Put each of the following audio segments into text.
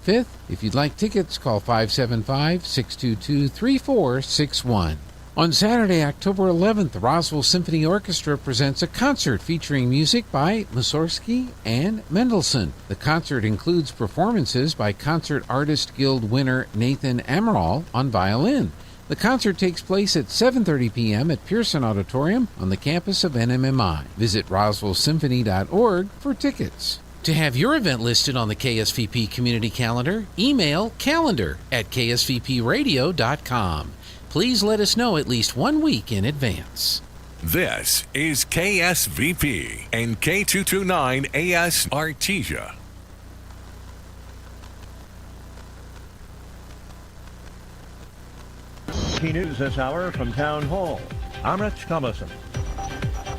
25th. If you'd like tickets, call 575-622-3461. On Saturday, October 11th, the Roswell Symphony Orchestra presents a concert featuring music by Mussorgsky and Mendelssohn. The concert includes performances by Concert Artist Guild winner Nathan Amaral on violin. The concert takes place at 7:30 p.m. at Pearson Auditorium on the campus of NMMI. Visit roswellsymphony.org for tickets. To have your event listed on the KSVP community calendar, email calendar@ksvpradio.com. Please let us know at least 1 week in advance. This is KSVP and K229 AS Artesia. Key news this hour from Town Hall. I'm Rich Thomason.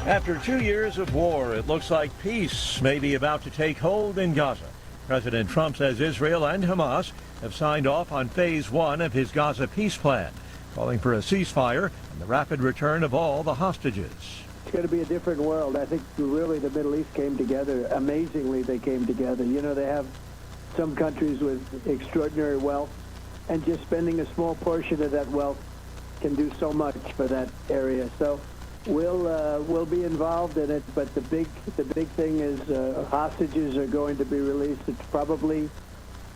After 2 years of war, it looks like peace may be about to take hold in Gaza. President Trump says Israel and Hamas have signed off on phase 1 of his Gaza peace plan, calling for a ceasefire and the rapid return of all the hostages. It's going to be a different world. I think really the Middle East came together. Amazingly, they came together. You know, they have some countries with extraordinary wealth, and just spending a small portion of that wealth can do so much for that area. So we'll be involved in it, but the big thing is hostages are going to be released. It's probably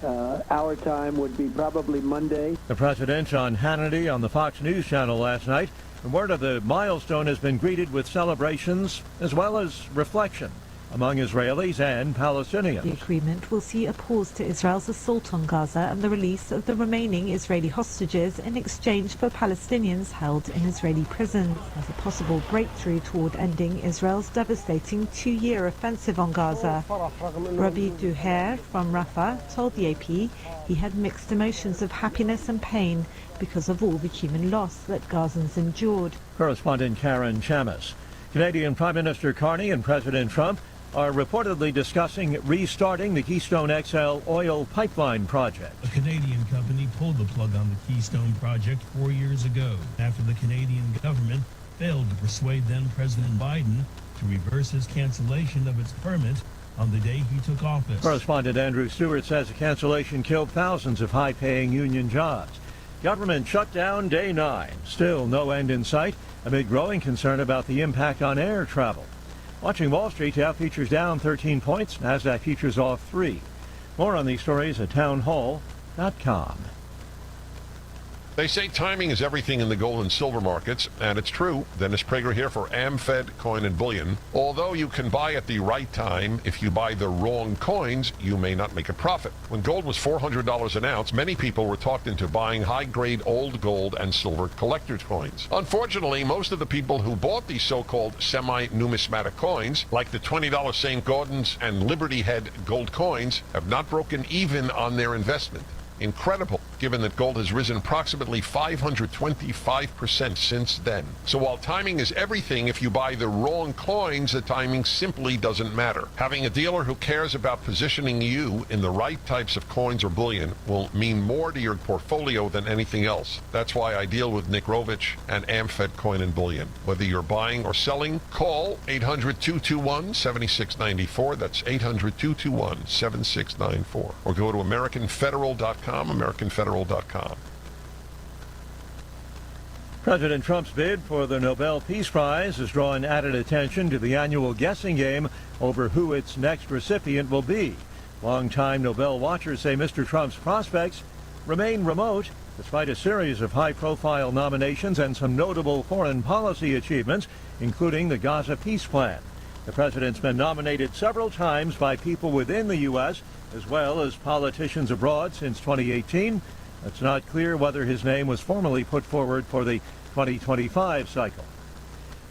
our time would be probably Monday. The president on Hannity on the Fox News channel last night, and word of the milestone has been greeted with celebrations as well as reflection among Israelis and Palestinians. The agreement will see a pause to Israel's assault on Gaza and the release of the remaining Israeli hostages in exchange for Palestinians held in Israeli prisons, as a possible breakthrough toward ending Israel's devastating 2-year offensive on Gaza. Rabbi Duher from Rafah told the AP he had mixed emotions of happiness and pain because of all the human loss that Gazans endured. Correspondent Karen Chamis. Canadian Prime Minister Carney and President Trump are reportedly discussing restarting the Keystone XL oil pipeline project. A Canadian company pulled the plug on the Keystone project 4 years ago after the Canadian government failed to persuade then President Biden to reverse his cancellation of its permit on the day he took office. Correspondent Andrew Stewart says the cancellation killed thousands of high-paying union jobs. Government shutdown day 9. Still no end in sight amid growing concern about the impact on air travel. Watching Wall Street, Dow futures down 13 points, NASDAQ futures off 3. More on these stories at townhall.com. They say timing is everything in the gold and silver markets, and it's true. Dennis Prager here for AmFed Coin and Bullion. Although you can buy at the right time, if you buy the wrong coins, you may not make a profit. When gold was $400 an ounce, many people were talked into buying high-grade old gold and silver collector's coins. Unfortunately, most of the people who bought these so-called semi-numismatic coins, like the $20 St. Gaudens and Liberty Head gold coins, have not broken even on their investment. Incredible, given that gold has risen approximately 525% since then. So while timing is everything, if you buy the wrong coins, the timing simply doesn't matter. Having a dealer who cares about positioning you in the right types of coins or bullion will mean more to your portfolio than anything else. That's why I deal with Nick Rovich and AmFed Coin and Bullion. Whether you're buying or selling, call 800-221-7694. That's 800-221-7694. Or go to AmericanFederal.com. AmericanFederal.com. President Trump's bid for the Nobel Peace Prize has drawn added attention to the annual guessing game over who its next recipient will be. Longtime Nobel watchers say Mr. Trump's prospects remain remote despite a series of high-profile nominations and some notable foreign policy achievements, including the Gaza peace plan. The president's been nominated several times by people within the U.S. as well as politicians abroad since 2018. It's not clear whether his name was formally put forward for the 2025 cycle.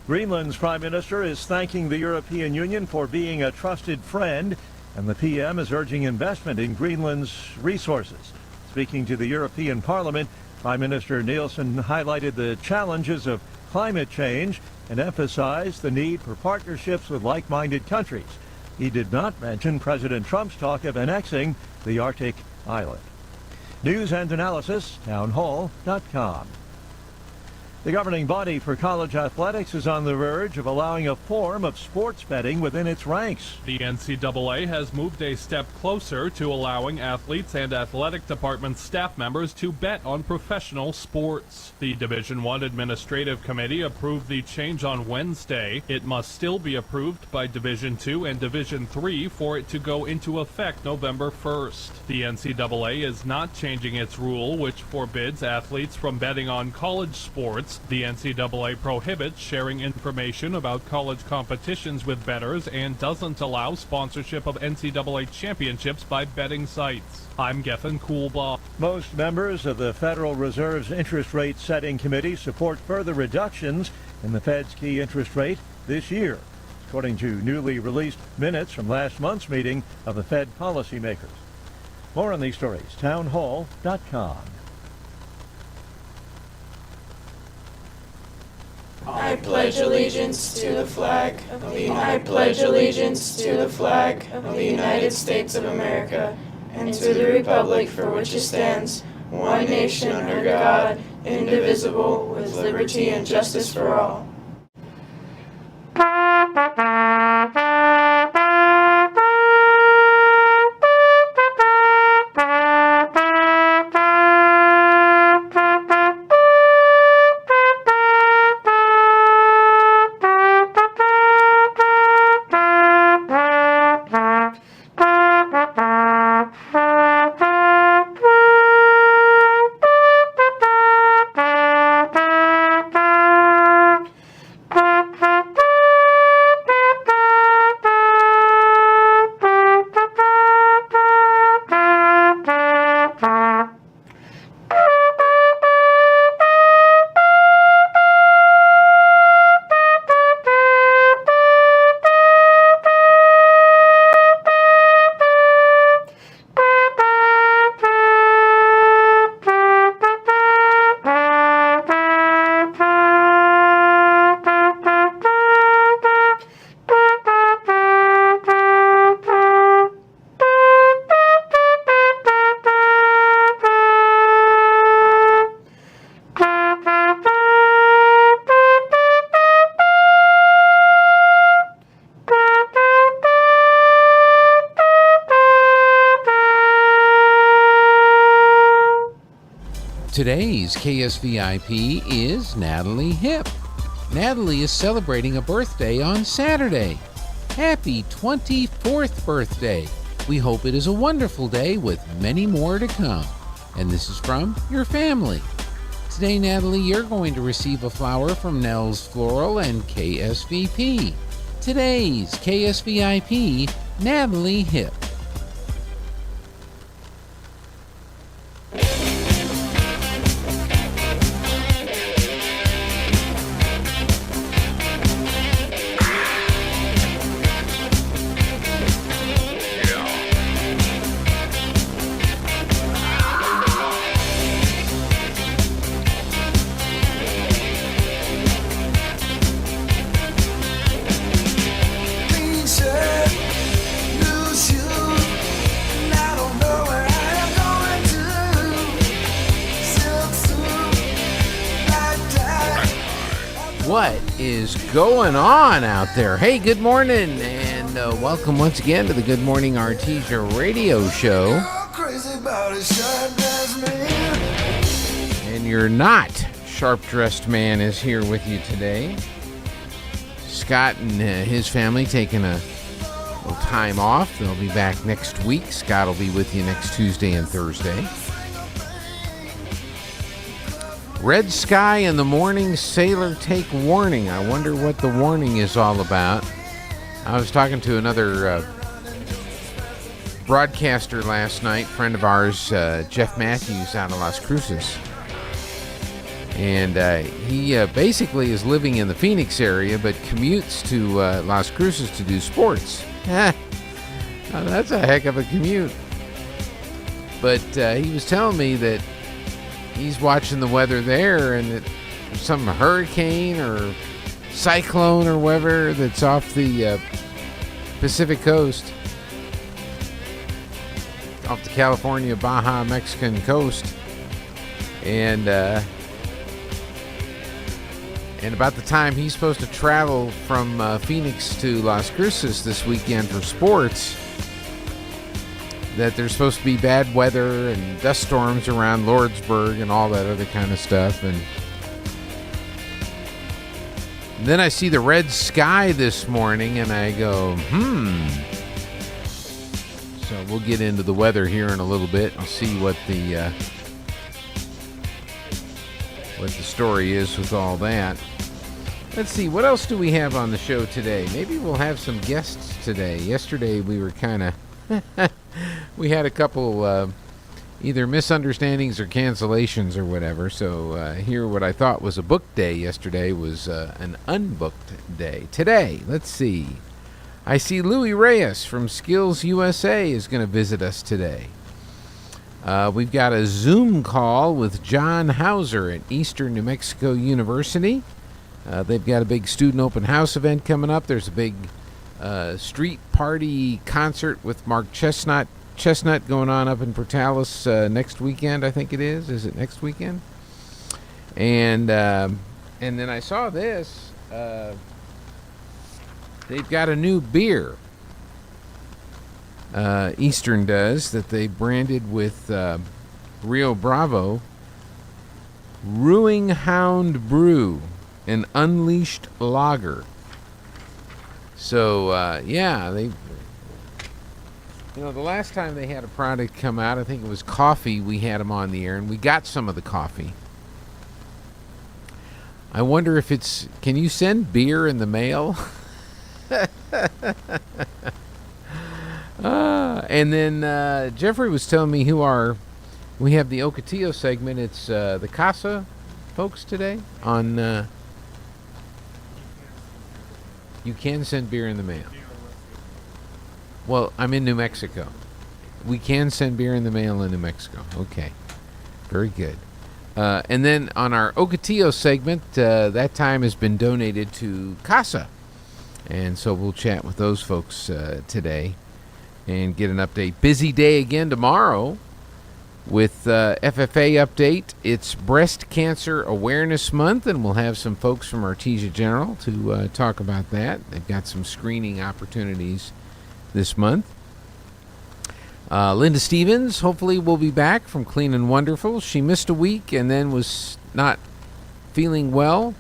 Greenland's prime minister is thanking the European Union for being a trusted friend, and the PM is urging investment in Greenland's resources. Speaking to the European Parliament, Prime Minister Nielsen highlighted the challenges of climate change and emphasized the need for partnerships with like-minded countries. He did not mention President Trump's talk of annexing the Arctic island. News and analysis, townhall.com. The governing body for college athletics is on the verge of allowing a form of sports betting within its ranks. The NCAA has moved a step closer to allowing athletes and athletic department staff members to bet on professional sports. The Division I Administrative Committee approved the change on Wednesday. It must still be approved by Division II and Division III for it to go into effect November 1st. The NCAA is not changing its rule, which forbids athletes from betting on college sports. The NCAA prohibits sharing information about college competitions with bettors and doesn't allow sponsorship of NCAA championships by betting sites. I'm Geffen Coolbaugh. Most members of the Federal Reserve's interest rate setting committee support further reductions in the Fed's key interest rate this year, according to newly released minutes from last month's meeting of the Fed policymakers. More on these stories, townhall.com. I pledge allegiance to the flag of the I pledge allegiance to the flag of the United States of America and to the republic for which it stands, one nation under God, indivisible, with liberty and justice for all. Today's KSVIP is Natalie Hip. Natalie is celebrating a birthday on Saturday. Happy 24th birthday. We hope it is a wonderful day with many more to come. And this is from your family. Today, Natalie, you're going to receive a flower from Nell's Floral and KSVP. Today's KSVIP, Natalie Hip. What is going on out there? Hey, good morning, and welcome once again to the Good Morning Artesia radio show. And your not sharp-dressed man is here with you today. Scott and his family taking a little time off. They'll be back next week. Scott will be with you next Tuesday and Thursday. Red sky in the morning, sailor take warning. I wonder what the warning is all about. I was talking to another broadcaster last night, friend of ours, Jeff Matthews out of Las Cruces. And he basically is living in the Phoenix area, but commutes to Las Cruces to do sports. Now, that's a heck of a commute. But he was telling me that he's watching the weather there, and that there's some hurricane or cyclone or whatever that's off the Pacific coast, off the California, Baja, Mexican coast. And And about the time he's supposed to travel from Phoenix to Las Cruces this weekend for sports, that there's supposed to be bad weather and dust storms around Lordsburg and all that other kind of stuff. And then I see the red sky this morning and I go, So we'll get into the weather here in a little bit and see what the story is with all that. Let's see, what else do we have on the show today? Maybe we'll have some guests today. Yesterday we were kind of we had a couple either misunderstandings or cancellations or whatever. So here, what I thought was a booked day yesterday was an unbooked day. Today, let's see. I see Louis Reyes from Skills USA is going to visit us today. We've got a Zoom call with John Hauser at Eastern New Mexico University. They've got a big student open house event coming up. There's a big street party concert with Mark Chestnut going on up in Portales next weekend, I think it is. Is it next weekend? And then I saw this. They've got a new beer. Eastern does, that they branded with Rio Bravo. Brewing Hound Brew, an unleashed lager. So, they... the last time they had a product come out, I think it was coffee, we had them on the air, and we got some of the coffee. I wonder if it's... Can you send beer in the mail? And then Jeffrey was telling me we have the Ocotillo segment. It's the Casa folks today on... You can send beer in the mail. Well, I'm in New Mexico. We can send beer in the mail in New Mexico. Okay. Very good. And then on our Ocotillo segment, that time has been donated to Casa. And so we'll chat with those folks today and get an update. Busy day again tomorrow with FFA update. It's Breast Cancer Awareness Month, and we'll have some folks from Artesia General to talk about that. They've got some screening opportunities this month. Linda Stevens hopefully will be back from Clean and Wonderful. She missed a week and then was not feeling well,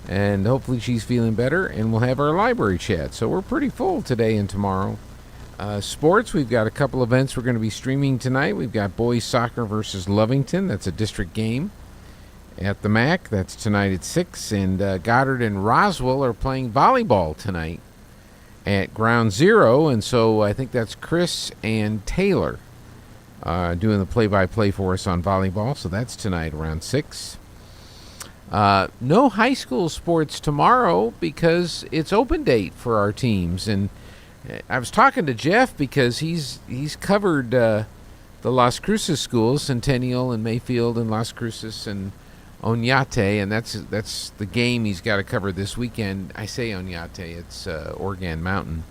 and hopefully she's feeling better, and we'll have our library chat. So we're pretty full today and tomorrow. Sports, we've got a couple events we're going to be streaming tonight. We've got boys soccer versus Lovington. That's a district game at the MAC. That's tonight at 6. And Goddard and Roswell are playing volleyball tonight at Ground Zero. And so I think that's Chris and Taylor doing the play-by-play for us on volleyball. So that's tonight around 6. No high school sports tomorrow because it's open date for our teams. And I was talking to Jeff because he's covered the Las Cruces schools, Centennial and Mayfield and Las Cruces and Oñate, and that's the game he's got to cover this weekend. I say Oñate, it's Organ Mountain.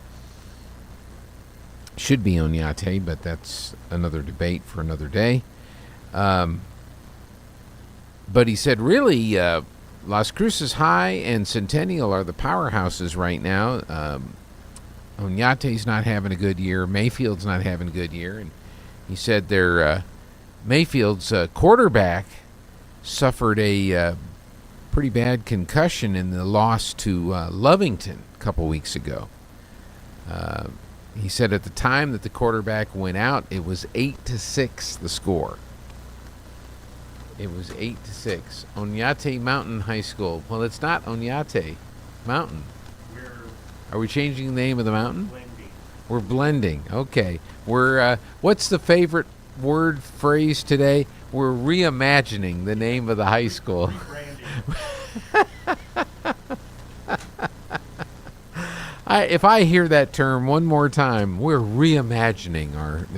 Should be Oñate, but that's another debate for another day. But he said really Las Cruces High and Centennial are the powerhouses right now. Oñate's not having a good year. Mayfield's not having a good year. And he said their Mayfield's quarterback suffered a pretty bad concussion in the loss to Lovington a couple weeks ago. He said at the time that the quarterback went out, it was 8-6 the score. It was 8-6. Oñate Mountain High School. Well, it's not Oñate Mountain. Are we changing the name of the mountain? Blending. We're blending. Okay. We're what's the favorite phrase today? We're reimagining the name of the high school. If I hear that term one more time, we're reimagining our...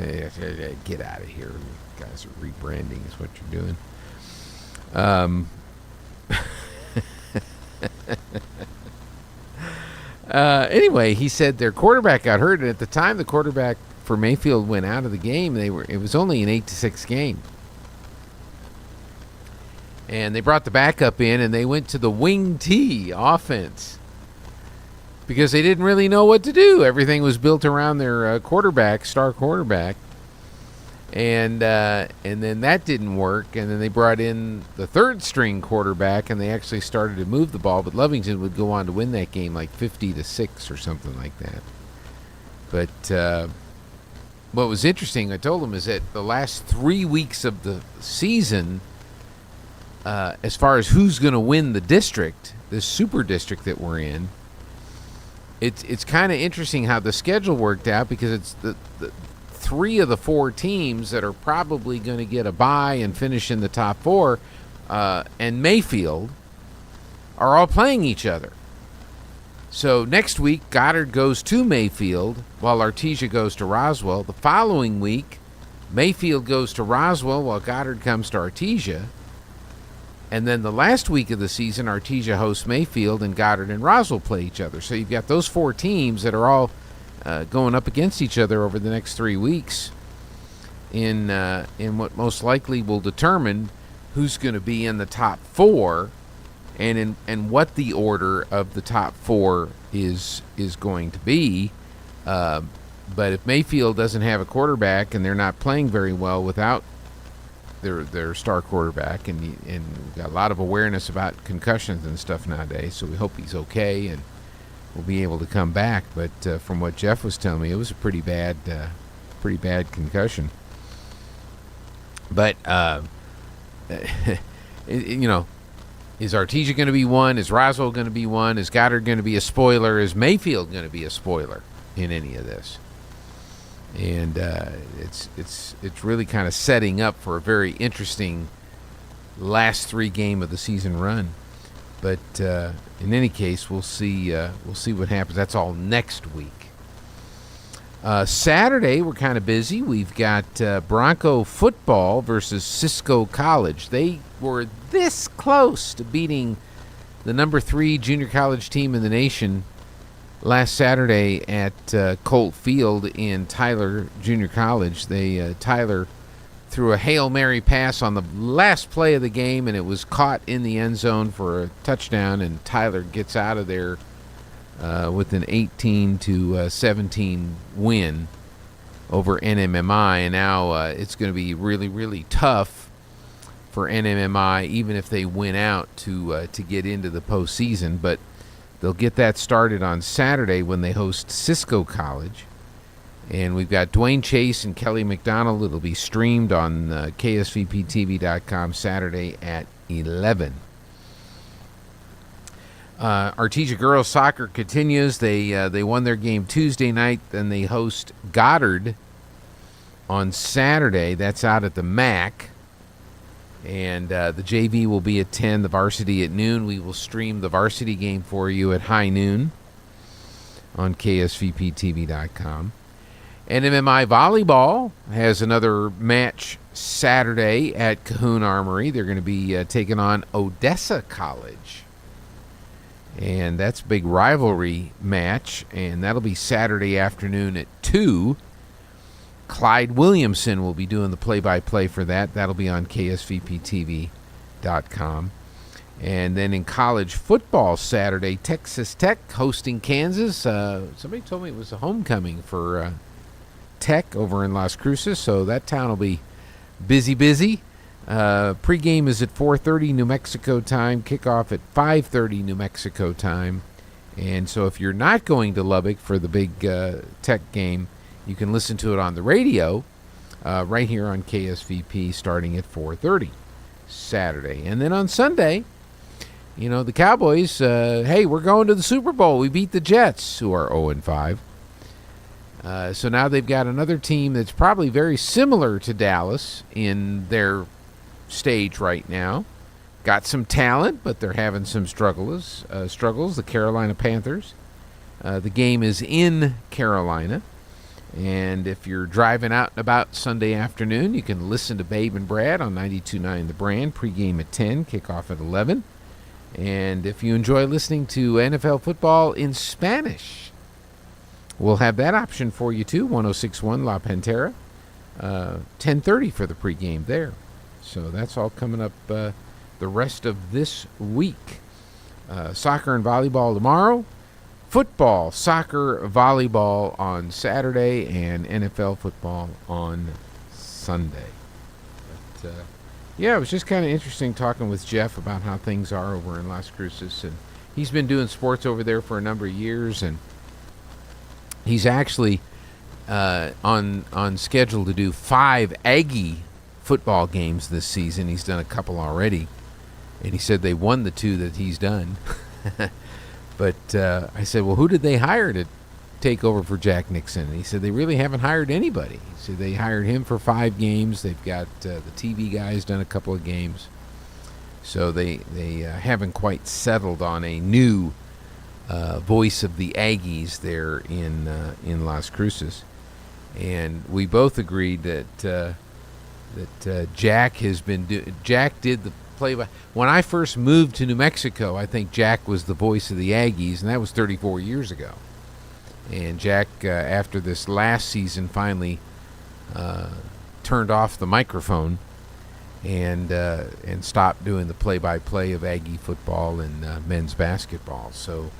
Get out of here. You guys are rebranding is what you're doing. Anyway, he said their quarterback got hurt, and at the time the quarterback for Mayfield went out of the game, it was only an 8-6 game. And they brought the backup in, and they went to the wing T offense because they didn't really know what to do. Everything was built around their quarterback, star quarterback. And then that didn't work, and then they brought in the third-string quarterback, and they actually started to move the ball, but Lovington would go on to win that game like 50-6 or something like that. But what was interesting, I told them, is that the last 3 weeks of the season, as far as who's going to win the district, this super district that we're in, it's kind of interesting how the schedule worked out, because it's the 3 of the 4 teams that are probably going to get a bye and finish in the top 4, and Mayfield are all playing each other. So next week, Goddard goes to Mayfield while Artesia goes to Roswell. The following week, Mayfield goes to Roswell while Goddard comes to Artesia. And then the last week of the season, Artesia hosts Mayfield, and Goddard and Roswell play each other. So you've got those 4 teams that are all going up against each other over the next 3 weeks in what most likely will determine who's going to be in the top 4 and what the order of the top 4 is going to be. But if Mayfield doesn't have a quarterback and they're not playing very well without their star quarterback, and we've got a lot of awareness about concussions and stuff nowadays, so we hope he's okay and will be able to come back. But from what Jeff was telling me, it was a pretty bad concussion. But is Artesia going to be one? Is Roswell going to be one? Is Goddard going to be a spoiler? Is Mayfield going to be a spoiler in any of this? And it's really kind of setting up for a very interesting last 3 game of the season run. But in any case, we'll see what happens. That's all next week. Saturday, we're kind of busy. We've got Bronco football versus Cisco College. They were this close to beating the number 3 junior college team in the nation last Saturday at Colt Field in Tyler Junior College. Tyler threw a Hail Mary pass on the last play of the game, and it was caught in the end zone for a touchdown, and Tyler gets out of there with an 18-17 win over NMMI. And now it's going to be really, really tough for NMMI, even if they win out, to get into the postseason. But they'll get that started on Saturday when they host Cisco College. And we've got Dwayne Chase and Kelly McDonald. It'll be streamed on KSVPTV.com Saturday at 11. Artesia girls soccer continues. They won their game Tuesday night. Then they host Goddard on Saturday. That's out at the MAC. And the JV will be at 10, the varsity at noon. We will stream the varsity game for you at high noon on KSVPTV.com. NMMI Volleyball has another match Saturday at Cahoon Armory. They're going to be taking on Odessa College. And that's a big rivalry match, and that'll be Saturday afternoon at 2. Clyde Williamson will be doing the play-by-play for that. That'll be on KSVPTV.com. And then in college football Saturday, Texas Tech hosting Kansas. Somebody told me it was a homecoming for Tech over in Las Cruces, so that town will be busy. Pregame is at 4:30 New Mexico time, kickoff at 5:30 New Mexico time. And so if you're not going to Lubbock for the big Tech game, you can listen to it on the radio right here on KSVP starting at 4:30 Saturday. And then on Sunday, the Cowboys, hey, we're going to the Super Bowl. We beat the Jets, who are 0-5. So now they've got another team that's probably very similar to Dallas in their stage right now. Got some talent, but they're having some struggles. The Carolina Panthers. The game is in Carolina. And if you're driving out and about Sunday afternoon, you can listen to Babe and Brad on 92.9 The Brand. Pregame at 10, kickoff at 11. And if you enjoy listening to NFL football in Spanish, we'll have that option for you too. 106.1 La Pantera, 10:30 for the pregame there. So that's all coming up the rest of this week. Soccer and volleyball tomorrow. Football, soccer, volleyball on Saturday, and NFL football on Sunday. But, yeah, it was just kind of interesting talking with Jeff about how things are over in Las Cruces. And he's been doing sports over there for a number of years, and he's actually on schedule to do 5 Aggie football games this season. He's done a couple already, and he said they won the 2 that he's done. But I said, well, who did they hire to take over for Jack Nixon? And he said they really haven't hired anybody. He said they hired him for 5 games. They've got the TV guys done a couple of games. So they haven't quite settled on a new voice of the Aggies there in Las Cruces. And we both agreed that Jack has been Jack did the play-by. When I first moved to New Mexico, I think Jack was the voice of the Aggies, and that was 34 years ago. And Jack, after this last season, finally turned off the microphone and stopped doing the play-by-play of Aggie football and men's basketball. So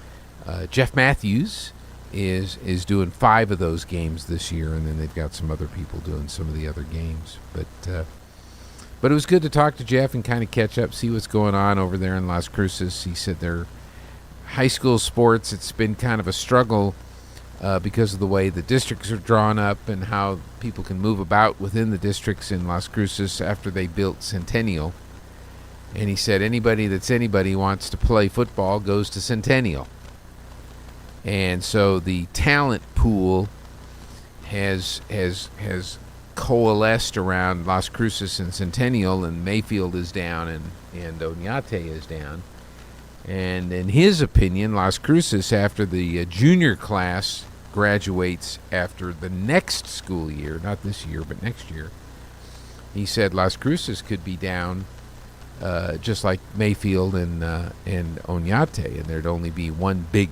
Jeff Matthews is doing 5 of those games this year, and then they've got some other people doing some of the other games. But it was good to talk to Jeff and kind of catch up, see what's going on over there in Las Cruces. He said their high school sports, it's been kind of a struggle because of the way the districts are drawn up and how people can move about within the districts in Las Cruces after they built Centennial. And he said anybody wants to play football goes to Centennial. And so the talent pool has coalesced around Las Cruces and Centennial, and Mayfield is down and Oñate is down. And in his opinion, Las Cruces, after the junior class graduates after the next school year, not this year, but next year, he said Las Cruces could be down just like Mayfield and Oñate, and there'd only be one big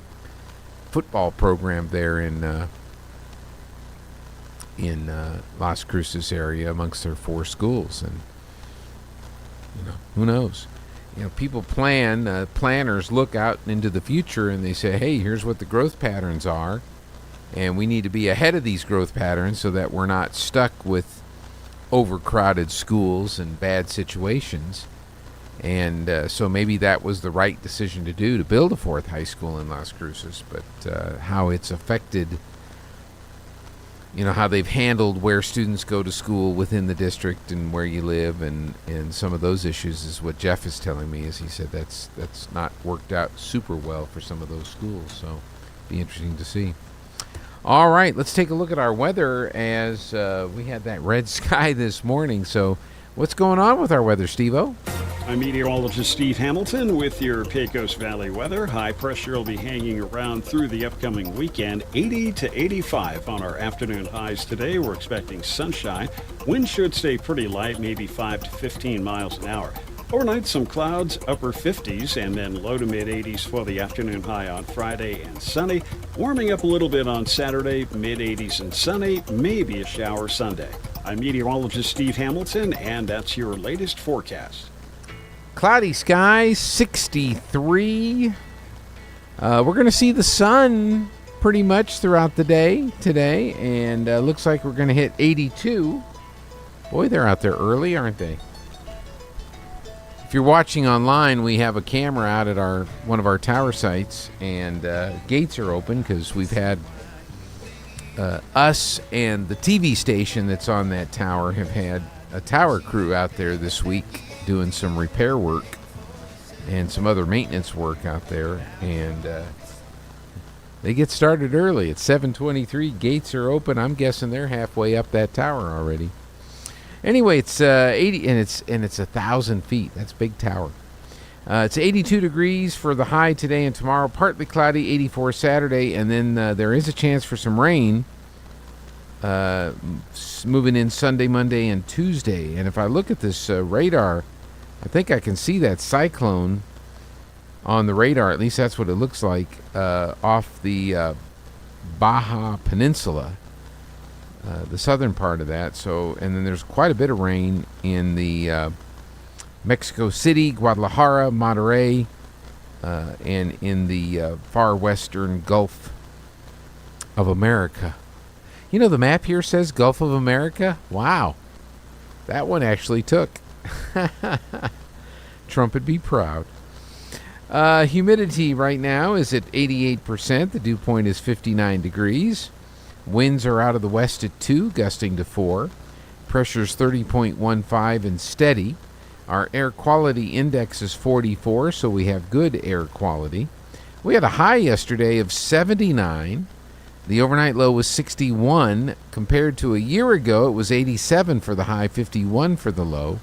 football program there in Las Cruces area amongst their 4 schools. And who knows? People planners look out into the future and they say, hey, here's what the growth patterns are, and we need to be ahead of these growth patterns so that we're not stuck with overcrowded schools and bad situations. And so maybe that was the right decision to do, to build a 4th high school in Las Cruces. But how it's affected, how they've handled where students go to school within the district and where you live and some of those issues is what Jeff is telling me. Is he said that's not worked out super well for some of those schools. So be interesting to see. All right, let's take a look at our weather as we had that red sky this morning. So what's going on with our weather, Steve-O? I'm meteorologist Steve Hamilton with your Pecos Valley weather. High pressure will be hanging around through the upcoming weekend. 80 to 85 on our afternoon highs today. We're expecting sunshine. Wind should stay pretty light, maybe 5 to 15 miles an hour. Overnight, some clouds, upper 50s, and then low to mid 80s for the afternoon high on Friday and sunny. Warming up a little bit on Saturday, mid 80s and sunny, maybe a shower Sunday. I'm meteorologist Steve Hamilton, and that's your latest forecast. Cloudy skies, 63. We're going to see the sun pretty much throughout the day today, and looks like we're going to hit 82. Boy, they're out there early, aren't they? If you're watching online, we have a camera out at one of our tower sites, and gates are open because we've had us and the TV station that's on that tower have had a tower crew out there this week doing some repair work and some other maintenance work out there, and they get started early. It's 7:23. Gates are open. I'm guessing they're halfway up that tower already. Anyway, it's 80, and it's 1,000 feet. That's a big tower. It's 82 degrees for the high today and tomorrow. Partly cloudy, 84 Saturday, and then there is a chance for some rain moving in Sunday, Monday, and Tuesday. And if I look at this radar, I think I can see that cyclone on the radar. At least that's what it looks like off the Baja Peninsula, the southern part of that. So, and then there's quite a bit of rain in the Mexico City, Guadalajara, Monterrey, and in the far western Gulf of America. You know, the map here says Gulf of America. Wow. That one actually took. Trump would be proud. Humidity right now is at 88%. The dew point is 59 degrees. Winds are out of the west at 2, gusting to 4. Pressure's 30.15 and steady. Our air quality index is 44, so we have good air quality. We had a high yesterday of 79. The overnight low was 61. Compared to a year ago, it was 87 for the high, 51 for the low.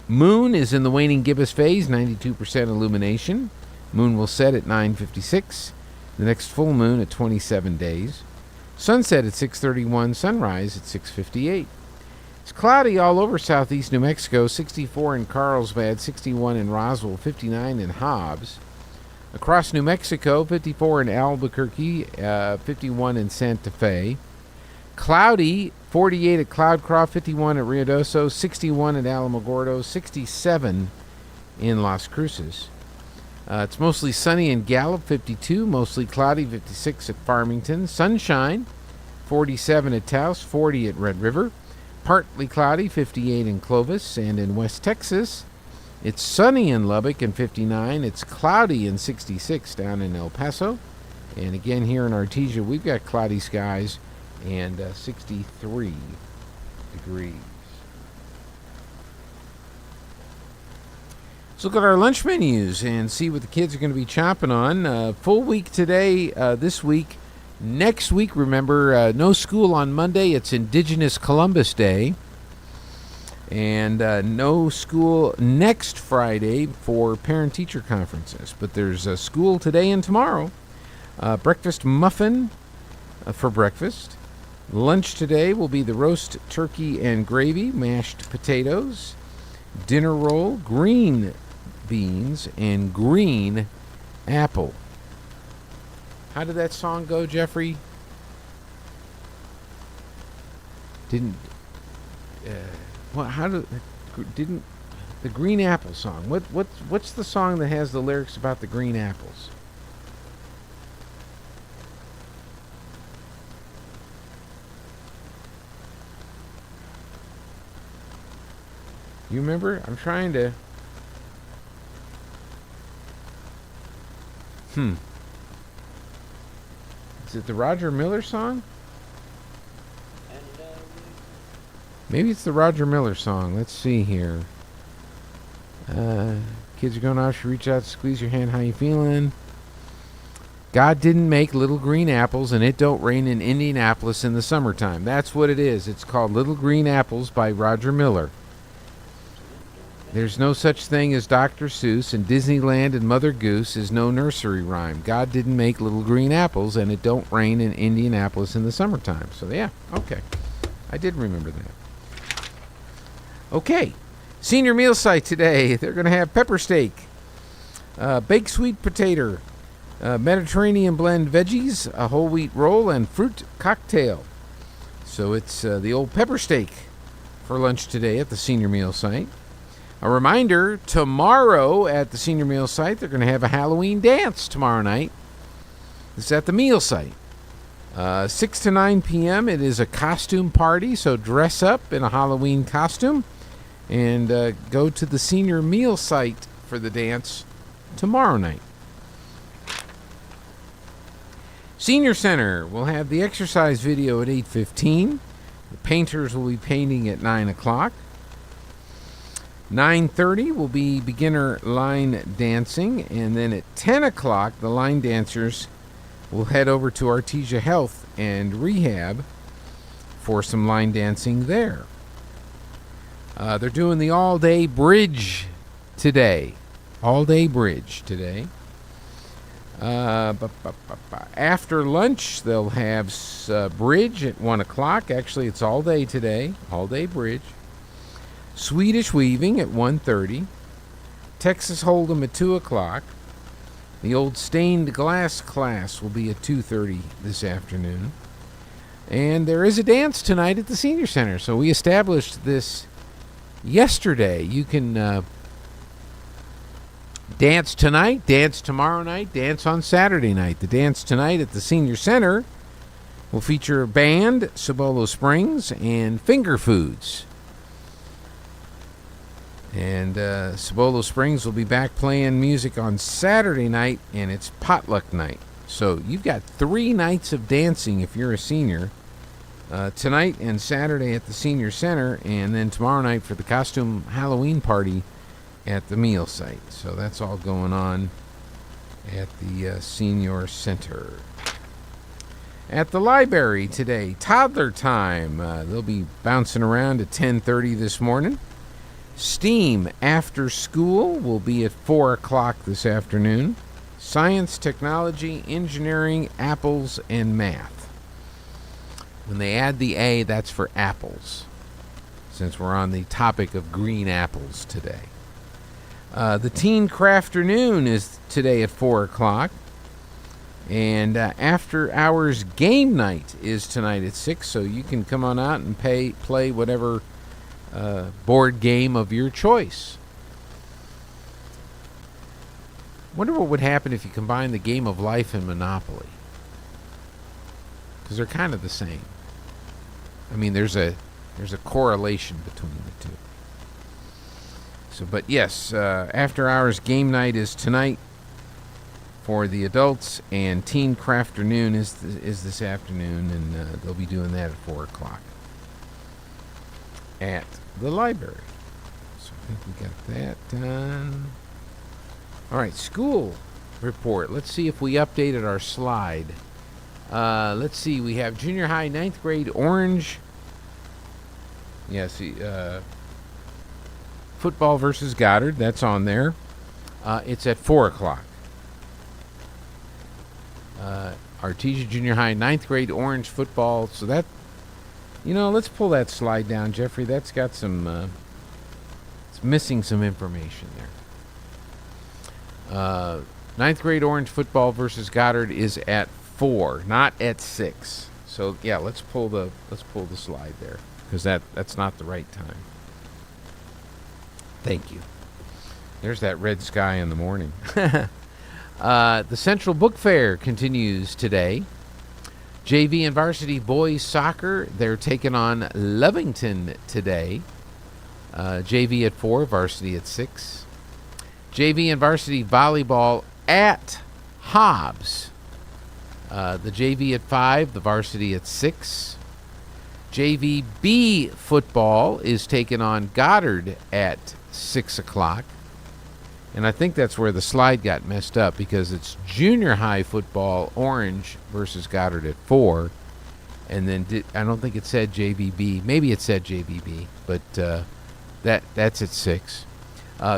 Moon is in the waning gibbous phase, 92% illumination. Moon will set at 9:56. The next full moon at 27 days. Sunset at 6:31, sunrise at 6:58. It's cloudy all over southeast New Mexico, 64 in Carlsbad, 61 in Roswell, 59 in Hobbs. Across New Mexico, 54 in Albuquerque, 51 in Santa Fe. Cloudy, 48 at Cloudcroft, 51 at Ruidoso, 61 at Alamogordo, 67 in Las Cruces. It's mostly sunny in Gallup, 52, mostly cloudy, 56 at Farmington. Sunshine, 47 at Taos, 40 at Red River. Partly cloudy, 58 in Clovis, and in West Texas, it's sunny in Lubbock and 59. It's cloudy in 66 down in El Paso. And again here in Artesia, we've got cloudy skies and 63 degrees. Let's look at our lunch menus and see what the kids are going to be chomping on. Full week today, this week. Next week, remember, no school on Monday. It's Indigenous Columbus Day. And no school next Friday for parent-teacher conferences. But there's a school today and tomorrow. Breakfast muffin for breakfast. Lunch today will be the roast turkey and gravy, mashed potatoes, dinner roll, green beans, and green apple. How did that song go, Jeffrey? Didn't the green apple song? What's the song that has the lyrics about the green apples? You remember? I'm trying to. Is it the Roger Miller song? Maybe it's the Roger Miller song. Let's see here. Kids are going off. Should reach out, squeeze your hand. How you feeling? God didn't make little green apples, and it don't rain in Indianapolis in the summertime. That's what it is. It's called Little Green Apples by Roger Miller. There's no such thing as Dr. Seuss, and Disneyland and Mother Goose is no nursery rhyme. God didn't make little green apples, and it don't rain in Indianapolis in the summertime. So, yeah, okay. I did remember that. Okay, senior meal site today. They're going to have pepper steak, baked sweet potato, Mediterranean blend veggies, a whole wheat roll, and fruit cocktail. So it's the old pepper steak for lunch today at the senior meal site. A reminder, tomorrow at the senior meal site, they're going to have a Halloween dance tomorrow night. This is at the meal site. 6 to 9 p.m. It is a costume party, so dress up in a Halloween costume and go to the senior meal site for the dance tomorrow night. Senior Center will have the exercise video at 8:15. The painters will be painting at 9 o'clock. 9:30 will be beginner line dancing, and then at 10 o'clock the line dancers will head over to Artesia Health and Rehab for some line dancing there. They're doing the all-day bridge today. All-day bridge today. After lunch, they'll have bridge at 1 o'clock. Actually, it's all day today. All-day bridge. Swedish weaving at 1:30. Texas Hold'em at 2 o'clock. The old stained glass class will be at 2:30 this afternoon. And there is a dance tonight at the Senior Center. So we established this yesterday. You can dance tonight, dance tomorrow night, dance on Saturday night. The dance tonight at the Senior Center will feature a band, Cibolo Springs, and Finger Foods. And Cibolo Springs will be back playing music on Saturday night, and it's potluck night. So you've got 3 nights of dancing if you're a senior. Tonight and Saturday at the Senior Center, and then tomorrow night for the costume Halloween party at the meal site. So that's all going on at the Senior Center. At the library today, toddler time. They'll be bouncing around at 10:30 this morning. STEAM after school will be at 4 o'clock this afternoon. Science, technology, engineering, apples, and math. When they add the A, that's for apples, since we're on the topic of green apples today. The Teen Crafternoon is today at 4 o'clock. And after hours game night is tonight at 6, so you can come on out and play whatever board game of your choice. Wonder what would happen if you combine the Game of Life and Monopoly, because they're kind of the same. I mean, there's a correlation between the two. So, but yes, after hours game night is tonight for the adults, and Teen Crafternoon is this afternoon, and they'll be doing that at 4 o'clock at the library. So I think we got that done. All right, school report. Let's see if we updated our slide. Let's see, we have junior high 9th grade Orange. Yeah, see, football versus Goddard. That's on there. It's at 4 o'clock. Artesia Junior High 9th grade Orange football. So that, let's pull that slide down, Jeffrey. That's got some, it's missing some information there. 9th grade Orange football versus Goddard is at 4, not at 6. So yeah, let's pull the slide there, because that's not the right time. Thank you. There's that red sky in the morning. The Central Book Fair continues today. JV and varsity boys soccer, they're taking on Lovington today. JV at 4, varsity at 6. JV and varsity volleyball at Hobbs. The JV at 5, the varsity at 6. JVB football is taking on Goddard at 6 o'clock. And I think that's where the slide got messed up, because it's junior high football Orange versus Goddard at 4. And then I don't think it said JVB. Maybe it said JVB, but that's at 6.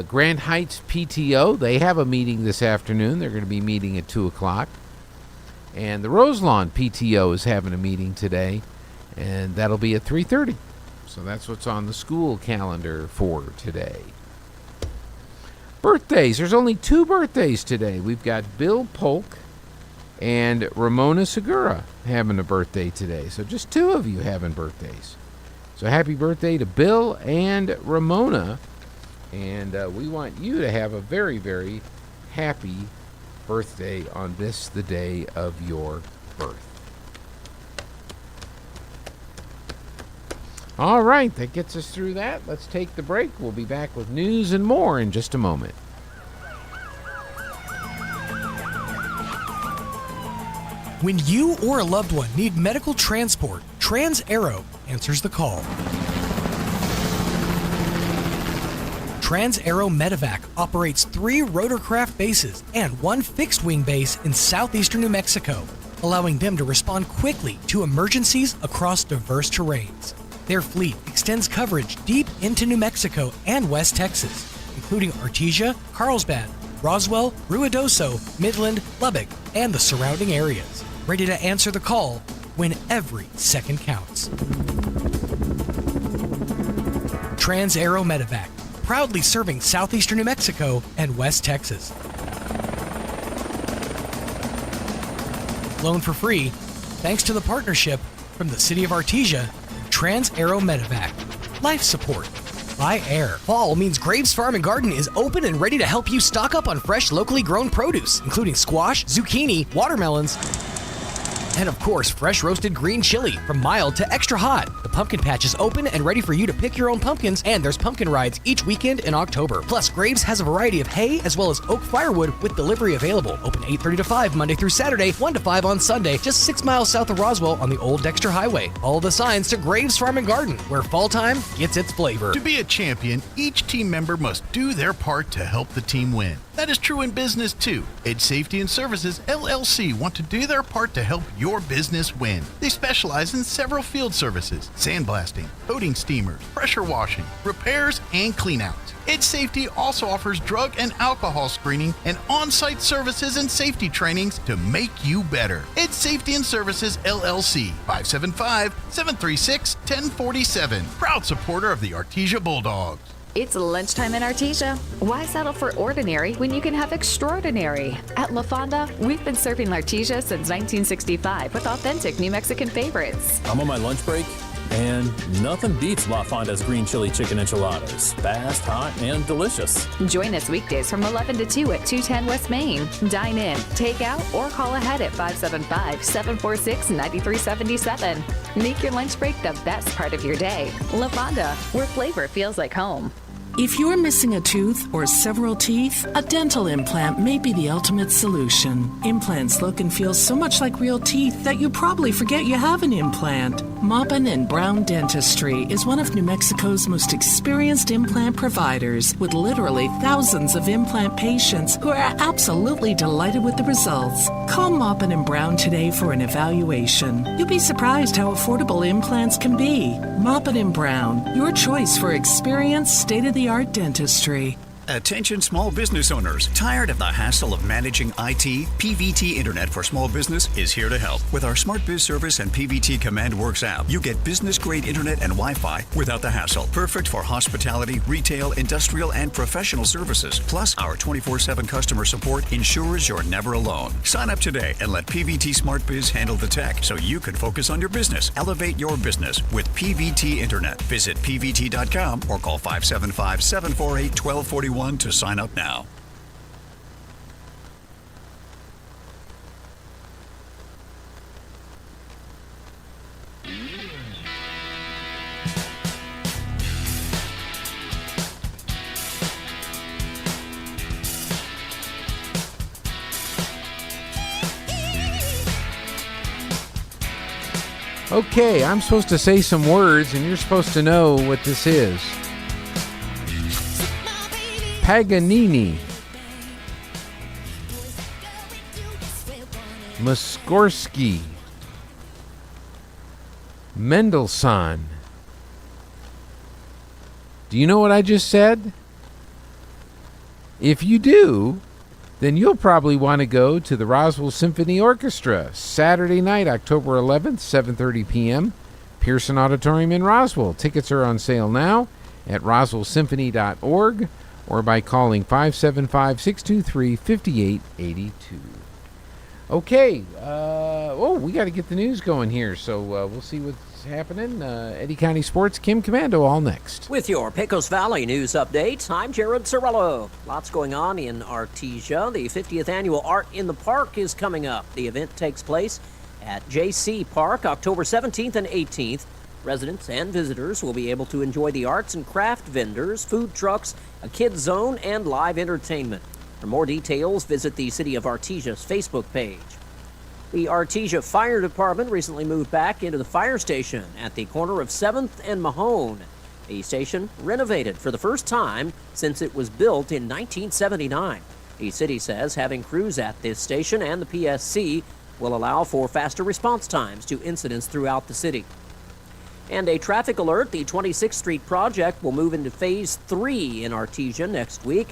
Grand Heights PTO, they have a meeting this afternoon. They're going to be meeting at 2 o'clock. And the Roselawn PTO is having a meeting today, and that'll be at 3:30. So that's what's on the school calendar for today. Birthdays. There's only 2 birthdays today. We've got Bill Polk and Ramona Segura having a birthday today. So just 2 of you having birthdays. So happy birthday to Bill and Ramona. And we want you to have a very, very happy birthday on this, the day of your birth. All right, that gets us through that. Let's take the break. We'll be back with news and more in just a moment. When you or a loved one need medical transport, Trans-Aero answers the call. Trans-Aero Medevac operates 3 rotorcraft bases and 1 fixed-wing base in southeastern New Mexico, allowing them to respond quickly to emergencies across diverse terrains. Their fleet extends coverage deep into New Mexico and West Texas, including Artesia, Carlsbad, Roswell, Ruidoso, Midland, Lubbock, and the surrounding areas, ready to answer the call when every second counts. Trans-Aero Medevac, proudly serving southeastern New Mexico and West Texas. Flown for free, thanks to the partnership from the City of Artesia, Trans-Aero Medevac. Life support by air. Fall means Graves Farm and Garden is open and ready to help you stock up on fresh, locally grown produce, including squash, zucchini, watermelons, and of course, fresh roasted green chili, from mild to extra hot. The pumpkin patch is open and ready for you to pick your own pumpkins, and there's pumpkin rides each weekend in October. Plus, Graves has a variety of hay as well as oak firewood with delivery available. Open 8:30 to 5 Monday through Saturday, 1 to 5 on Sunday, just 6 miles south of Roswell on the Old Dexter Highway. Follow the signs to Graves Farm and Garden, where fall time gets its flavor. To be a champion, each team member must do their part to help the team win. That is true in business too. Edge Safety and Services LLC want to do their part to help your business win. They specialize in several field services: sandblasting, coating steamers, pressure washing, repairs, and cleanouts. Edge Safety also offers drug and alcohol screening and on-site services and safety trainings to make you better. Edge Safety and Services LLC, 575-736-1047. Proud supporter of the Artesia Bulldogs. It's lunchtime in Artesia. Why settle for ordinary when you can have extraordinary? At La Fonda, we've been serving Artesia since 1965 with authentic New Mexican favorites. I'm on my lunch break, and nothing beats La Fonda's green chili chicken enchiladas. Fast, hot, and delicious. Join us weekdays from 11 to 2 at 210 West Main. Dine in, take out, or call ahead at 575-746-9377. Make your lunch break the best part of your day. La Fonda, where flavor feels like home. If you're missing a tooth or several teeth, a dental implant may be the ultimate solution. Implants look and feel so much like real teeth that you probably forget you have an implant. Maupin and Brown Dentistry is one of New Mexico's most experienced implant providers, with literally thousands of implant patients who are absolutely delighted with the results. Call Maupin and Brown today for an evaluation. You'll be surprised how affordable implants can be. Maupin and Brown, your choice for experienced, state-of-the-art dentistry. Attention small business owners. Tired of the hassle of managing IT? PVT Internet for Small Business is here to help. With our Smart Biz Service and PVT Command Works app, you get business-grade internet and Wi-Fi without the hassle. Perfect for hospitality, retail, industrial, and professional services. Plus, our 24/7 customer support ensures you're never alone. Sign up today and let PVT Smart Biz handle the tech so you can focus on your business. Elevate your business with PVT Internet. Visit pvt.com or call 575-748-1241 to sign up now. Okay, I'm supposed to say some words, and you're supposed to know what this is. Paganini, Mussorgsky, Mendelssohn. Do you know what I just said? If you do, then you'll probably want to go to the Roswell Symphony Orchestra Saturday night, October 11th, 7:30 p.m., Pearson Auditorium in Roswell. Tickets are on sale now at roswellsymphony.org. or by calling 575-623-5882. Okay, we got to get the news going here, so we'll see what's happening. Eddy County Sports, Kim Commando, all next. With your Pecos Valley news update, I'm Jared Cirillo. Lots going on in Artesia. The 50th Annual Art in the Park is coming up. The event takes place at J.C. Park, October 17th and 18th. Residents and visitors will be able to enjoy the arts and craft vendors, food trucks, a kids zone, and live entertainment. For more details, visit the City of Artesia's Facebook page. The Artesia Fire Department recently moved back into the fire station at the corner of 7th and Mahone. The station renovated for the first time since it was built in 1979. The city says having crews at this station and the PSC will allow for faster response times to incidents throughout the city. And a traffic alert, the 26th Street project will move into Phase 3 in Artesia next week.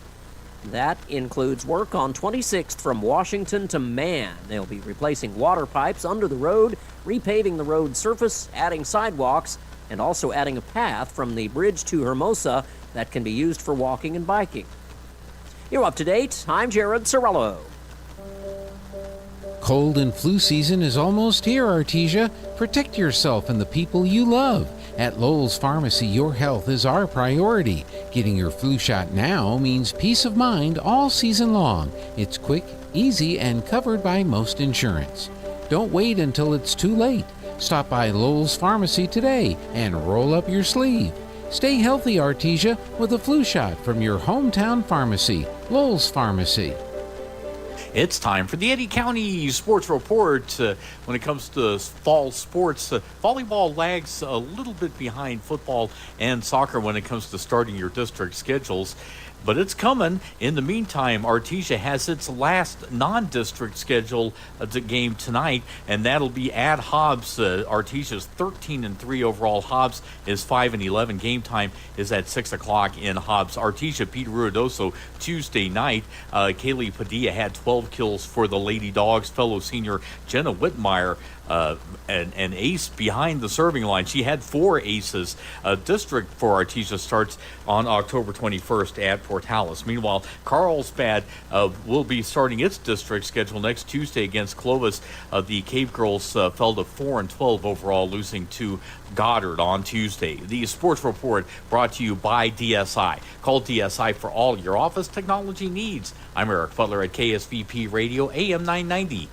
That includes work on 26th from Washington to Mann. They'll be replacing water pipes under the road, repaving the road surface, adding sidewalks, and also adding a path from the bridge to Hermosa that can be used for walking and biking. You're up to date. I'm Jared Cirillo. Cold and flu season is almost here, Artesia. Protect yourself and the people you love. At Lowell's Pharmacy, your health is our priority. Getting your flu shot now means peace of mind all season long. It's quick, easy, and covered by most insurance. Don't wait until it's too late. Stop by Lowell's Pharmacy today and roll up your sleeve. Stay healthy, Artesia, with a flu shot from your hometown pharmacy, Lowell's Pharmacy. It's time for the Eddy County Sports Report. When it comes to fall sports, volleyball lags a little bit behind football and soccer when it comes to starting your district schedules. But it's coming. In the meantime, Artesia has its last non-district schedule game tonight, and that'll be at Hobbs. Artesia's 13-3 overall. Hobbs is 5-11. Game time is at 6 o'clock in Hobbs. Artesia beat Ruidoso Tuesday night. Kaylee Padilla had 12 kills for the Lady Dogs. Fellow senior Jenna Whitmire, an ace behind the serving line. She had 4 aces. District for Artesia starts on October 21st at Portales. Meanwhile, Carlsbad will be starting its district schedule next Tuesday against Clovis. The Cape Girls fell to 4-12 overall, losing to Goddard on Tuesday. The Sports Report brought to you by DSI. Call DSI for all your office technology needs. I'm Eric Butler at KSVP Radio, AM 990.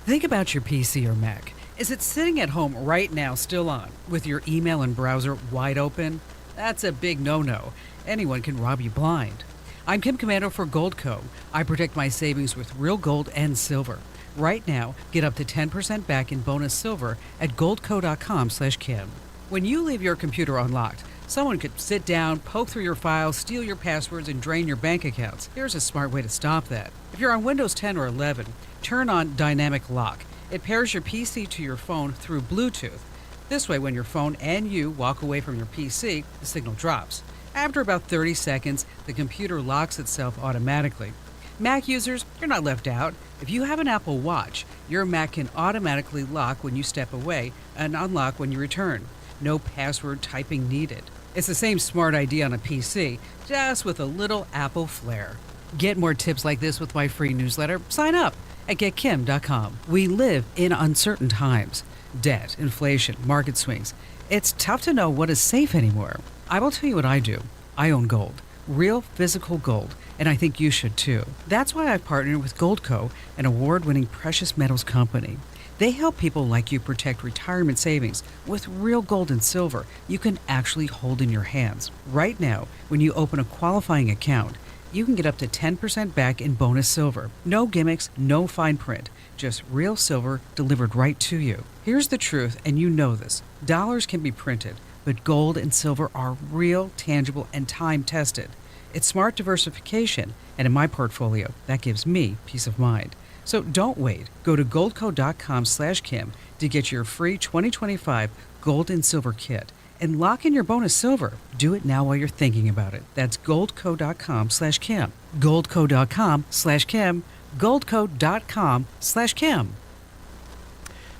Think about your PC or Mac. Is it sitting at home right now still on, with your email and browser wide open? That's a big no-no. Anyone can rob you blind. I'm Kim Commando for Goldco. I protect my savings with real gold and silver. Right now, get up to 10% back in bonus silver at goldco.com/Kim. When you leave your computer unlocked, someone could sit down, poke through your files, steal your passwords, and drain your bank accounts. Here's a smart way to stop that. If you're on Windows 10 or 11, turn on Dynamic Lock. It pairs your PC to your phone through Bluetooth. This way, when your phone and you walk away from your PC, the signal drops. After about 30 seconds, the computer locks itself automatically. Mac users, you're not left out. If you have an Apple Watch, your Mac can automatically lock when you step away and unlock when you return. No password typing needed. It's the same smart idea on a PC, just with a little Apple flair. Get more tips like this with my free newsletter. Sign up at getkim.com. We live in uncertain times. Debt, inflation, market swings. It's tough to know what is safe anymore. I will tell you what I do. I own gold, real physical gold, and I think you should too. That's why I've partnered with Goldco, an award-winning precious metals company. They help people like you protect retirement savings with real gold and silver you can actually hold in your hands. Right now, when you open a qualifying account, you can get up to 10% back in bonus silver. No gimmicks, no fine print, just real silver delivered right to you. Here's the truth, and you know this. Dollars can be printed, but gold and silver are real, tangible, and time-tested. It's smart diversification, and in my portfolio, that gives me peace of mind. So don't wait. Go to goldco.com/Kim to get your free 2025 gold and silver kit and lock in your bonus silver. Do it now while you're thinking about it. That's goldco.com/Kim. Goldco.com/Kim. Goldco.com/Kim.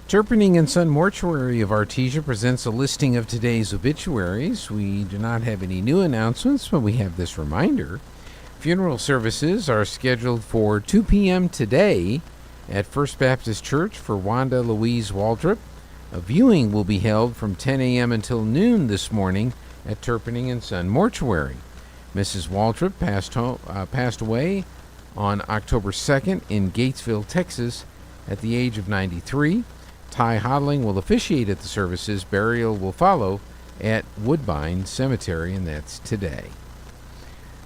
Turpening and Son Mortuary of Artesia presents a listing of today's obituaries. We do not have any new announcements, but we have this reminder. Funeral services are scheduled for 2 p.m. today at First Baptist Church for Wanda Louise Waldrop. A viewing will be held from 10 a.m. until noon this morning at Turpening and Son Mortuary. Mrs. Waldrop passed away on October 2nd in Gatesville, Texas, at the age of 93. Ty Hodling will officiate at the services. Burial will follow at Woodbine Cemetery, and that's today.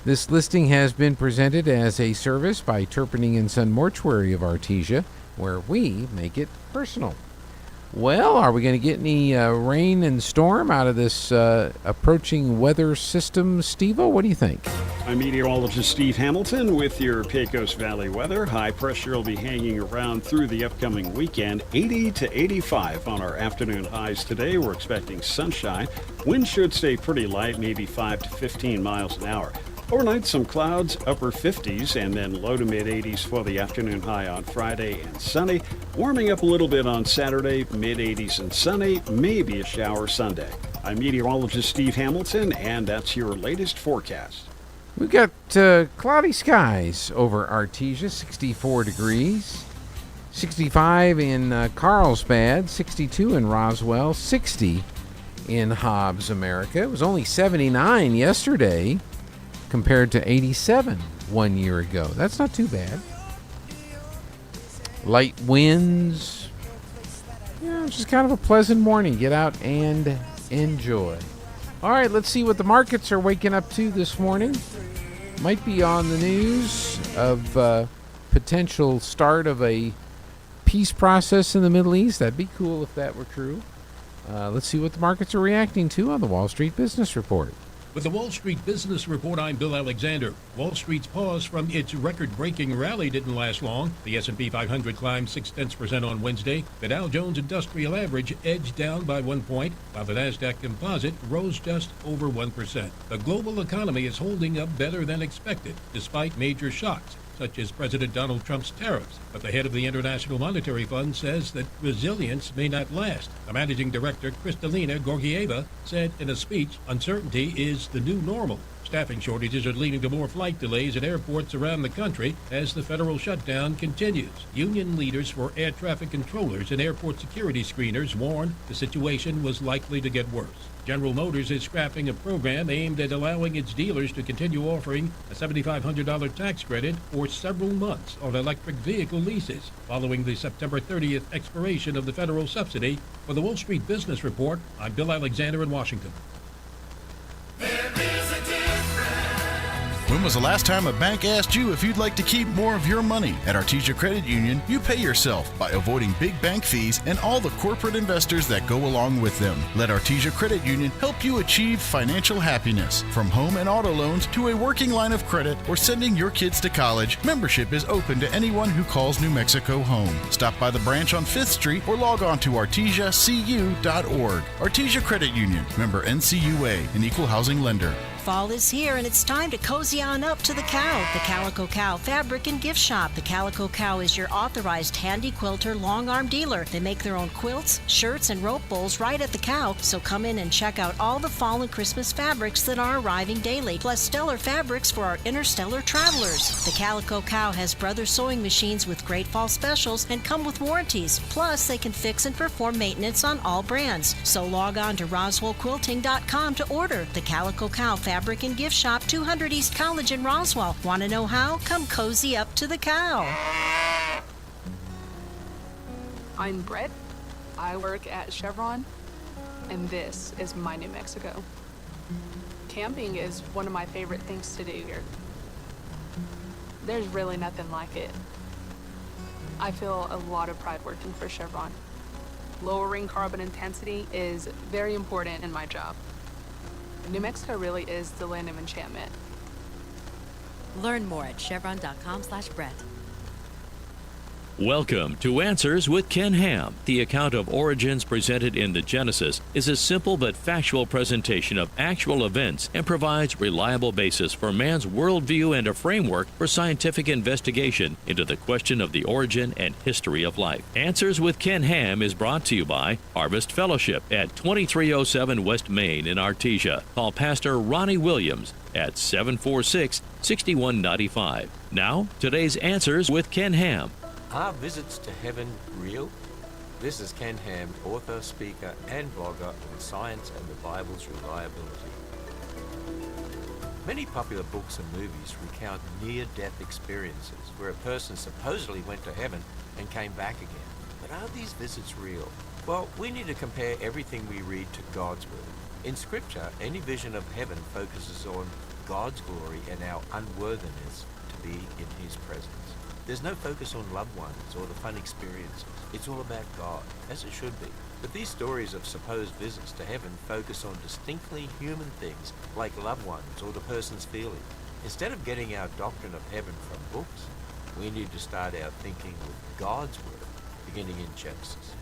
This listing has been presented as a service by Turpening and Son Mortuary of Artesia, where we make it personal. Well, are we going to get any rain and storm out of this approaching weather system, Steve-O? What do you think? I'm meteorologist Steve Hamilton with your Pecos Valley weather. High pressure will be hanging around through the upcoming weekend. 80 to 85 on our afternoon highs today. We're expecting sunshine. Wind should stay pretty light, maybe 5 to 15 miles an hour. Overnight, some clouds, upper 50s, and then low to mid 80s for the afternoon high on Friday and sunny. Warming up a little bit on Saturday, mid 80s and sunny, maybe a shower Sunday. I'm meteorologist Steve Hamilton, and that's your latest forecast. We've got cloudy skies over Artesia, 64 degrees, 65 in Carlsbad, 62 in Roswell, 60 in Hobbs, America. It was only 79 yesterday compared to 87 1 year ago. That's not too bad. Light winds. Just kind of a pleasant morning. Get out and enjoy. All right, let's see what the markets are waking up to this morning. Might be on the news of potential start of a peace process in the Middle East. That'd be cool if that were true. Let's see what the markets are reacting to on the Wall Street Business Report. With the Wall Street Business Report, I'm Bill Alexander. Wall Street's pause from its record-breaking rally didn't last long. The S&P 500 climbed 0.6% on Wednesday. The Dow Jones Industrial Average edged down by 1 point, while the Nasdaq Composite rose just over 1%. The global economy is holding up better than expected, despite major shocks, such as President Donald Trump's tariffs. But the head of the International Monetary Fund says that resilience may not last. The managing director, Kristalina Georgieva, said in a speech, uncertainty is the new normal. Staffing shortages are leading to more flight delays at airports around the country as the federal shutdown continues. Union leaders for air traffic controllers and airport security screeners warned the situation was likely to get worse. General Motors is scrapping a program aimed at allowing its dealers to continue offering a $7,500 tax credit for several months on electric vehicle leases, following the September 30th expiration of the federal subsidy. For the Wall Street Business Report, I'm Bill Alexander in Washington. When was the last time a bank asked you if you'd like to keep more of your money? At Artesia Credit Union, you pay yourself by avoiding big bank fees and all the corporate investors that go along with them. Let Artesia Credit Union help you achieve financial happiness. From home and auto loans to a working line of credit or sending your kids to college, membership is open to anyone who calls New Mexico home. Stop by the branch on 5th Street or log on to artesiacu.org. Artesia Credit Union, member NCUA, an equal housing lender. Fall is here and it's time to cozy on up to the Cow, the Calico Cow Fabric and Gift Shop. The Calico Cow is your authorized handy quilter long arm dealer. They make their own quilts, shirts, and rope bowls right at the Cow, so come in and check out all the fall and Christmas fabrics that are arriving daily, plus stellar fabrics for our interstellar travelers. The Calico Cow has brother sewing machines with great fall specials and come with warranties, plus they can fix and perform maintenance on all brands. So log on to RoswellQuilting.com to order. The Calico Cow Fabric and Gift Shop, 200 East College in Roswell. Want to know how? Come cozy up to the Cow. I'm Brett. I work at Chevron, and this is my New Mexico. Camping is one of my favorite things to do here. There's really nothing like it. I feel a lot of pride working for Chevron. Lowering carbon intensity is very important in my job. New Mexico really is the land of enchantment. Learn more at chevron.com/Brett. Welcome to Answers with Ken Ham. The account of origins presented in the Genesis is a simple but factual presentation of actual events and provides reliable basis for man's worldview and a framework for scientific investigation into the question of the origin and history of life. Answers with Ken Ham is brought to you by Harvest Fellowship at 2307 West Main in Artesia. Call Pastor Ronnie Williams at 746-6195. Now, today's Answers with Ken Ham. Are visits to heaven real? This is Ken Ham, author, speaker, and blogger on science and the Bible's reliability. Many popular books and movies recount near-death experiences where a person supposedly went to heaven and came back again. But are these visits real? Well, we need to compare everything we read to God's Word. In Scripture, any vision of heaven focuses on God's glory and our unworthiness to be in His presence. There's no focus on loved ones or the fun experiences. It's all about God, as it should be. But these stories of supposed visits to heaven focus on distinctly human things like loved ones or the person's feelings. Instead of getting our doctrine of heaven from books, we need to start our thinking with God's Word, beginning in Genesis.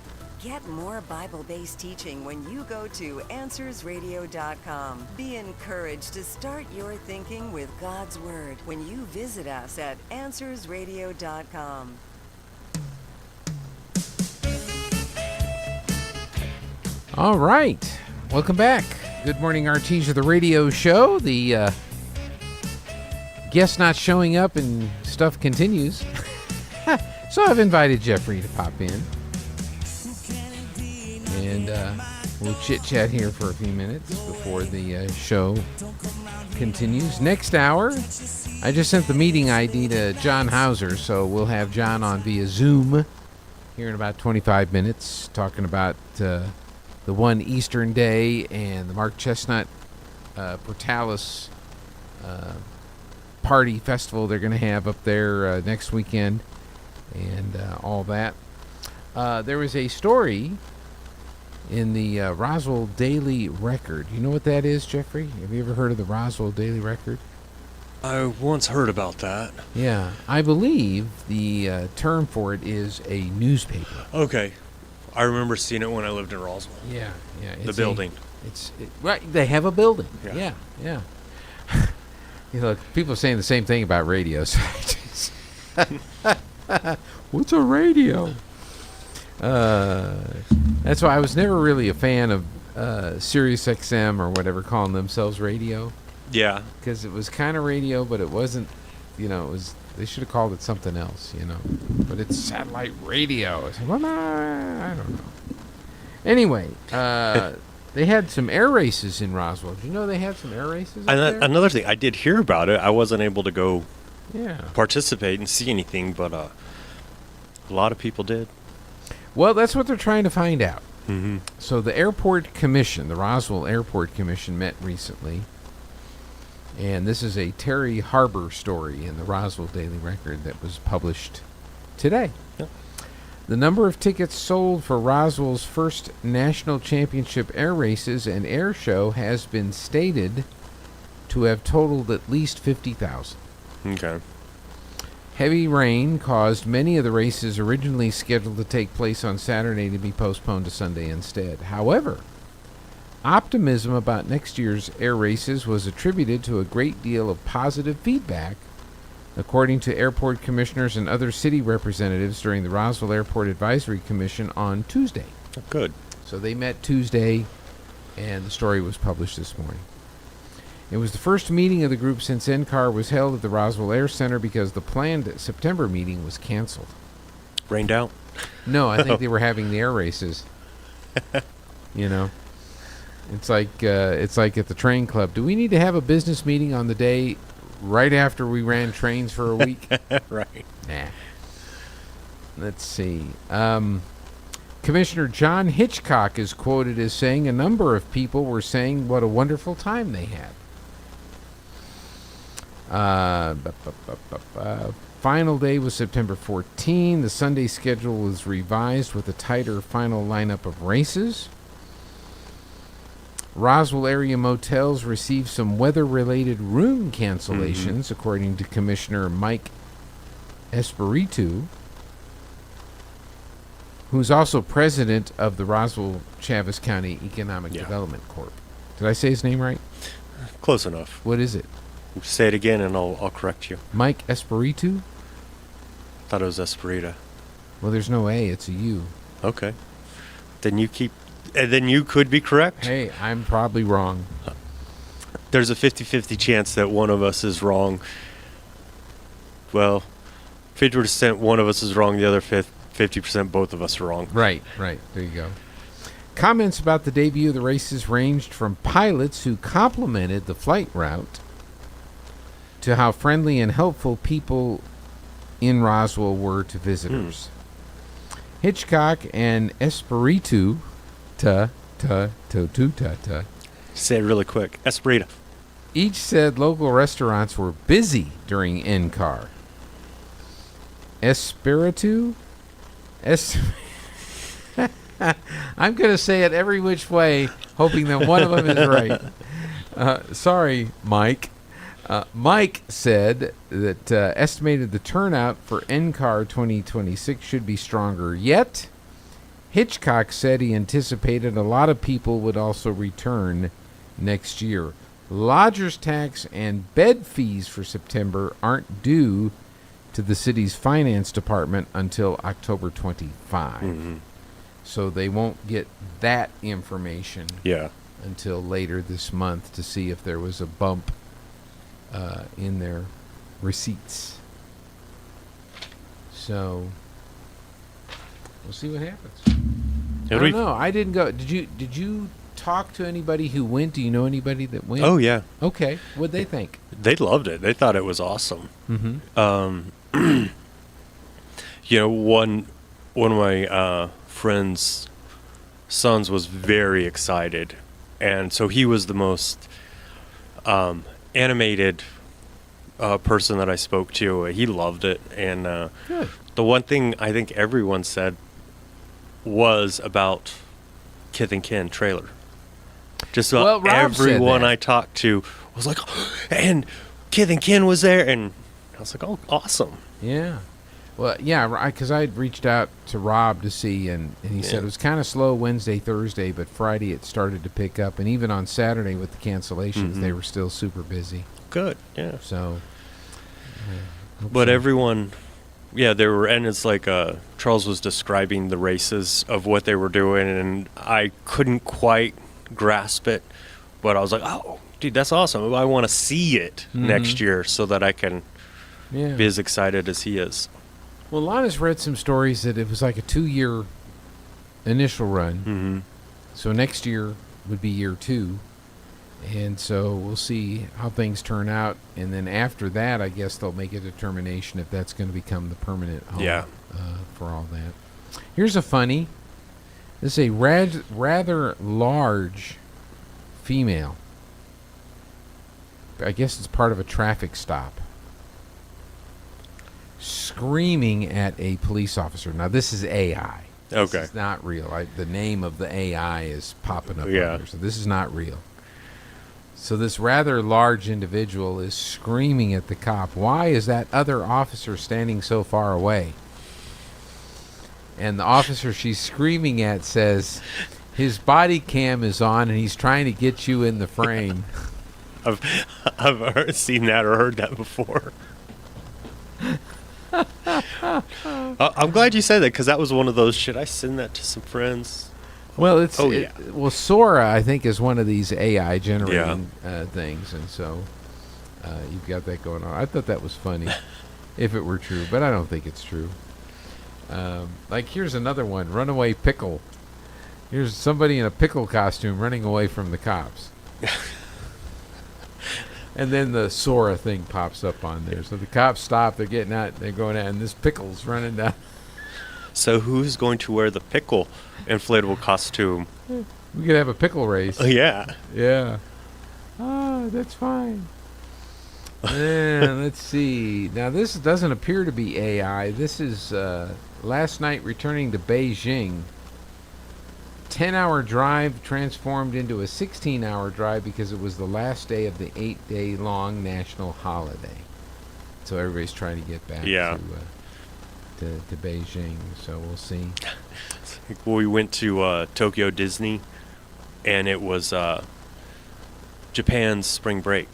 Get more Bible-based teaching when you go to AnswersRadio.com. Be encouraged to start your thinking with God's Word when you visit us at AnswersRadio.com. All right. Welcome back. Good morning, Artesia, the radio show. The guests not showing up and stuff continues. So I've invited Jeffrey to pop in. And We'll chit-chat here for a few minutes before the show continues. Next hour, I just sent the meeting ID to John Hauser, so we'll have John on via Zoom here in about 25 minutes, talking about the one Eastern Day and the Mark Chestnut Portalis party festival they're going to have up there next weekend and all that. There was a story in the Roswell Daily Record. You know what that is, Jeffrey? Have you ever heard of the Roswell Daily Record? I once heard about that. Yeah. I believe the term for it is a newspaper. Okay. I remember seeing it when I lived in Roswell. Yeah, yeah. The building. Right, they have a building. Yeah. Yeah. You know, people are saying the same thing about radios. What's a radio? That's why I was never really a fan of Sirius XM or whatever, calling themselves radio. Yeah. Because it was kind of radio, but it wasn't, it was, they should have called it something else, But it's satellite radio. Well, I don't know. Anyway, they had some air races in Roswell. Did you know they had some air races up there? Another thing, I did hear about it. I wasn't able to go participate and see anything, but a lot of people did. Well, that's what they're trying to find out. Mm-hmm. So the Airport Commission, the Roswell Airport Commission, met recently. And this is a Terry Harbor story in the Roswell Daily Record that was published today. Yep. The number of tickets sold for Roswell's first national championship air races and air show has been stated to have totaled at least 50,000. Okay. Heavy rain caused many of the races originally scheduled to take place on Saturday to be postponed to Sunday instead. However, optimism about next year's air races was attributed to a great deal of positive feedback, according to airport commissioners and other city representatives during the Roswell Airport Advisory Commission on Tuesday. Good. So they met Tuesday, and the story was published this morning. It was the first meeting of the group since NCAR was held at the Roswell Air Center because the planned September meeting was canceled. Rained out? No, I think they were having the air races. It's like at the train club. Do we need to have a business meeting on the day right after we ran trains for a week? Right. Nah. Let's see. Commissioner John Hitchcock is quoted as saying a number of people were saying what a wonderful time they had. Final day was September 14. The Sunday schedule was revised with a tighter final lineup of races. Roswell area motels received some weather-related room cancellations, according to Commissioner Mike Espiritu, who's also president of the Roswell-Chaves County Economic Development Corp. Did I say his name right? Close enough. What is it? Say it again and I'll correct you. Mike Espiritu? Thought it was Esperita. Well, there's no A, it's a U. Okay. Then you could be correct. Hey, I'm probably wrong. There's a 50-50 chance that one of us is wrong. Well, 50% one of us is wrong, the other 50% both of us are wrong. Right. There you go. Comments about the debut of the races ranged from pilots who complimented the flight route to how friendly and helpful people in Roswell were to visitors. Hitchcock and Espiritu Say it really quick. Esperita. Each said local restaurants were busy during NCAR. Espiritu? I'm going to say it every which way, hoping that one of them is right. Sorry, Mike. Mike said that estimated the turnout for NCAR 2026 should be stronger yet. Hitchcock said he anticipated a lot of people would also return next year. Lodger's tax and bed fees for September aren't due to the city's finance department until October 25. So they won't get that information until later this month to see if there was a bump in their receipts. So we'll see what happens. I don't know. I didn't go. Did you talk to anybody who went? Do you know anybody that went? Oh, yeah. Okay. What'd they think? They loved it. They thought it was awesome. Mm-hmm. One of my friends' sons was very excited, and so he was the most animated person that I spoke to. He loved it, and Good. The one thing I think everyone said was about Kith and Kin trailer. Just about Rob said everyone that. I talked to was like, and Kith and Kin was there, and I was like, oh, awesome. Yeah. Well, yeah, because I had reached out to Rob to see, and he said it was kind of slow Wednesday, Thursday, but Friday it started to pick up, and even on Saturday with the cancellations, they were still super busy. Good, yeah. So, but everyone, they were, and it's like Charles was describing the races of what they were doing, and I couldn't quite grasp it, but I was like, oh, dude, that's awesome. I want to see it next year so that I can be as excited as he is. Well, Lana's read some stories that it was like a 2-year initial run. Mm-hmm. So next year would be year 2. And so we'll see how things turn out. And then after that, I guess they'll make a determination if that's going to become the permanent home for all that. Here's a funny. This is a rather large female. I guess it's part of a traffic stop. Screaming at a police officer. Now, this is AI. Okay. This is not real. The name of the AI is popping up here, so this is not real. So this rather large individual is screaming at the cop. Why is that other officer standing so far away? And the officer she's screaming at says, his body cam is on and he's trying to get you in the frame. I've seen that or heard that before. I'm glad you said that, because that was one of those, should I send that to some friends? Well, well, Sora, I think, is one of these AI generating things, and so you've got that going on. I thought that was funny, if it were true, but I don't think it's true. Like, here's another one, runaway pickle. Here's somebody in a pickle costume running away from the cops. And then the Sora thing pops up on there. So the cops stop, they're getting out, they're going out, and this pickle's running down. So who's going to wear the pickle inflatable costume? We could have a pickle race. Yeah. Yeah. Ah, that's fine. And let's see. Now, this doesn't appear to be AI. This is last night returning to Beijing. 10-hour drive transformed into a 16-hour drive because it was the last day of the 8-day-long national holiday. So everybody's trying to get back to Beijing. So we'll see. We went to Tokyo Disney, and it was Japan's spring break.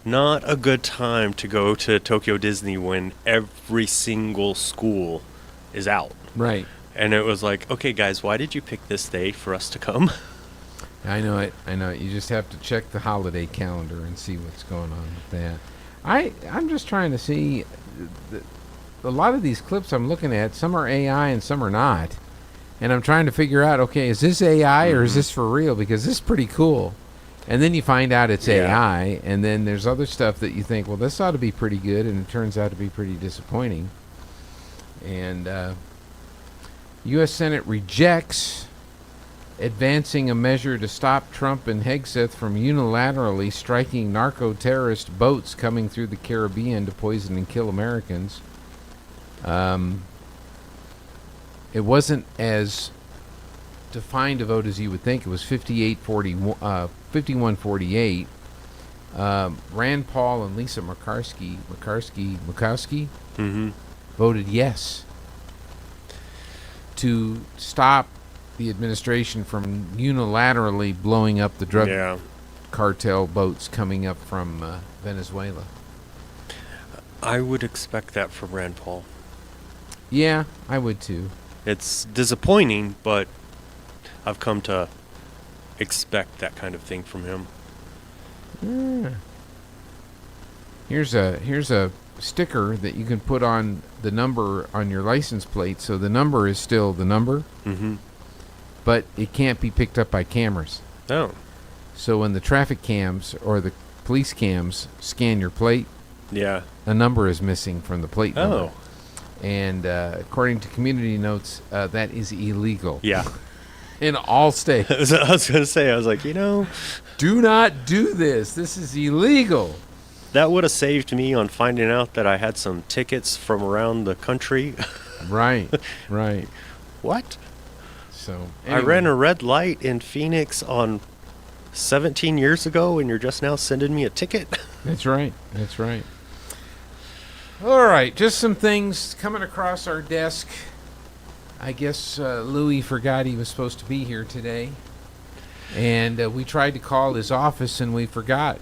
Not a good time to go to Tokyo Disney when every single school is out. Right. And it was like, okay, guys, why did you pick this day for us to come? I know it. You just have to check the holiday calendar and see what's going on with that. I'm just trying to see. A lot of these clips I'm looking at, some are AI and some are not. And I'm trying to figure out, okay, is this AI or is this for real? Because this is pretty cool. And then you find out it's AI, and then there's other stuff that you think, well, this ought to be pretty good, and it turns out to be pretty disappointing. And U.S. Senate rejects advancing a measure to stop Trump and Hegseth from unilaterally striking narco-terrorist boats coming through the Caribbean to poison and kill Americans. It wasn't as defined a vote as you would think. It was 51-48. Rand Paul and Lisa Murkowski voted yes to stop the administration from unilaterally blowing up the drug cartel boats coming up from Venezuela. I would expect that from Rand Paul. Yeah, I would too. It's disappointing, but I've come to expect that kind of thing from him. Yeah. Here's a sticker that you can put on the number on your license plate, so the number is still the number. Mm-hmm. but it can't be picked up by cameras. Oh. So when the traffic cams or the police cams scan your plate, yeah, a number is missing from the plate number. Oh. And according to community notes, that is illegal. Yeah. In all states. I was going to say, I was like, do not do this. This is illegal. That would have saved me on finding out that I had some tickets from around the country. Right. What? So I ran a red light in Phoenix on 17 years ago, and you're just now sending me a ticket? That's right. All right, just some things coming across our desk. I guess Louis forgot he was supposed to be here today. And we tried to call his office, and we forgot.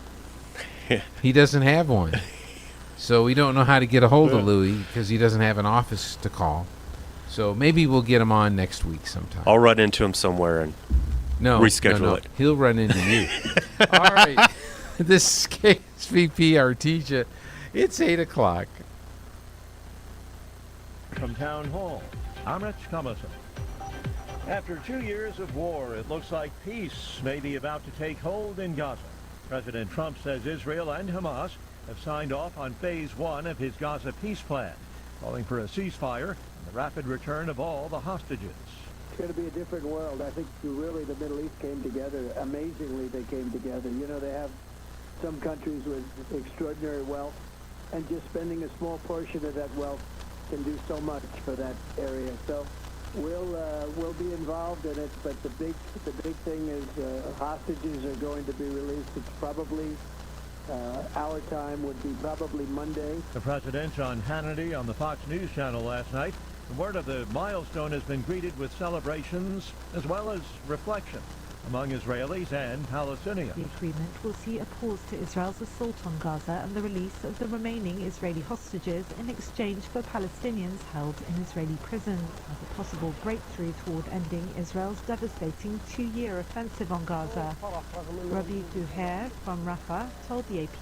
He doesn't have one. So we don't know how to get a hold of Louis because he doesn't have an office to call. So maybe we'll get him on next week sometime. I'll run into him somewhere and reschedule it. He'll run into you. All right. This is KSVP Artesia. It's 8 o'clock. From Town Hall, I'm Rich Commerson. After 2 years of war, it looks like peace may be about to take hold in Gaza. President Trump says Israel and Hamas have signed off on phase 1 of his Gaza peace plan, calling for a ceasefire and the rapid return of all the hostages. It's going to be a different world. I think really the Middle East came together. Amazingly, they came together. They have some countries with extraordinary wealth, and just spending a small portion of that wealth can do so much for that area. So we'll be involved in it, but the big thing is hostages are going to be released. It's probably our time would be probably Monday. The president on Hannity on the Fox News channel last night. The word of the milestone has been greeted with celebrations as well as reflection among Israelis and Palestinians. The agreement will see a pause to Israel's assault on Gaza and the release of the remaining Israeli hostages in exchange for Palestinians held in Israeli prisons, as a possible breakthrough toward ending Israel's devastating 2-year offensive on Gaza. Ravi Duher from Rafah told the AP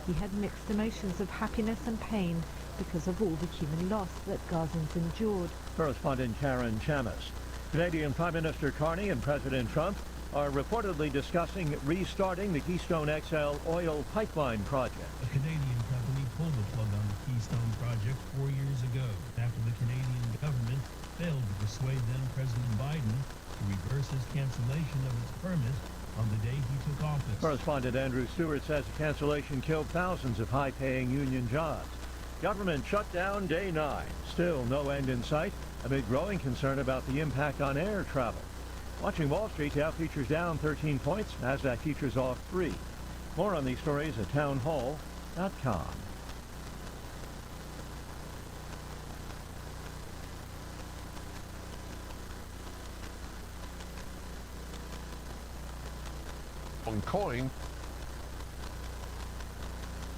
he had mixed emotions of happiness and pain because of all the human loss that Gazans endured. Correspondent Karen Chamis. Canadian Prime Minister Carney and President Trump are reportedly discussing restarting the Keystone XL oil pipeline project. A Canadian company pulled the plug on the Keystone project 4 years ago after the Canadian government failed to persuade then President Biden to reverse his cancellation of its permit on the day he took office. Correspondent Andrew Stewart says the cancellation killed thousands of high-paying union jobs. Government shutdown day 9. Still no end in sight amid growing concern about the impact on air travel. Watching Wall Street, Dow futures down 13 points, NASDAQ futures off 3. More on these stories at townhall.com. On coin.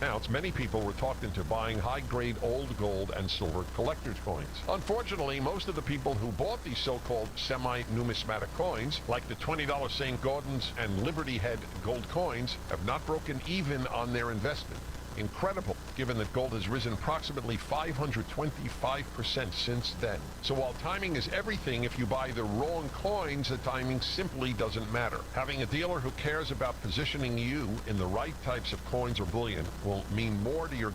Now, many people were talked into buying high-grade old gold and silver collector's coins. Unfortunately, most of the people who bought these so-called semi-numismatic coins, like the $20 St. Gaudens and Liberty Head gold coins, have not broken even on their investment. Incredible, given that gold has risen approximately 525% since then. So while timing is everything, if you buy the wrong coins, the timing simply doesn't matter. Having a dealer who cares about positioning you in the right types of coins or bullion will mean more to your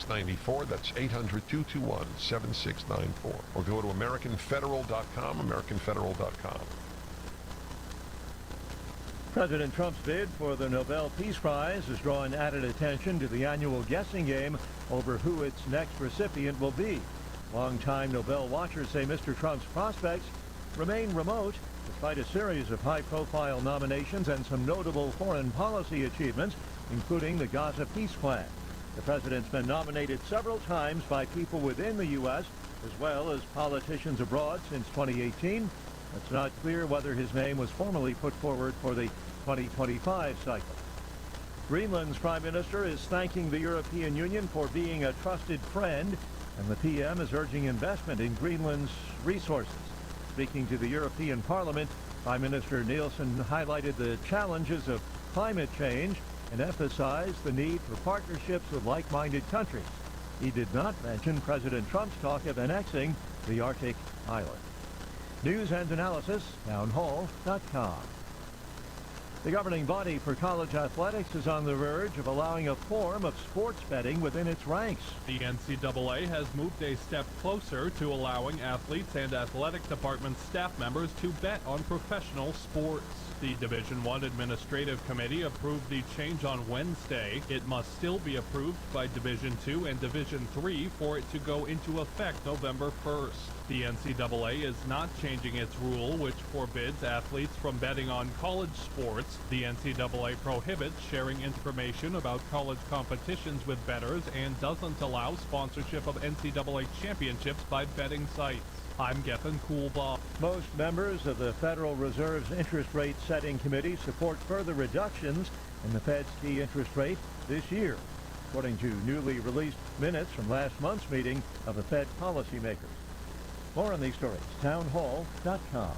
94. That's 800-221-7694. Or go to AmericanFederal.com, AmericanFederal.com. President Trump's bid for the Nobel Peace Prize has drawn added attention to the annual guessing game over who its next recipient will be. Longtime Nobel watchers say Mr. Trump's prospects remain remote despite a series of high-profile nominations and some notable foreign policy achievements, including the Gaza peace plan. The president's been nominated several times by people within the U.S. as well as politicians abroad since 2018. It's not clear whether his name was formally put forward for the 2025 cycle. Greenland's prime minister is thanking the European Union for being a trusted friend, and the PM is urging investment in Greenland's resources. Speaking to the European Parliament, Prime Minister Nielsen highlighted the challenges of climate change and emphasized the need for partnerships with like-minded countries. He did not mention President Trump's talk of annexing the Arctic island. News and analysis, townhall.com. The governing body for college athletics is on the verge of allowing a form of sports betting within its ranks. The NCAA has moved a step closer to allowing athletes and athletic department staff members to bet on professional sports. The Division I Administrative Committee approved the change on Wednesday. It must still be approved by Division II and Division III for it to go into effect November 1st. The NCAA is not changing its rule, which forbids athletes from betting on college sports. The NCAA prohibits sharing information about college competitions with bettors and doesn't allow sponsorship of NCAA championships by betting sites. I'm Gethin Coolbaugh. Most members of the Federal Reserve's interest rate setting committee support further reductions in the Fed's key interest rate this year, according to newly released minutes from last month's meeting of the Fed policymakers. More on these stories, townhall.com.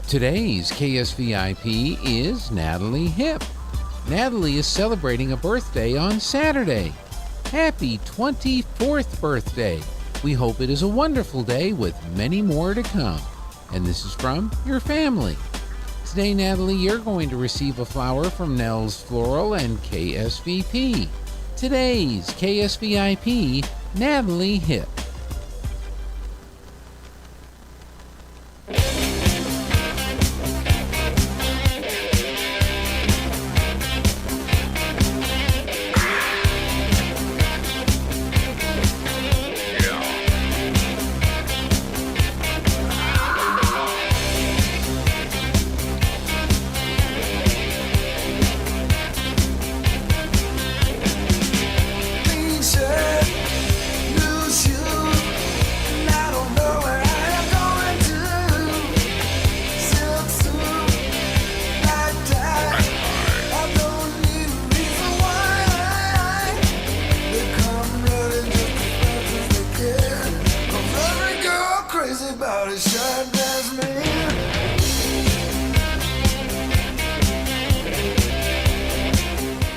Today's KSVIP is Natalie Hip. Natalie is celebrating a birthday on Saturday. Happy 24th birthday. We hope it is a wonderful day with many more to come. And this is from your family. Today, Natalie, you're going to receive a flower from Nell's Floral and KSVP. Today's KSVIP, Natalie Hip.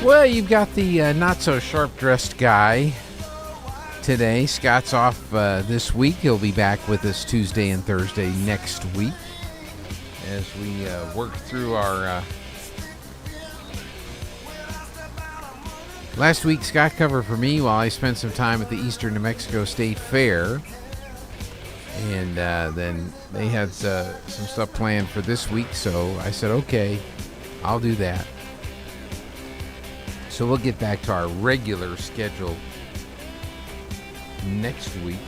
Well, you've got the not-so-sharp-dressed guy today. Scott's off this week. He'll be back with us Tuesday and Thursday next week as we work through our... Last week, Scott covered for me while I spent some time at the Eastern New Mexico State Fair. And then they had some stuff planned for this week, so I said, okay, I'll do that. So we'll get back to our regular schedule next week.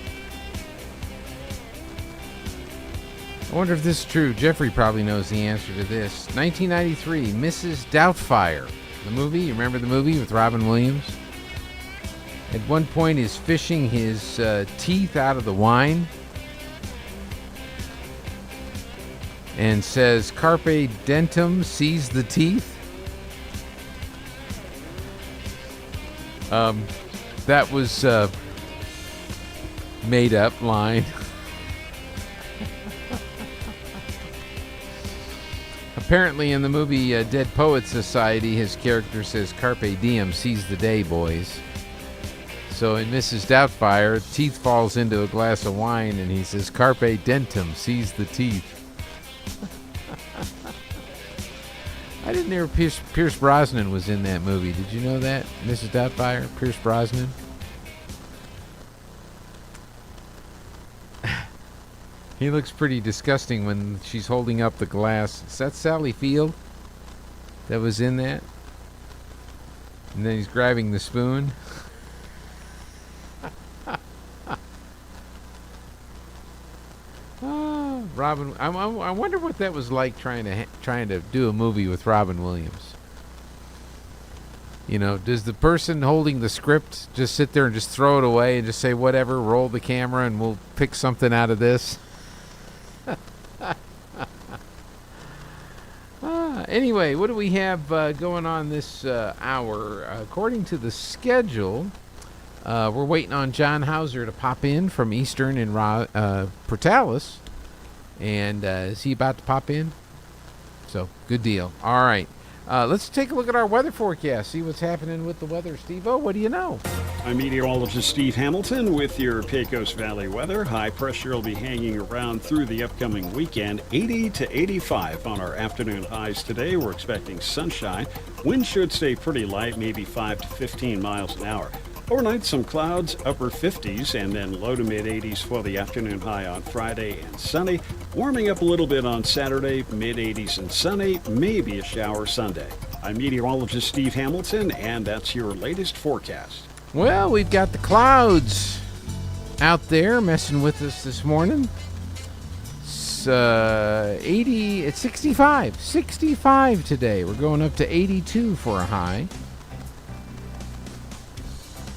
I wonder if this is true. Jeffrey probably knows the answer to this. 1993, Mrs. Doubtfire. The movie, you remember the movie with Robin Williams? At one point, he's fishing his teeth out of the wine and says, Carpe dentum, seize the teeth. That was made up line. Apparently in the movie Dead Poets Society, his character says, Carpe diem, seize the day, boys. So in Mrs. Doubtfire, teeth falls into a glass of wine and he says, Carpe dentum, seize the teeth. I didn't know Pierce Brosnan was in that movie. Did you know that? Mrs. Doubtfire, Pierce Brosnan. He looks pretty disgusting when she's holding up the glass. Is that Sally Field that was in that? And then he's grabbing the spoon. Robin, I wonder what that was like trying to do a movie with Robin Williams. You know, does the person holding the script just sit there and just throw it away and just say whatever, roll the camera, and we'll pick something out of this? Anyway, what do we have going on this hour? According to the schedule, we're waiting on John Hauser to pop in from Eastern in Portales. And is he about to pop in? So, good deal. All right. Let's take a look at our weather forecast, see what's happening with the weather. Steve-O, what do you know? I'm meteorologist Steve Hamilton with your Pecos Valley weather. High pressure will be hanging around through the upcoming weekend. 80 to 85 on our afternoon highs today. We're expecting sunshine. Wind should stay pretty light, maybe 5 to 15 miles an hour. Overnight, some clouds, upper 50s, and then low to mid 80s for the afternoon high on Friday and Sunday. Warming up a little bit on Saturday, mid 80s and sunny, maybe a shower Sunday. I'm meteorologist Steve Hamilton, and that's your latest forecast. Well, we've got the clouds out there messing with us this morning. It's 65 today. We're going up to 82 for a high.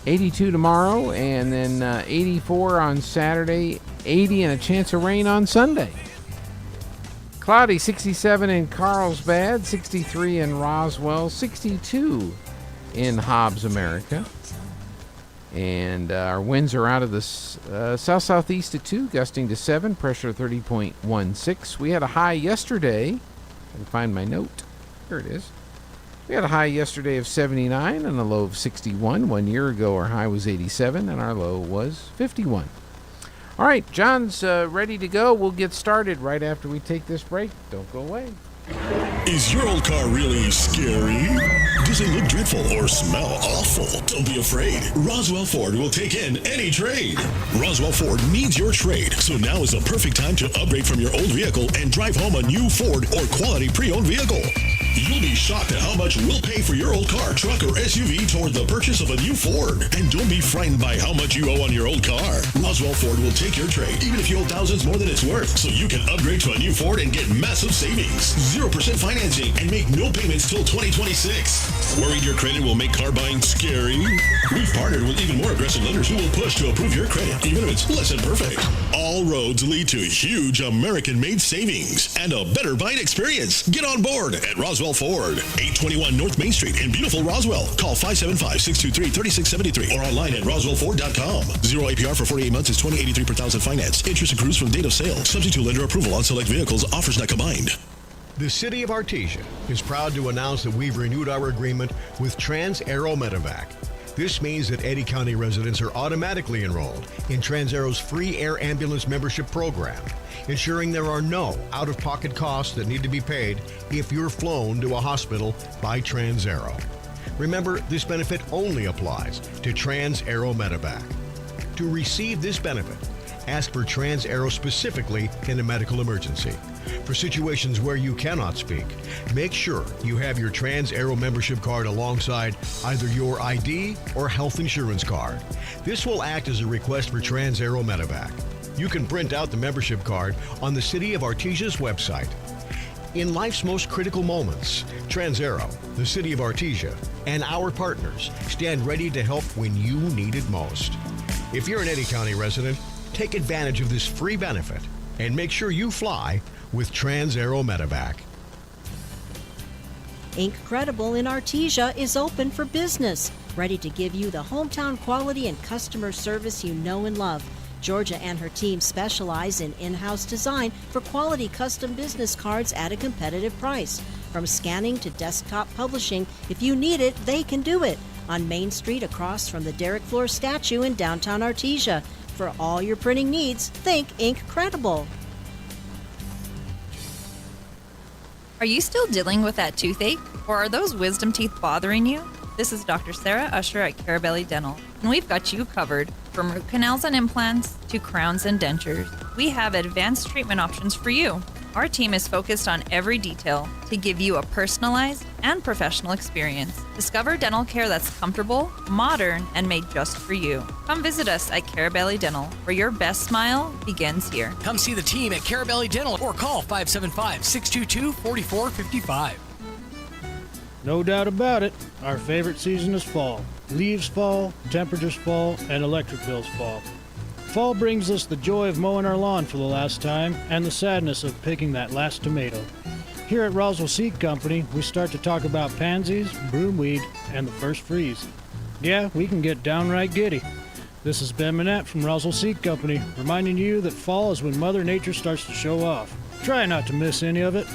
82 tomorrow, and then 84 on Saturday, 80 and a chance of rain on Sunday. Cloudy, 67 in Carlsbad, 63 in Roswell, 62 in Hobbs, America. And our winds are out of the south-southeast at 2, gusting to 7, pressure 30.16. We had a high yesterday. I can find my note. Here it is. We had a high yesterday of 79 and a low of 61. 1 year ago, our high was 87 and our low was 51. All right, John's ready to go. We'll get started right after we take this break. Don't go away. Is your old car really scary? Does it look dreadful or smell awful? Don't be afraid. Roswell Ford will take in any trade. Roswell Ford needs your trade, so now is the perfect time to upgrade from your old vehicle and drive home a new Ford or quality pre-owned vehicle. You'll be shocked at how much we'll pay for your old car, truck, or SUV toward the purchase of a new Ford. And don't be frightened by how much you owe on your old car. Roswell Ford will take your trade, even if you owe thousands more than it's worth, so you can upgrade to a new Ford and get massive savings. 0% financing and make no payments till 2026. Worried your credit will make car buying scary? We've partnered with even more aggressive lenders who will push to approve your credit, even if it's less than perfect. All roads lead to huge American-made savings and a better buying experience. Get on board at Roswell Ford, 821 North Main Street in beautiful Roswell. Call 575-623-3673 or online at roswellford.com. 0 APR for 48 months is $20.83 per thousand finance. Interest accrues from date of sale. Subject to lender approval on select vehicles. Offers not combined. The City of Artesia is proud to announce that we've renewed our agreement with Trans-Aero Medevac. This means that Eddy County residents are automatically enrolled in Trans-Aero's free air ambulance membership program, ensuring there are no out-of-pocket costs that need to be paid if you're flown to a hospital by Trans-Aero. Remember, this benefit only applies to Trans-Aero Medevac. To receive this benefit, ask for Trans-Aero specifically in a medical emergency. For situations where you cannot speak, make sure you have your Trans-Aero membership card alongside either your ID or health insurance card. This will act as a request for Trans-Aero Medevac. You can print out the membership card on the City of Artesia's website. In life's most critical moments, Trans-Aero, the City of Artesia, and our partners stand ready to help when you need it most. If you're an Eddy County resident, take advantage of this free benefit and make sure you fly with Trans-Aero Medevac. Incredible in Artesia is open for business, ready to give you the hometown quality and customer service you know and love. Georgia and her team specialize in in-house design for quality custom business cards at a competitive price. From scanning to desktop publishing, if you need it, they can do it. On Main Street across from the Derrick Floor statue in downtown Artesia. For all your printing needs, think Incredible. Are you still dealing with that toothache? Or are those wisdom teeth bothering you? This is Dr. Sarah Usher at Carabelli Dental, and we've got you covered. From root canals and implants to crowns and dentures, we have advanced treatment options for you. Our team is focused on every detail to give you a personalized and professional experience. Discover dental care that's comfortable, modern, and made just for you. Come visit us at Carabelli Dental, where your best smile begins here. Come see the team at Carabelli Dental or call 575-622-4455. No doubt about it, our favorite season is fall. Leaves fall, temperatures fall, and electric bills fall. Fall brings us the joy of mowing our lawn for the last time and the sadness of picking that last tomato. Here at Roswell Seed Company, we start to talk about pansies, broomweed, and the first freeze. Yeah, we can get downright giddy. This is Ben Manette from Roswell Seed Company, reminding you that fall is when Mother Nature starts to show off. Try not to miss any of it.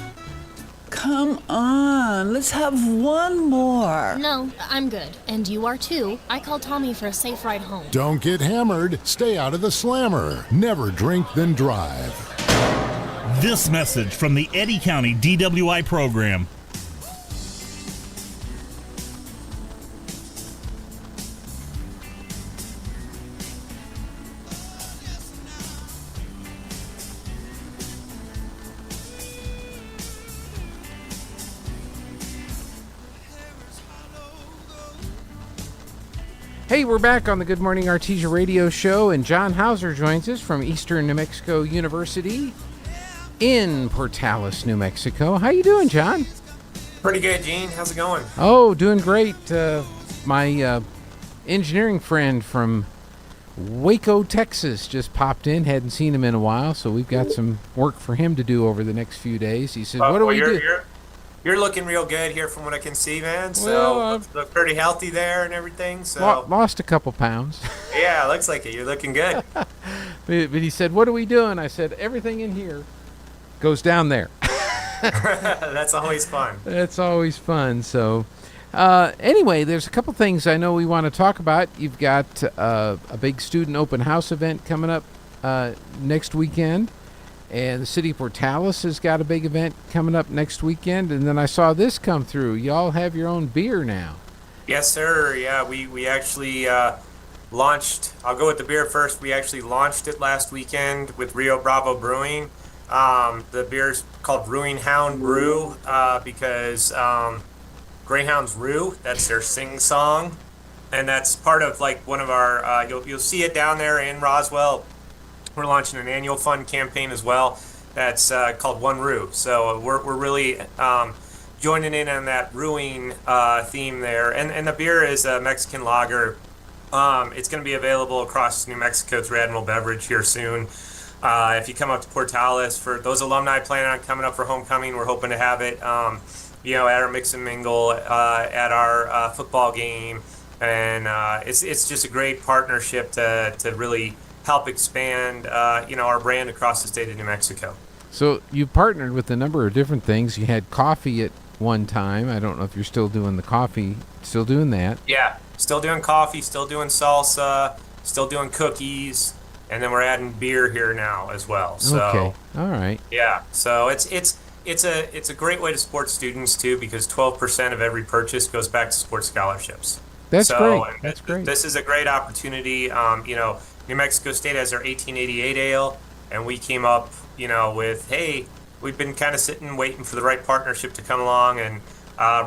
come on. Let's have one more. No, I'm good. And you are too. I called Tommy for a safe ride home. Don't get hammered. Stay out of the slammer. Never drink, then drive. This message from the Eddy County DWI program. Hey, we're back on the Good Morning Artesia radio show, and John Hauser joins us from Eastern New Mexico University in Portales, New Mexico. How you doing, John? Pretty good, Gene. How's it going? Oh, doing great. My engineering friend from Waco, Texas just popped in. Hadn't seen him in a while, so we've got some work for him to do over the next few days. He said, what do we do? You're looking real good here from what I can see, man. So Well, look pretty healthy there and everything. So Lost a couple pounds. yeah, looks like it. You're looking good. But he said, what are we doing? I said, everything in here goes down there. That's always fun. That's always fun. So anyway, there's a couple things I know we want to talk about. You've got a big student open house event coming up next weekend. And the city of Portales has got a big event coming up next weekend. And then I saw this come through. Y'all have your own beer now. Yes, sir. Yeah, we actually launched. I'll go with the beer first. We actually launched it last weekend with Rio Bravo Brewing. The beer's called Brewing Hound Brew because Greyhounds Rue. That's their sing song, and that's part of like one of our. You'll see it down there in Roswell. We're launching an annual fund campaign as well. That's called One Rue. So we're really joining in on that brewing theme there. And the beer is a Mexican lager. It's going to be available across New Mexico through Admiral Beverage here soon. If you come up to Portales, for those alumni planning on coming up for homecoming, we're hoping to have it, at our mix and mingle, at our football game. And it's just a great partnership to really help expand, our brand across the state of New Mexico. So you partnered with a number of different things. You had coffee at one time. I don't know if you're still doing the coffee, still doing that. Yeah, still doing coffee, still doing salsa, still doing cookies, and then we're adding beer here now as well. So, okay, all right. Yeah, so it's a great way to support students too, because 12% of every purchase goes back to sports scholarships. That's great. That's great. This is a great opportunity. New Mexico State has their 1888 ale, and we came up, with, hey, we've been kind of sitting waiting for the right partnership to come along, and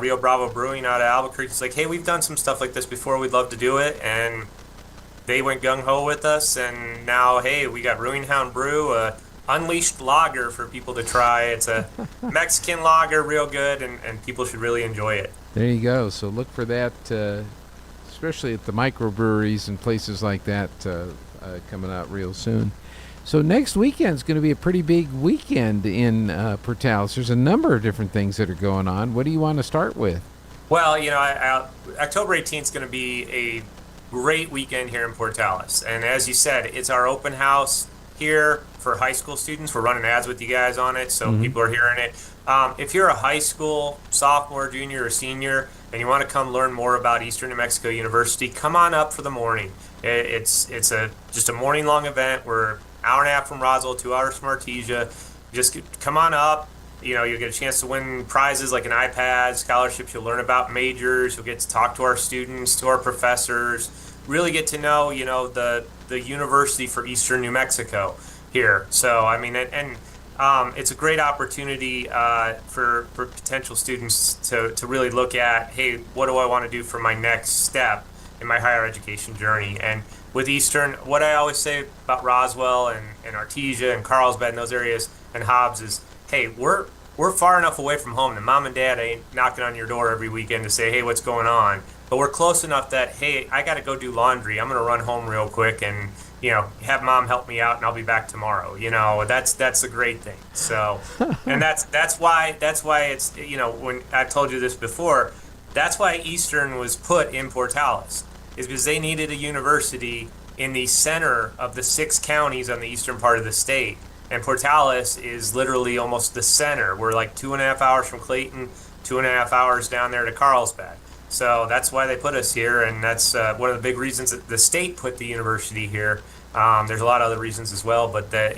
Rio Bravo Brewing out of Albuquerque is like, hey, we've done some stuff like this before, we'd love to do it, and they went gung-ho with us, and now, hey, we got Brewing Hound Brew, unleashed lager for people to try. It's a Mexican lager, real good, and people should really enjoy it. There you go. So look for that, especially at the microbreweries and places like that coming out real soon. So next weekend is going to be a pretty big weekend in Portales. There's a number of different things that are going on. What do you want to start with? Well, October 18th is going to be a great weekend here in Portales. And as you said, it's our open house here for high school students. We're running ads with you guys on it, so people are hearing it. If you're a high school sophomore, junior, or senior, and you want to come learn more about Eastern New Mexico University, come on up for the morning. It's just a morning-long event. We're an hour and a half from Roswell, 2 hours from Artesia. Just come on up. You'll get a chance to win prizes like an iPad, scholarships. You'll learn about majors. You'll get to talk to our students, to our professors. Really get to know, the university for Eastern New Mexico here. So, it's a great opportunity for potential students to really look at, hey, what do I want to do for my next step in my higher education journey? And with Eastern, what I always say about Roswell and Artesia and Carlsbad and those areas and Hobbs is, hey, we're far enough away from home that mom and dad ain't knocking on your door every weekend to say, hey, what's going on? But we're close enough that, hey, I got to go do laundry. I'm going to run home real quick and, have mom help me out, and I'll be back tomorrow. That's a great thing. So, and that's why it's, when I told you this before, that's why Eastern was put in Portales, is because they needed a university in the center of the 6 counties on the eastern part of the state And Portales is literally almost the center. We're like 2.5 hours from Clayton, 2.5 hours down there to Carlsbad. So that's why they put us here, and that's one of the big reasons that the state put the university here. There's a lot of other reasons as well, but that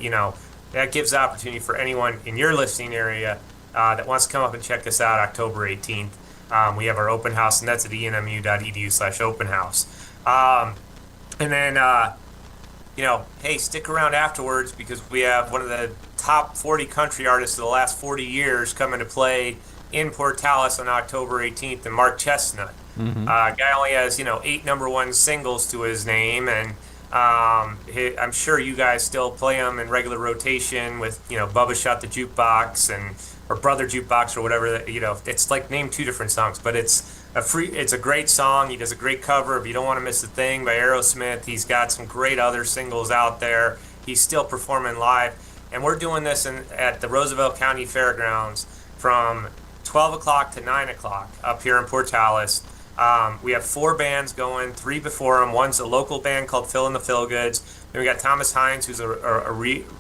that gives the opportunity for anyone in your listening area that wants to come up and check us out October 18th. We have our open house, and that's at enmu.edu/open house. And then, hey, stick around afterwards because we have one of the top 40 country artists of the last 40 years coming to play in Portales on October 18th, and Mark Chestnut. Guy only has, 8 #1 singles to his name, and I'm sure you guys still play him in regular rotation with, Bubba Shot the Jukebox or Brother Jukebox or whatever. It's like name 2 different songs, but it's a great song. He does a great cover of "You Don't Want to Miss a Thing" by Aerosmith. He's got some great other singles out there. He's still performing live, and we're doing this at the Roosevelt County Fairgrounds from 12 o'clock to 9 o'clock up here in Portales. We have 4 bands going, 3 before them. One's a local band called Phil and the Feel-Goods. Then we got Thomas Hines, who's a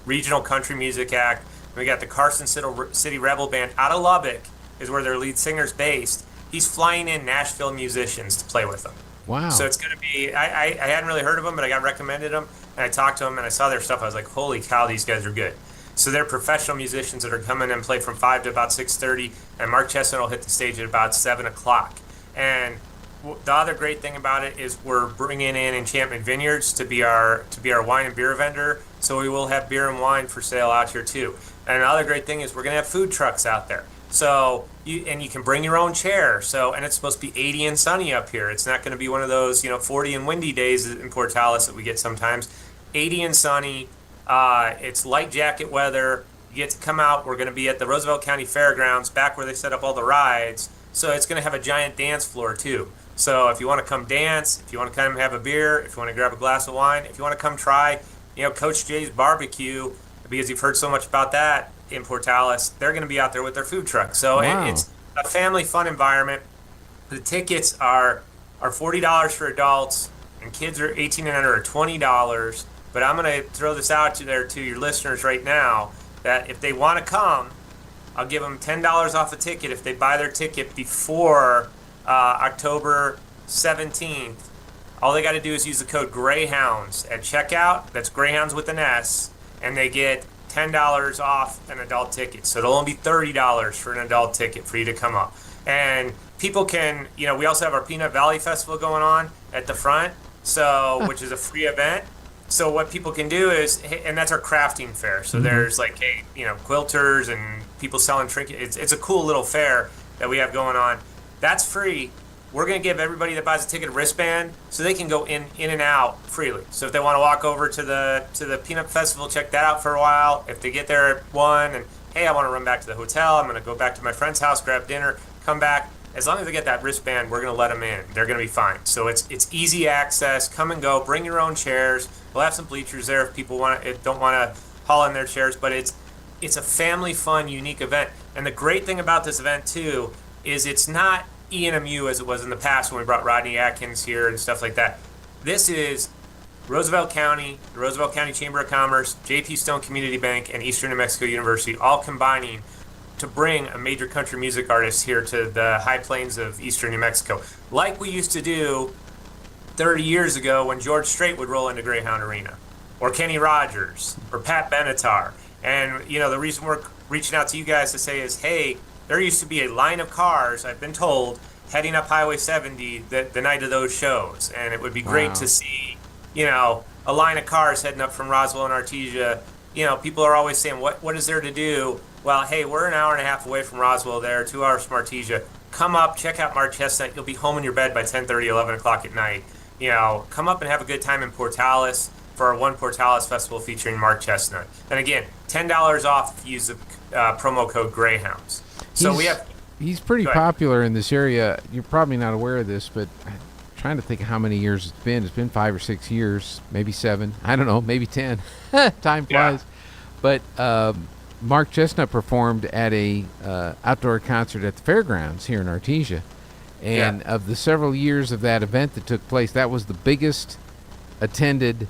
regional country music act. Then we got the Carson City Rebel Band out of Lubbock is where their lead singer's based. He's flying in Nashville musicians to play with them. Wow. So it's going to be, I hadn't really heard of them, but I got recommended them, and I talked to them, and I saw their stuff. I was like, holy cow, these guys are good. So they're professional musicians that are coming and play from 5 to about 6:30, and Mark Chestnut will hit the stage at about 7 o'clock. And the other great thing about it is we're bringing in Enchantment Vineyards to be our wine and beer vendor, so we will have beer and wine for sale out here too. And another great thing is we're going to have food trucks out there. So you can bring your own chair. And it's supposed to be 80 and sunny up here. It's not going to be one of those 40 and windy days in Portales that we get sometimes. 80 and sunny. It's light jacket weather. You get to come out. We're going to be at the Roosevelt County Fairgrounds, back where they set up all the rides. So it's going to have a giant dance floor too. So if you want to come dance, if you want to come have a beer, if you want to grab a glass of wine, if you want to come try, Coach Jay's barbecue, because you've heard so much about that in Portales, they're going to be out there with their food truck. So Wow. It's a family fun environment. The tickets are $40 for adults, and kids are 18 and under are $20. But I'm going to throw this out to your listeners right now that if they want to come, I'll give them $10 off a ticket if they buy their ticket before October 17th. All they got to do is use the code Greyhounds at checkout. That's Greyhounds with an S, and they get $10 off an adult ticket. So it'll only be $30 for an adult ticket for you to come up. And people can, we also have our Peanut Valley Festival going on at the front, which is a free event. So what people can do is, and that's our crafting fair. So there's quilters and people selling trinkets. It's a cool little fair that we have going on. That's free. We're going to give everybody that buys a ticket a wristband so they can go in and out freely. So if they want to walk over to the Peanut Festival, check that out for a while. If they get there at 1 and, hey, I want to run back to the hotel, I'm going to go back to my friend's house, grab dinner, come back. As long as they get that wristband, we're going to let them in. They're going to be fine. So it's easy access. Come and go. Bring your own chairs. We'll have some bleachers there if people don't want to haul in their chairs. But it's a family fun, unique event. And the great thing about this event too is it's not ENMU as it was in the past when we brought Rodney Atkins here and stuff like that. This is Roosevelt County, the Roosevelt County Chamber of Commerce, J.P. Stone Community Bank, and Eastern New Mexico University all combining to bring a major country music artist here to the high plains of Eastern New Mexico, like we used to do 30 years ago when George Strait would roll into Greyhound Arena, or Kenny Rogers, or Pat Benatar. And, the reason we're reaching out to you guys to say is, hey, there used to be a line of cars, I've been told, heading up Highway 70 the night of those shows. And it would be great to see, a line of cars heading up from Roswell and Artesia. People are always saying, what is there to do? Well, hey, we're an hour and a half away from Roswell there, 2 hours from Artesia. Come up, check out Mark Chestnut. You'll be home in your bed by 10:30, 11 o'clock at night. Come up and have a good time in Portales for our One Portales Festival featuring Mark Chestnut. And again, $10 off if you use the promo code Greyhounds. So he's pretty popular in this area. You're probably not aware of this, but I'm trying to think of how many years it's been. It's been 5 or 6 years, maybe 7. I don't know, maybe 10. Time flies. Yeah. But Mark Chestnut performed at a outdoor concert at the fairgrounds here in Artesia. And of the several years of that event that took place, that was the biggest attended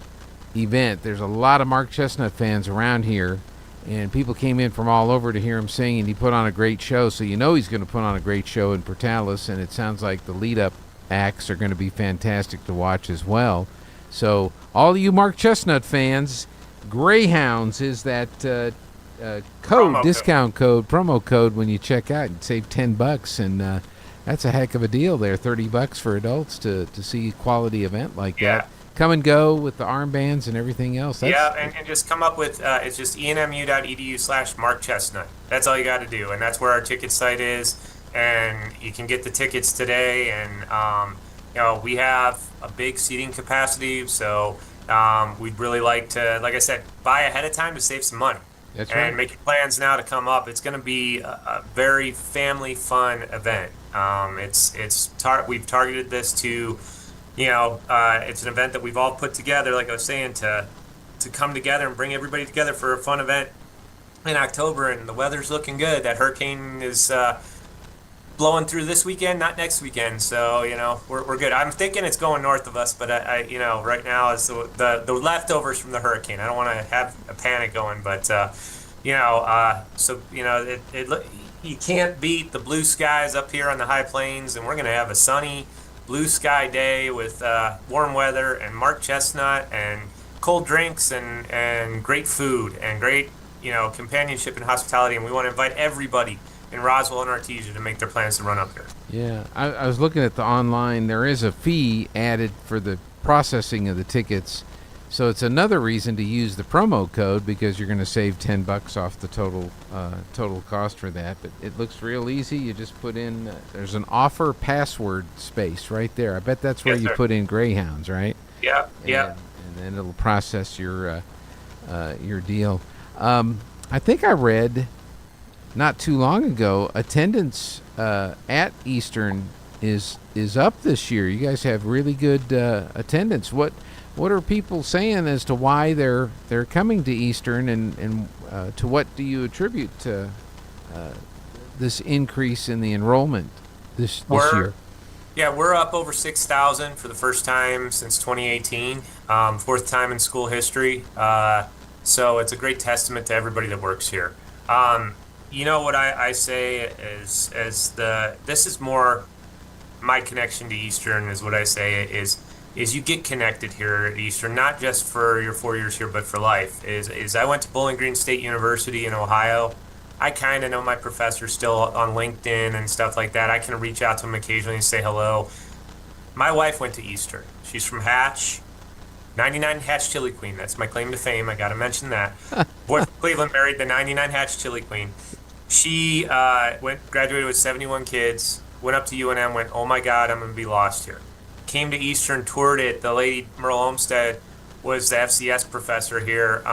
event. There's a lot of Mark Chestnut fans around here. and people came in from all over to hear him sing, and he put on a great show. So you know he's going to put on a great show in Portales, and it sounds like the lead-up acts are going to be fantastic to watch as well. So all you Mark Chestnut fans, Greyhounds is that promo code when you check out and save $10, and that's a heck of a deal there. $30 for adults to see a quality event like that. Come and go with the armbands and everything else. And just come up with it's just enmu.edu/Mark Chestnut. That's all you got to do, and that's where our ticket site is, and you can get the tickets today. And we have a big seating capacity, so we'd really like to, like I said, buy ahead of time to save some money. That's and right. Make your plans now to come up. It's going to be a very family fun event. We've targeted this to. It's an event that we've all put together, like I was saying, to come together and bring everybody together for a fun event in October. And the weather's looking good. That hurricane is blowing through this weekend, not next weekend. So we're good. I'm thinking it's going north of us, but right now is the leftovers from the hurricane. I don't want to have a panic going, but you can't beat the blue skies up here on the high plains, and we're going to have a sunny blue sky day with warm weather and Mark Chestnut and cold drinks and great food and great companionship and hospitality, and we want to invite everybody in Roswell and Artesia to make their plans to run up here. Yeah, I was looking at the online. There is a fee added for the processing of the tickets, so it's another reason to use the promo code, because you're going to save $10 off the total cost for that. But it looks real easy. You just put in there's an offer password space right there. I bet that's where you put in Greyhounds, right? Yeah. And then it'll process your deal. I think I read not too long ago attendance at Eastern is up this year. You guys have really good attendance. What are people saying as to why they're coming to Eastern, and to what do you attribute this increase in the enrollment this year? Yeah, we're up over 6,000 for the first time since 2018, fourth time in school history. So it's a great testament to everybody that works here. What I say is this is more my connection to Eastern is what I say is you get connected here at Eastern, not just for your 4 years here, but for life. Is I went to Bowling Green State University in Ohio. I kind of know my professors still on LinkedIn and stuff like that. I can reach out to them occasionally and say hello. My wife went to Eastern. She's from Hatch, 99 Hatch Chili Queen. That's my claim to fame. I got to mention that. Boy from Cleveland married the 99 Hatch Chili Queen. She graduated with 71 kids, went up to UNM, went, oh my God, I'm going to be lost here. Came to Eastern, toured it. The lady, Merle Olmsted, was the FCS professor here.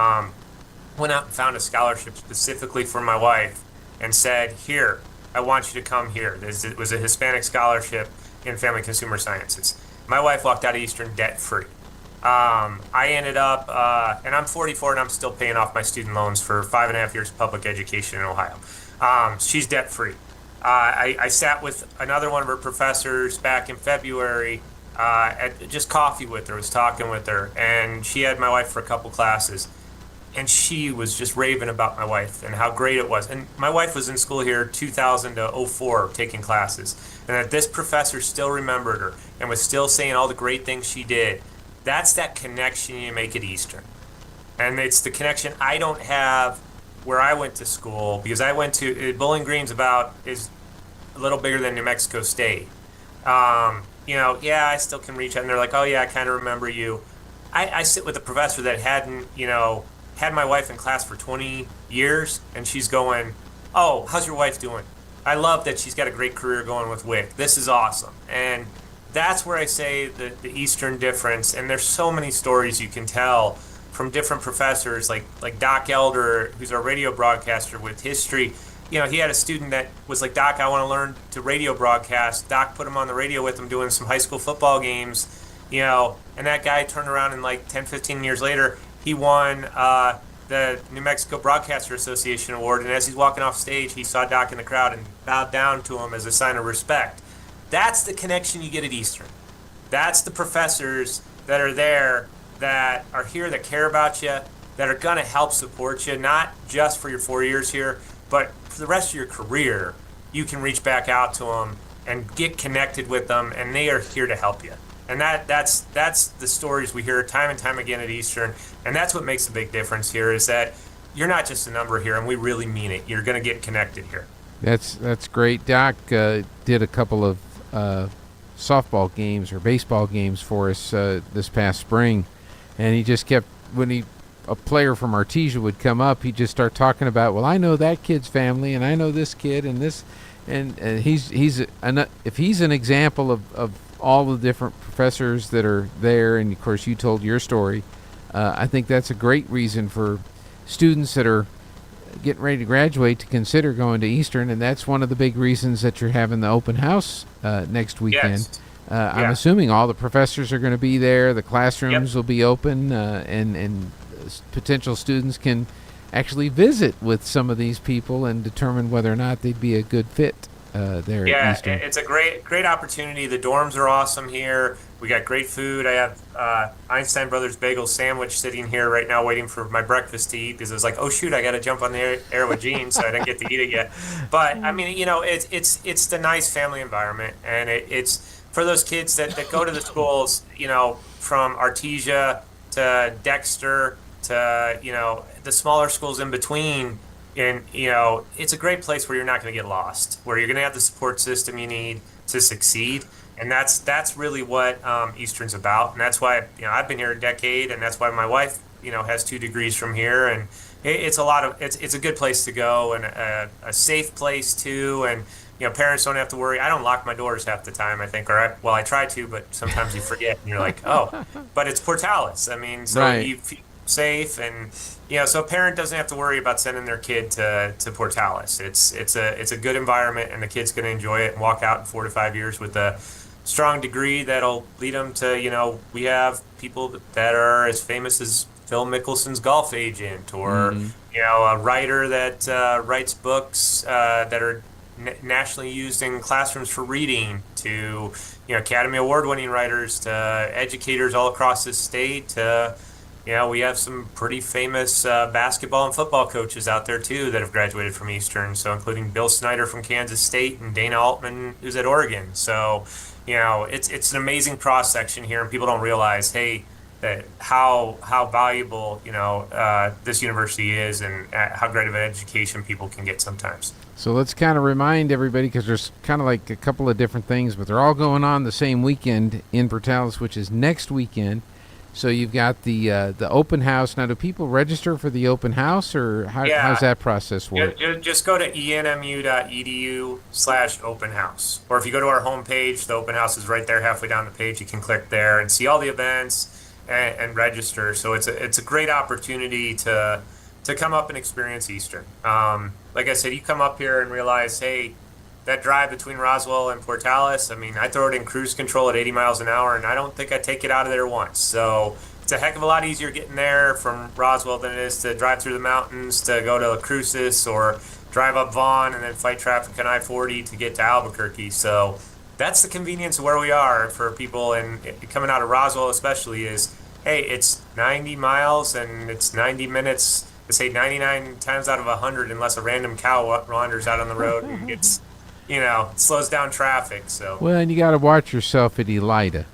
Went out and found a scholarship specifically for my wife and said, here, I want you to come here. It was a Hispanic scholarship in family consumer sciences. My wife walked out of Eastern debt-free. I ended up, and I'm 44 and I'm still paying off my student loans for 5.5 years of public education in Ohio. She's debt-free. I sat with another one of her professors back in February at just coffee with her, was talking with her, and she had my wife for a couple classes, and she was just raving about my wife and how great it was. And my wife was in school here 2000 to 04 taking classes, and that this professor still remembered her and was still saying all the great things she did. That's that connection you make at Eastern. And it's the connection I don't have where I went to school, because I went to Bowling Green's is a little bigger than New Mexico State. I still can reach out, and they're like, oh yeah, I kind of remember you. I sit with a professor that hadn't, had my wife in class for 20 years, and she's going, oh, how's your wife doing? I love that she's got a great career going with WIC. This is awesome. And that's where I say the Eastern difference, and there's so many stories you can tell from different professors, like Doc Elder, who's our radio broadcaster with history. He had a student that was like, Doc, I want to learn to radio broadcast. Doc put him on the radio with him doing some high school football games, and that guy turned around and 10, 15 years later, he won the New Mexico Broadcaster Association Award, and as he's walking off stage, he saw Doc in the crowd and bowed down to him as a sign of respect. That's the connection you get at Eastern. That's the professors that are there, that are here, that care about you, that are going to help support you, not just for your 4 years here, but for the rest of your career. You can reach back out to them and get connected with them, and they are here to help you. And that's the stories we hear time and time again at Eastern, and that's what makes the big difference here, is that you're not just a number here, and we really mean it. You're going to get connected here. That's great. Doc did a couple of softball games or baseball games for us this past spring, and he just kept, when a player from Artesia would come up, he'd just start talking about, well, I know that kid's family, and I know this kid, and this, and if he's an example of all the different professors that are there, and of course you told your story, I think that's a great reason for students that are getting ready to graduate to consider going to Eastern, and that's one of the big reasons that you're having the open house next weekend. Yes. I'm assuming all the professors are going to be there, the classrooms will be open, and potential students can actually visit with some of these people and determine whether or not they'd be a good fit there at Eastern. It's a great opportunity. The dorms are awesome here. We got great food. I have Einstein Brothers bagel sandwich sitting here right now waiting for my breakfast to eat, because I was like, oh shoot, I got to jump on the air with Gene, so I didn't get to eat it yet. But I mean, it's the nice family environment, and it's for those kids that go to the schools, from Artesia to Dexter to the smaller schools in between. And it's a great place where you're not going to get lost, where you're going to have the support system you need to succeed. And that's really what Eastern's about. And that's why I've been here a decade, and that's why my wife has 2 degrees from here. And it's a good place to go, and a safe place too. And parents don't have to worry. I don't lock my doors half the time, I think, I try to, but sometimes you forget, and you're like, oh, but it's Portales. I mean, so right. You feel safe, and so a parent doesn't have to worry about sending their kid to Portales. It's a good environment, and the kid's going to enjoy it and walk out in 4 to 5 years with a strong degree that'll lead them to we have people that are as famous as Phil Mickelson's golf agent, or a writer that writes books that are nationally used in classrooms for reading, to Academy Award-winning writers, to educators all across this state, to we have some pretty famous basketball and football coaches out there too that have graduated from Eastern. So including Bill Snyder from Kansas State and Dana Altman, who's at Oregon. So it's an amazing cross section here, and people don't realize that how valuable this university is, and how great of an education people can get sometimes. So let's kind of remind everybody, because there's kind of like a couple of different things, but they're all going on the same weekend in Portales, which is next weekend. So you've got the open house. Now, do people register for the open house, or how's that process work? Just go to enmu.edu/open house. Or if you go to our homepage, the open house is right there halfway down the page. You can click there and see all the events and register. So it's a great opportunity to come up and experience Eastern. Like I said, you come up here and realize, hey, that drive between Roswell and Portales, I mean, I throw it in cruise control at 80 miles an hour, and I don't think I take it out of there once. So it's a heck of a lot easier getting there from Roswell than it is to drive through the mountains to go to La Cruces, or drive up Vaughn and then fight traffic on I-40 to get to Albuquerque. So that's the convenience of where we are for people, and coming out of Roswell especially, is, hey, it's 90 miles and it's 90 minutes, to say 99 times out of 100, unless a random cow wanders out on the road and gets... it slows down traffic. So well, and you got to watch yourself at Elida.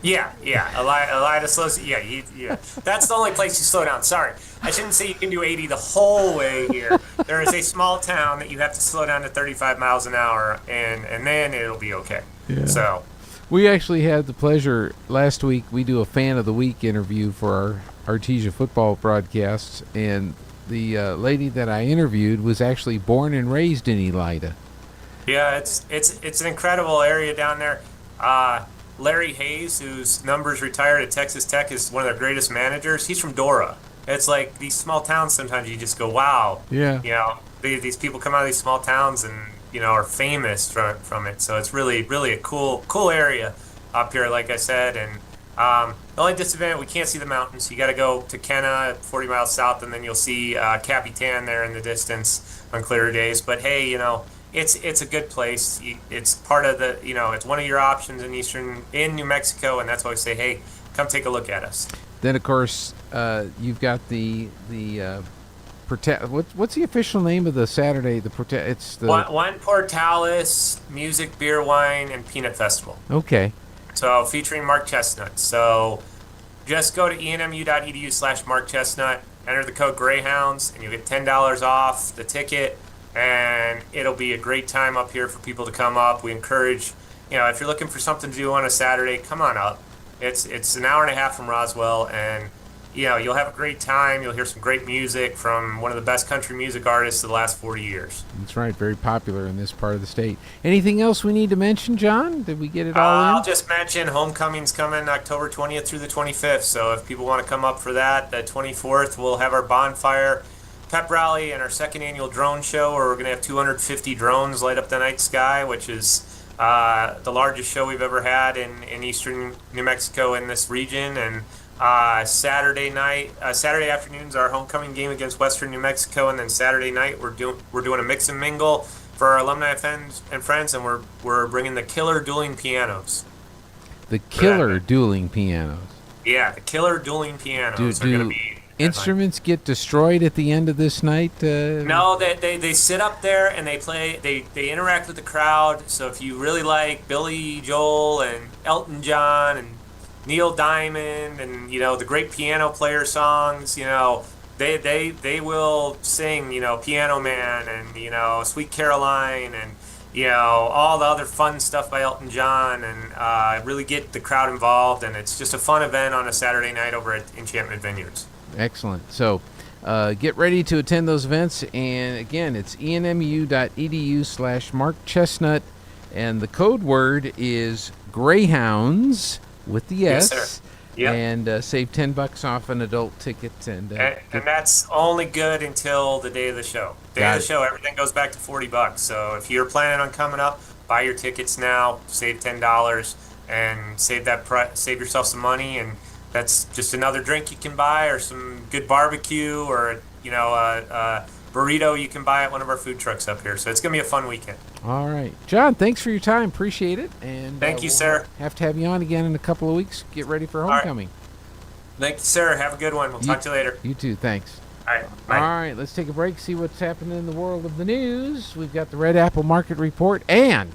Yeah. Elida slows. Yeah. That's the only place you slow down. Sorry, I shouldn't say you can do 80 the whole way here. There is a small town that you have to slow down to 35 miles an hour, and then it'll be okay. Yeah. So we actually had the pleasure last week. We do a Fan of the Week interview for our Artesia football broadcasts, and the lady that I interviewed was actually born and raised in Elida. Yeah, it's an incredible area down there. Larry Hayes, whose numbers retired at Texas Tech, is one of their greatest managers. He's from Dora. It's like these small towns, sometimes you just go, wow. Yeah. These people come out of these small towns and, are famous from it. So it's really, really a cool area up here, like I said. And the only disadvantage, we can't see the mountains. You got to go to Kenna, 40 miles south, and then you'll see Capitan there in the distance on clearer days. But hey, it's a good place. It's part of the, it's one of your options in New Mexico, and that's why I say, hey, come take a look at us. Then, of course, you've got the what's the official name of the Saturday? It's the One Portales Music, Beer, Wine, and Peanut Festival. Okay. So featuring Mark Chestnut. So just go to enmu.edu/Mark Chestnut, enter the code Greyhounds, and you get $10 off the ticket. And it'll be a great time up here for people to come up. We encourage, if you're looking for something to do on a Saturday, come on up. It's an hour and a half from Roswell, and you'll have a great time. You'll hear some great music from one of the best country music artists of the last 40 years. That's right, very popular in this part of the state. Anything else we need to mention, John? Did we get it all in? I'll just mention Homecoming's coming October 20th through the 25th, so if people want to come up for that, the 24th, we'll have our bonfire pep rally and our second annual drone show, where we're going to have 250 drones light up the night sky, which is the largest show we've ever had in eastern New Mexico in this region. And Saturday afternoon's our homecoming game against western New Mexico, and then Saturday night we're doing a mix and mingle for our alumni and friends, and we're bringing the killer dueling pianos. The killer dueling pianos. Yeah, the killer dueling pianos are going to be. Instruments get destroyed at the end of this night? No, they sit up there and they play. They interact with the crowd. So if you really like Billy Joel and Elton John and Neil Diamond and the great piano player songs, they will sing Piano Man and Sweet Caroline and all the other fun stuff by Elton John, and really get the crowd involved. And it's just a fun event on a Saturday night over at Enchantment Vineyards. Excellent. So get ready to attend those events. And again, it's enmu.edu/Mark Chestnut. And the code word is Greyhounds with the S. Yes, sir. Yep. And save $10 off an adult ticket. And that's only good until the day of the show. Everything goes back to $40. So if you're planning on coming up, buy your tickets now, save $10, and save yourself some money. And that's just another drink you can buy, or some good barbecue, or a burrito you can buy at one of our food trucks up here. So it's going to be a fun weekend. All right. John, thanks for your time. Appreciate it. And thank you, sir. Have to have you on again in a couple of weeks. Get ready for homecoming. Right. Thank you, sir. Have a good one. We'll talk to you later. You too. Thanks. All right. Bye. All right. Let's take a break, see what's happening in the world of the news. We've got the Red Apple Market Report and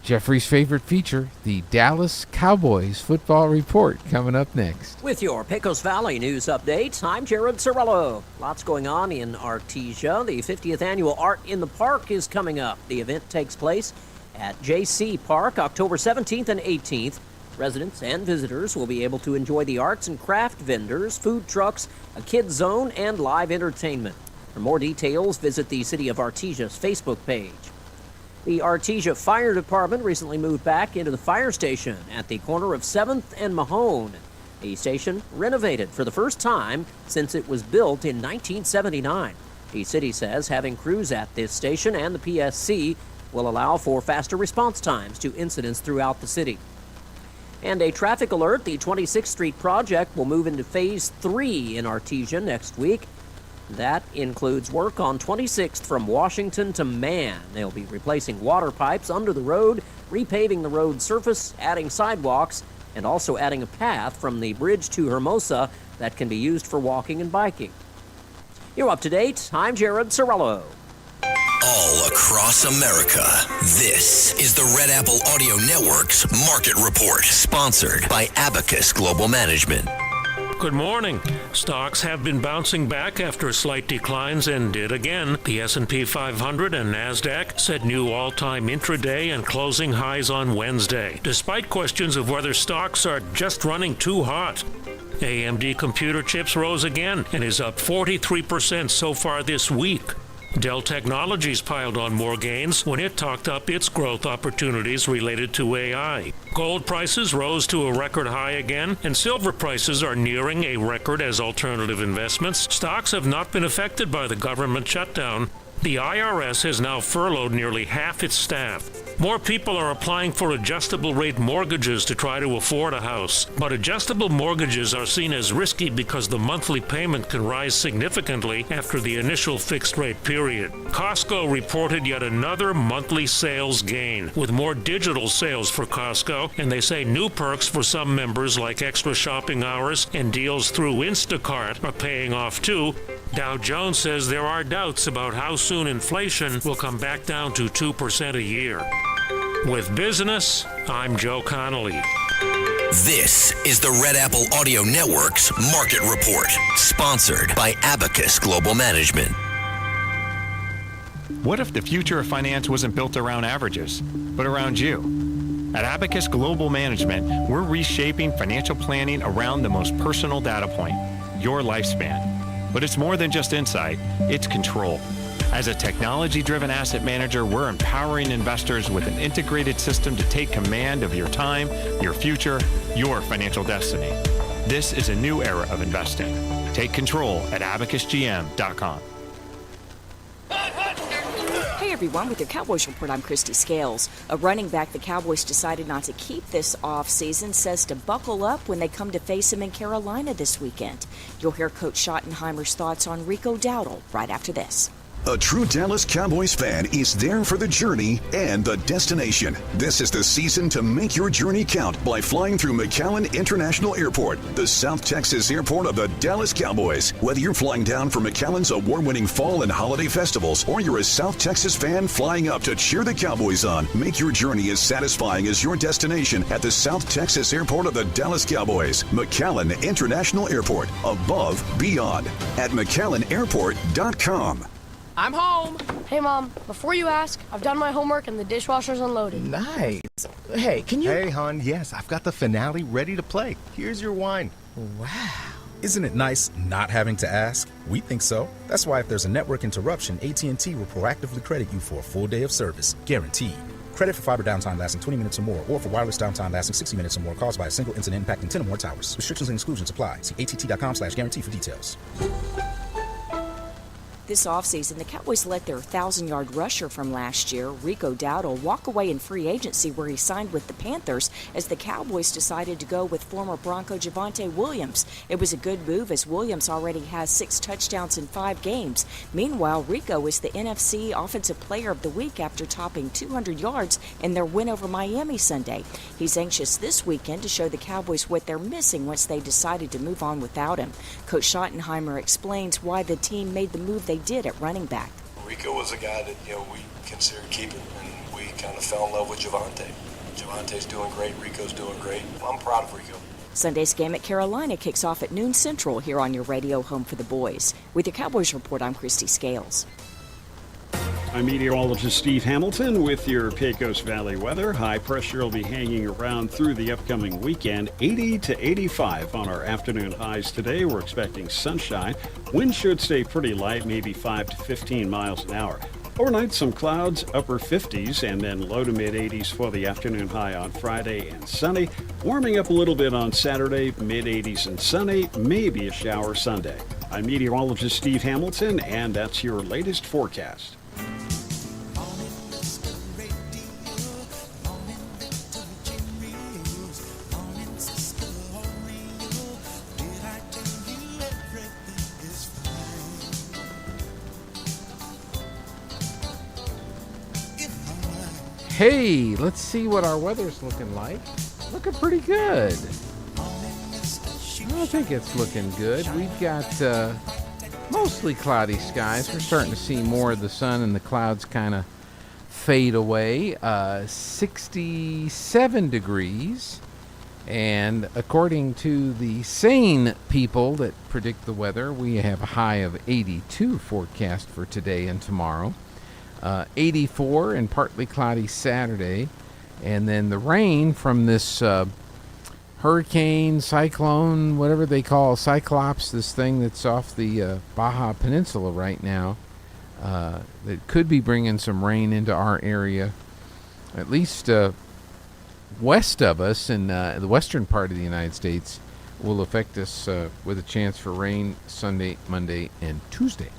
Jeffrey's favorite feature, the Dallas Cowboys Football Report, coming up next. With your Pecos Valley news update, I'm Jared Cirillo. Lots going on in Artesia. The 50th annual Art in the Park is coming up. The event takes place at JC Park October 17th and 18th. Residents and visitors will be able to enjoy the arts and craft vendors, food trucks, a kids zone, and live entertainment. For more details, visit the City of Artesia's Facebook page. The Artesia Fire Department recently moved back into the fire station at the corner of 7th and Mahone. The station renovated for the first time since it was built in 1979. The city says having crews at this station and the PSC will allow for faster response times to incidents throughout the city. And a traffic alert, the 26th Street project will move into Phase 3 in Artesia next week. That includes work on 26th from Washington to Mann. They'll be replacing water pipes under the road, repaving the road surface, adding sidewalks, and also adding a path from the bridge to Hermosa that can be used for walking and biking. You're up to date. I'm Jared Cirillo. All across America, this is the Red Apple Audio Network's Market Report, sponsored by Abacus Global Management. Good morning. Stocks have been bouncing back after slight declines and did again. The S&P 500 and NASDAQ set new all-time intraday and closing highs on Wednesday, despite questions of whether stocks are just running too hot. AMD computer chips rose again and is up 43% so far this week. Dell Technologies piled on more gains when it talked up its growth opportunities related to AI. Gold prices rose to a record high again, and silver prices are nearing a record as alternative investments. Stocks have not been affected by the government shutdown. The IRS has now furloughed nearly half its staff. More people are applying for adjustable rate mortgages to try to afford a house. But adjustable mortgages are seen as risky because the monthly payment can rise significantly after the initial fixed rate period. Costco reported yet another monthly sales gain, with more digital sales for Costco, and they say new perks for some members like extra shopping hours and deals through Instacart are paying off too. Dow Jones says there are doubts about how soon inflation will come back down to 2% a year. With business, I'm Joe Connolly. This is the Red Apple Audio Network's Market Report, sponsored by Abacus Global Management. What if the future of finance wasn't built around averages, but around you? At Abacus Global Management, we're reshaping financial planning around the most personal data point, your lifespan. But it's more than just insight, it's control. As a technology-driven asset manager, we're empowering investors with an integrated system to take command of your time, your future, your financial destiny. This is a new era of investing. Take control at abacusgm.com. Hey everyone, with your Cowboys Report, I'm Christy Scales. A running back the Cowboys decided not to keep this offseason says to buckle up when they come to face him in Carolina this weekend. You'll hear Coach Schottenheimer's thoughts on Rico Dowdle right after this. A true Dallas Cowboys fan is there for the journey and the destination. This is the season to make your journey count by flying through McAllen International Airport, the South Texas airport of the Dallas Cowboys. Whether you're flying down for McAllen's award-winning fall and holiday festivals, or you're a South Texas fan flying up to cheer the Cowboys on, make your journey as satisfying as your destination at the South Texas airport of the Dallas Cowboys. McAllen International Airport, above, beyond, at McAllenAirport.com. I'm home. Hey, Mom, before you ask, I've done my homework and the dishwasher's unloaded. Nice. Hey, can you... Hey, hon, yes, I've got the finale ready to play. Here's your wine. Wow. Isn't it nice not having to ask? We think so. That's why if there's a network interruption, AT&T will proactively credit you for a full day of service. Guaranteed. Credit for fiber downtime lasting 20 minutes or more, or for wireless downtime lasting 60 minutes or more caused by a single incident impacting 10 or more towers. Restrictions and exclusions apply. See att.com/guarantee for details. This offseason, the Cowboys let their 1,000-yard rusher from last year, Rico Dowdle, walk away in free agency where he signed with the Panthers as the Cowboys decided to go with former Bronco Javonte Williams. It was a good move as Williams already has 6 touchdowns in 5 games. Meanwhile, Rico is the NFC Offensive Player of the Week after topping 200 yards in their win over Miami Sunday. He's anxious this weekend to show the Cowboys what they're missing once they decided to move on without him. Coach Schottenheimer explains why the team made the move they did at running back. Rico was a guy that we considered keeping, and we kind of fell in love with Javonte. Javonte's doing great, Rico's doing great. I'm proud of Rico. Sunday's game at Carolina kicks off at noon Central here on your radio home for the boys. With your Cowboys Report, I'm Christy Scales. I'm meteorologist Steve Hamilton with your Pecos Valley weather. High pressure will be hanging around through the upcoming weekend. 80 to 85 on our afternoon highs today. We're expecting sunshine. Wind should stay pretty light, maybe 5 to 15 miles an hour. Overnight, some clouds, upper 50s, and then low to mid 80s for the afternoon high on Friday and sunny. Warming up a little bit on Saturday, mid 80s and sunny, maybe a shower Sunday. I'm meteorologist Steve Hamilton, and that's your latest forecast. Hey, let's see what our weather's looking like. Looking pretty good. I think it's looking good. We've got mostly cloudy skies. We're starting to see more of the sun and the clouds kind of fade away. 67 degrees. And according to the sane people that predict the weather, we have a high of 82 forecast for today and tomorrow. 84 and partly cloudy Saturday. And then the rain from this hurricane, cyclone, whatever they call Cyclops, this thing that's off the Baja Peninsula right now, that could be bringing some rain into our area, at least west of us in the western part of the United States, will affect us with a chance for rain Sunday, Monday, and Tuesday.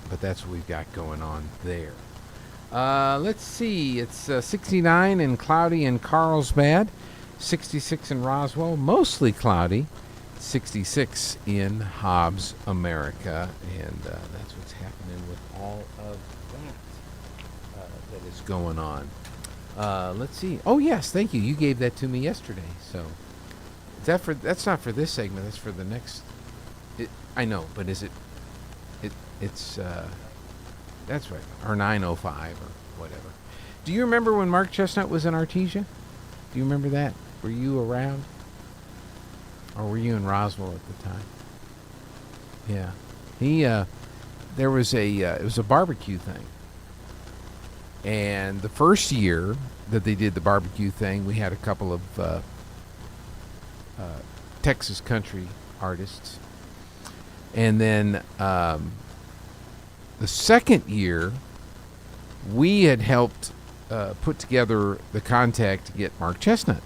But that's what we've got going on there. Let's see. It's 69 and cloudy in Carlsbad, 66 in Roswell, mostly cloudy, 66 in Hobbs, America. And that's what's happening with all of that is going on. Let's see. Oh, yes, thank you. You gave that to me yesterday. So that's not for this segment. That's for the next. I know, but is it? It's. That's right, or 905 or whatever. Do you remember when Mark Chestnut was in Artesia? Do you remember that? Were you around? Or were you in Roswell at the time? Yeah. He, there was it was a barbecue thing. And the first year that they did the barbecue thing, we had a couple of Texas country artists. And then, the second year, we had helped put together the contact to get Mark Chestnut,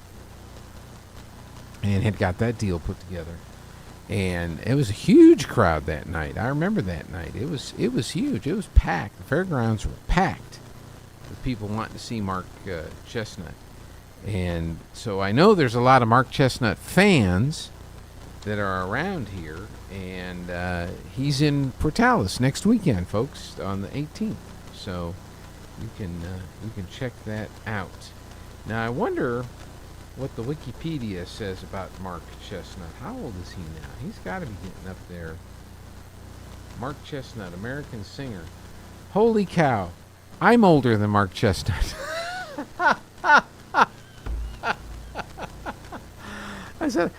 and had got that deal put together. And it was a huge crowd that night. I remember that night. It was huge. It was packed. The fairgrounds were packed with people wanting to see Mark Chestnut. And so I know there's a lot of Mark Chestnut fans that are around here, and he's in Portales next weekend, folks, on the 18th. So you can check that out. Now I wonder what the Wikipedia says about Mark Chestnut. How old is he now? He's got to be getting up there. Mark Chestnut, American singer. Holy cow! I'm older than Mark Chestnut. I said,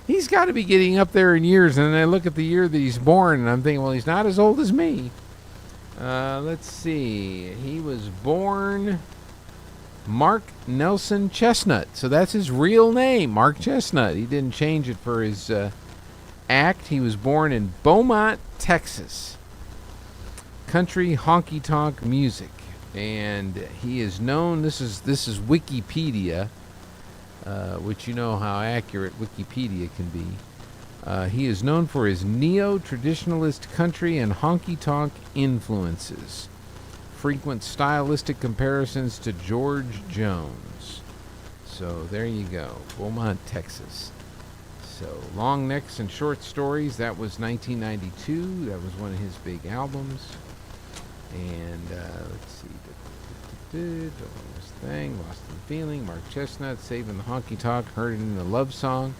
he's got to be getting up there in years. And then I look at the year that he's born, and I'm thinking, well, he's not as old as me. Let's see. He was born Mark Nelson Chestnut. So that's his real name, Mark Chestnut. He didn't change it for his act. He was born in Beaumont, Texas. Country honky-tonk music. And he is known, this is Wikipedia, which you know how accurate Wikipedia can be. He is known for his neo-traditionalist country and honky-tonk influences. Frequent stylistic comparisons to George Jones. So there you go, Beaumont, Texas. So Long Necks and Short Stories, that was 1992. That was one of his big albums. And let's see. Lost in Feeling, Mark Chestnut, Saving the Honky Tonk, Heard It in a Love Song.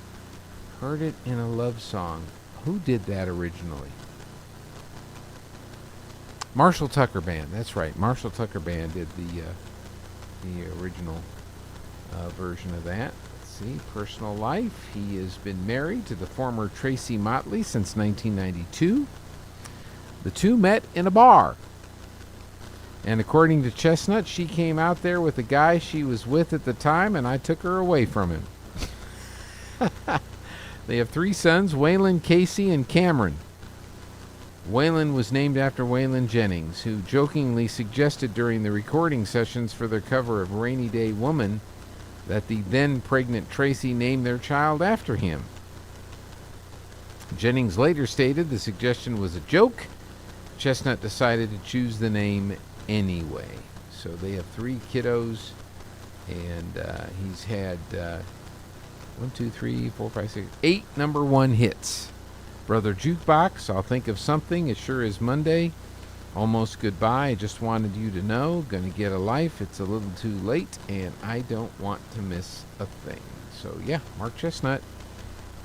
Heard It in a Love Song. Who did that originally? Marshall Tucker Band. That's right. Marshall Tucker Band did the original version of that. Let's see. Personal life. He has been married to the former Tracy Motley since 1992. The two met in a bar. And according to Chestnut, she came out there with the guy she was with at the time, and I took her away from him. They have 3 sons, Waylon, Casey, and Cameron. Waylon was named after Waylon Jennings, who jokingly suggested during the recording sessions for their cover of Rainy Day Woman that the then pregnant Tracy name their child after him. Jennings later stated the suggestion was a joke. Chestnut decided to choose the name anyway. So they have 3 kiddos, and he's had 8 number 1 hits. Brother Jukebox, I'll Think of Something, As Sure as Monday, Almost Goodbye, I Just Wanted You to Know, Gonna Get a Life, It's a Little Too Late, and I Don't Want to Miss a Thing. So yeah, Mark Chestnut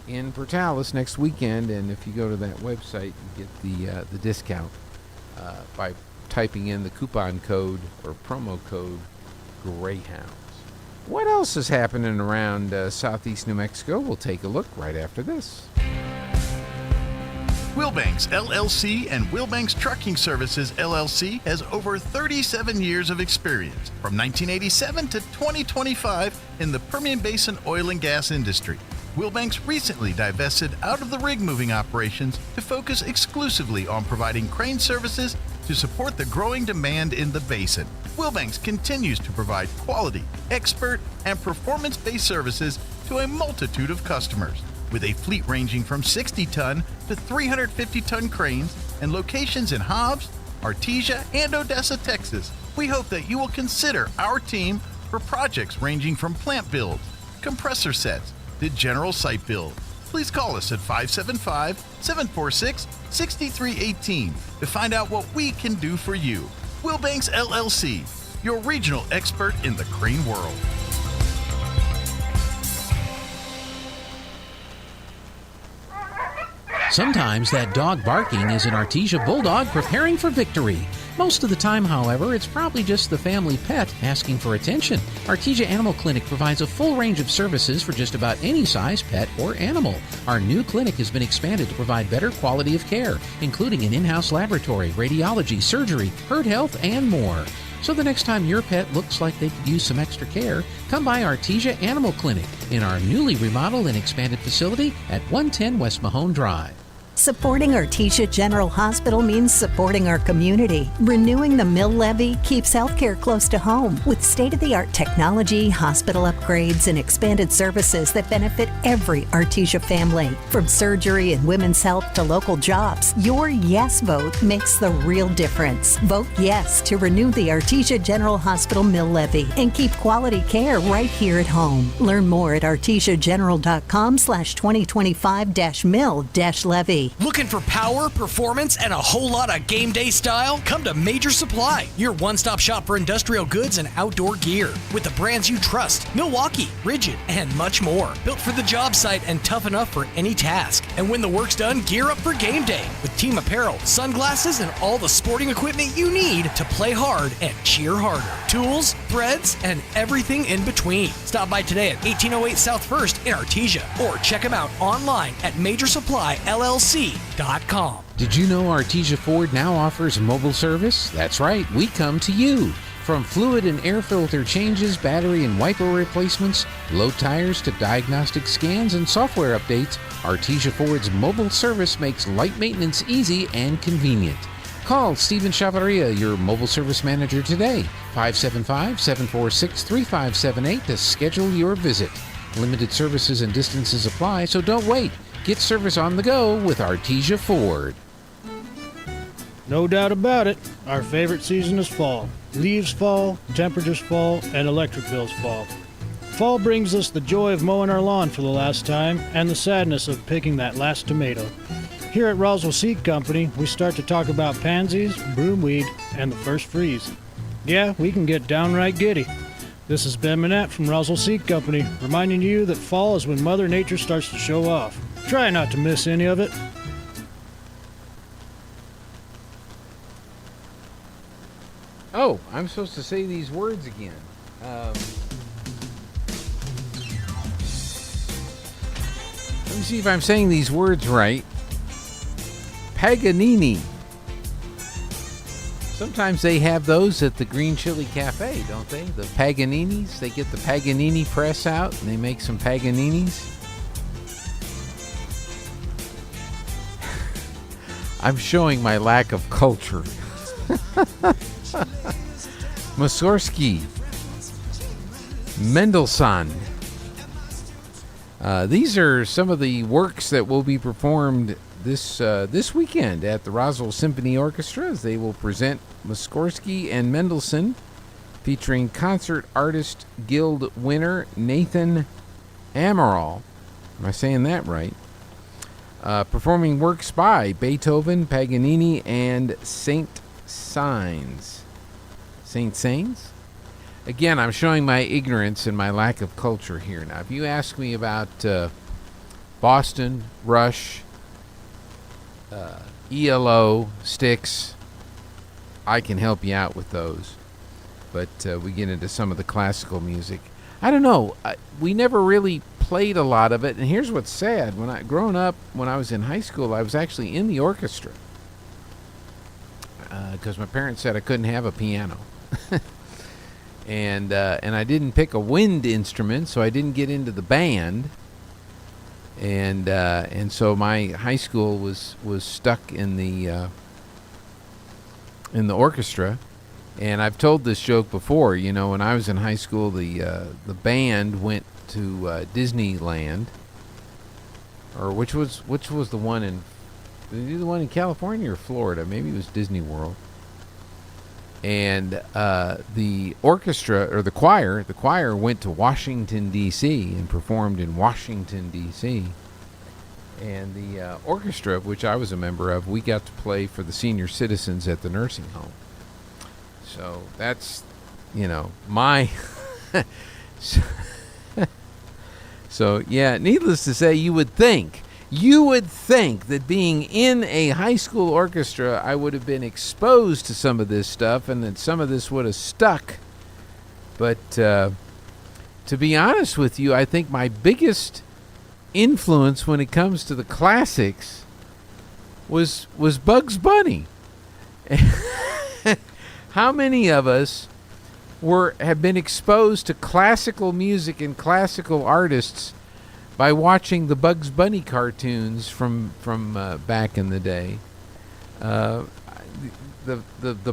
in Portales next weekend, and if you go to that website, you get the discount by typing in the coupon code or promo code Greyhounds. What else is happening around southeast New Mexico? We'll take a look right after this. Wilbanks LLC and Wilbanks Trucking Services LLC has over 37 years of experience, from 1987 to 2025, in the Permian Basin oil and gas industry. Wilbanks recently divested out of the rig moving operations to focus exclusively on providing crane services to support the growing demand in the basin. Wilbanks continues to provide quality, expert, and performance-based services to a multitude of customers, with a fleet ranging from 60-ton to 350-ton cranes and locations in Hobbs, Artesia, and Odessa, Texas. We hope that you will consider our team for projects ranging from plant builds, compressor sets, to general site build. Please call us at 575-746-6318 to find out what we can do for you. Wilbanks LLC, your regional expert in the crane world. Sometimes that dog barking is an Artesia Bulldog preparing for victory. Most of the time, however, it's probably just the family pet asking for attention. Artesia Animal Clinic provides a full range of services for just about any size pet or animal. Our new clinic has been expanded to provide better quality of care, including an in-house laboratory, radiology, surgery, herd health, and more. So the next time your pet looks like they could use some extra care, come by Artesia Animal Clinic in our newly remodeled and expanded facility at 110 West Mahone Drive. Supporting Artesia General Hospital means supporting our community. Renewing the mill levy keeps healthcare close to home with state-of-the-art technology, hospital upgrades, and expanded services that benefit every Artesia family. From surgery and women's health to local jobs, your yes vote makes the real difference. Vote yes to renew the Artesia General Hospital mill levy and keep quality care right here at home. Learn more at artesiageneral.com/2025-mill-levy. Looking for power, performance, and a whole lot of game day style? Come to Major Supply, your one-stop shop for industrial goods and outdoor gear. With the brands you trust, Milwaukee, Rigid, and much more. Built for the job site and tough enough for any task. And when the work's done, gear up for game day with team apparel, sunglasses, and all the sporting equipment you need to play hard and cheer harder. Tools, threads, and everything in between. Stop by today at 1808 South 1st in Artesia or check them out online at MajorSupplyLLC.com. Did you know Artesia Ford now offers mobile service? That's right, we come to you. From fluid and air filter changes, battery and wiper replacements, low tires to diagnostic scans and software updates, Artesia Ford's mobile service makes light maintenance easy and convenient. Call Stephen Chavaria, your mobile service manager today, 575-746-3578 to schedule your visit. Limited services and distances apply, so don't wait. Get service on the go with Artesia Ford. No doubt about it, our favorite season is fall. Leaves fall, temperatures fall, and electric bills fall. Fall brings us the joy of mowing our lawn for the last time and the sadness of picking that last tomato. Here at Roswell Seed Company, we start to talk about pansies, broomweed, and the first freeze. Yeah, we can get downright giddy. This is Ben Manette from Roswell Seed Company, reminding you that fall is when Mother Nature starts to show off. Try not to miss any of it. Oh, I'm supposed to say these words again. Let me see if I'm saying these words right. Paganini. Sometimes they have those at the Green Chili Cafe, don't they? The Paganinis. They get the Paganini press out and they make some Paganinis. I'm showing my lack of culture. Mussorgsky. Mendelssohn. These are some of the works that will be performed this weekend at the Roswell Symphony Orchestra, as they will present Mussorgsky and Mendelssohn, featuring Concert Artist Guild winner Nathan Amaral. Am I saying that right? Performing works by Beethoven, Paganini, and Saint-Saëns. Saint-Saëns? Again, I'm showing my ignorance and my lack of culture here. Now, if you ask me about Boston, Rush, ELO, Styx, I can help you out with those. But we get into some of the classical music. I don't know. We never really played a lot of it. And here's what's sad. Growing up, when I was in high school, I was actually in the orchestra. Because my parents said I couldn't have a piano. And I didn't pick a wind instrument, so I didn't get into the band. And so my high school was stuck in the orchestra. And I've told this joke before. You know, when I was in high school, the band went to Disneyland, or which was the one in California or Florida? Maybe it was Disney World. And the orchestra, or the choir went to Washington, D.C. and performed in Washington, D.C. And the orchestra, which I was a member of, we got to play for the senior citizens at the nursing home. So that's, my... So, yeah, needless to say, you would think that being in a high school orchestra, I would have been exposed to some of this stuff and that some of this would have stuck. But to be honest with you, I think my biggest influence when it comes to the classics was Bugs Bunny. How many of us have been exposed to classical music and classical artists by watching the Bugs Bunny cartoons from back in the day? The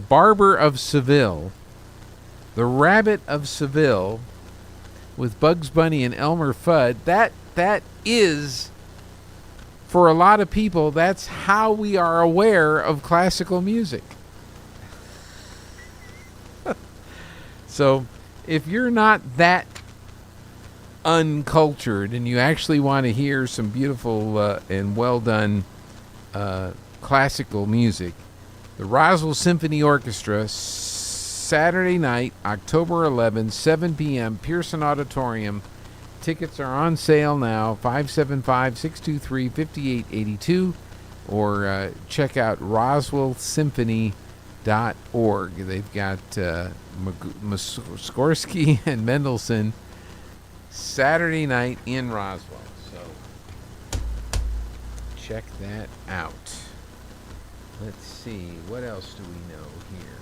Barber of Seville, the Rabbit of Seville, with Bugs Bunny and Elmer Fudd. That is, for a lot of people, that's how we are aware of classical music. So, if you're not that uncultured and you actually want to hear some beautiful and well done classical music, the Roswell Symphony Orchestra, Saturday night, October 11, 7 p.m., Pearson Auditorium. Tickets are on sale now, 575-623-5882, or check out roswellsymphony.org. They've got Mussorgsky and Mendelssohn Saturday night in Roswell. So check that out. Let's see, what else do we know here?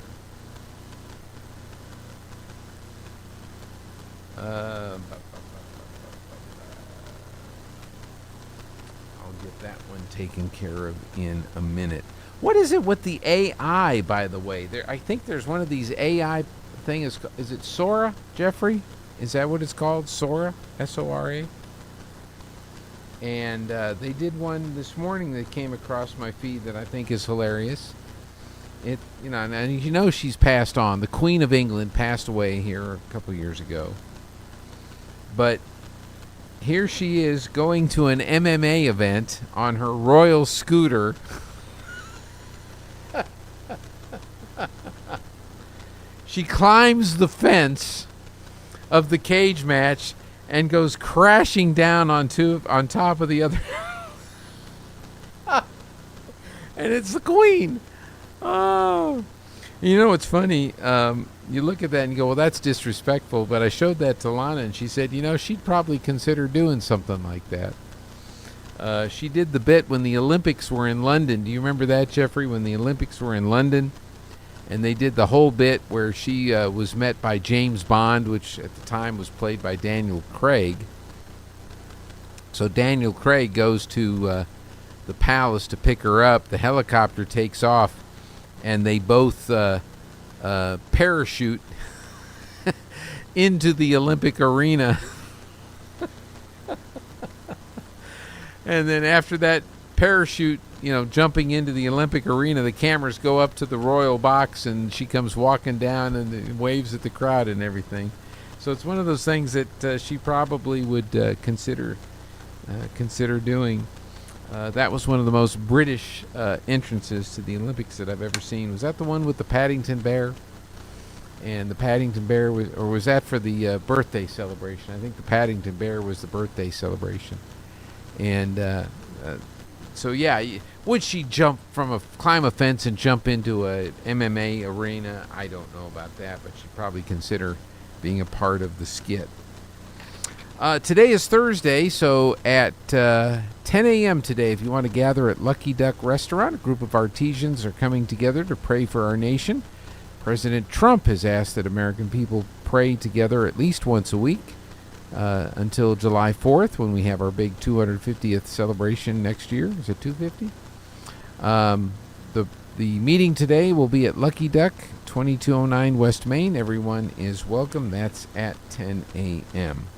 I'll get that one taken care of in a minute. What is it with the AI, by the way? I think there's one of these AI thing. Is it Sora, Jeffrey? Is that what it's called? Sora? S-O-R-A? And they did one this morning that came across my feed that I think is hilarious. And she's passed on. The Queen of England passed away here a couple years ago. But here she is going to an MMA event on her royal scooter. She climbs the fence of the cage match and goes crashing down on top of the other. And it's the Queen. Oh. You know what's funny? You look at that and you go, well, that's disrespectful. But I showed that to Lana, and she said, she'd probably consider doing something like that. She did the bit when the Olympics were in London. Do you remember that, Jeffrey? When the Olympics were in London, and they did the whole bit where she was met by James Bond, which at the time was played by Daniel Craig. So Daniel Craig goes to the palace to pick her up. The helicopter takes off, and they both parachute into the Olympic arena. And then after that parachute, jumping into the Olympic arena, the cameras go up to the royal box, and she comes walking down and waves at the crowd and everything. So it's one of those things that she probably would consider doing. That was one of the most British entrances to the Olympics that I've ever seen. Was that the one with the Paddington Bear? And the Paddington Bear was that for the birthday celebration? I think the Paddington Bear was the birthday celebration. And so yeah, would she climb a fence and jump into a MMA arena? I don't know about that, but she'd probably consider being a part of the skit. Today is Thursday, so at 10 a.m. today, if you want to gather at Lucky Duck Restaurant, a group of artisans are coming together to pray for our nation. President Trump has asked that American people pray together at least once a week until July 4th, when we have our big 250th celebration next year. Is it 250? The meeting today will be at Lucky Duck, 2209 West Main. Everyone is welcome. That's at 10 a.m.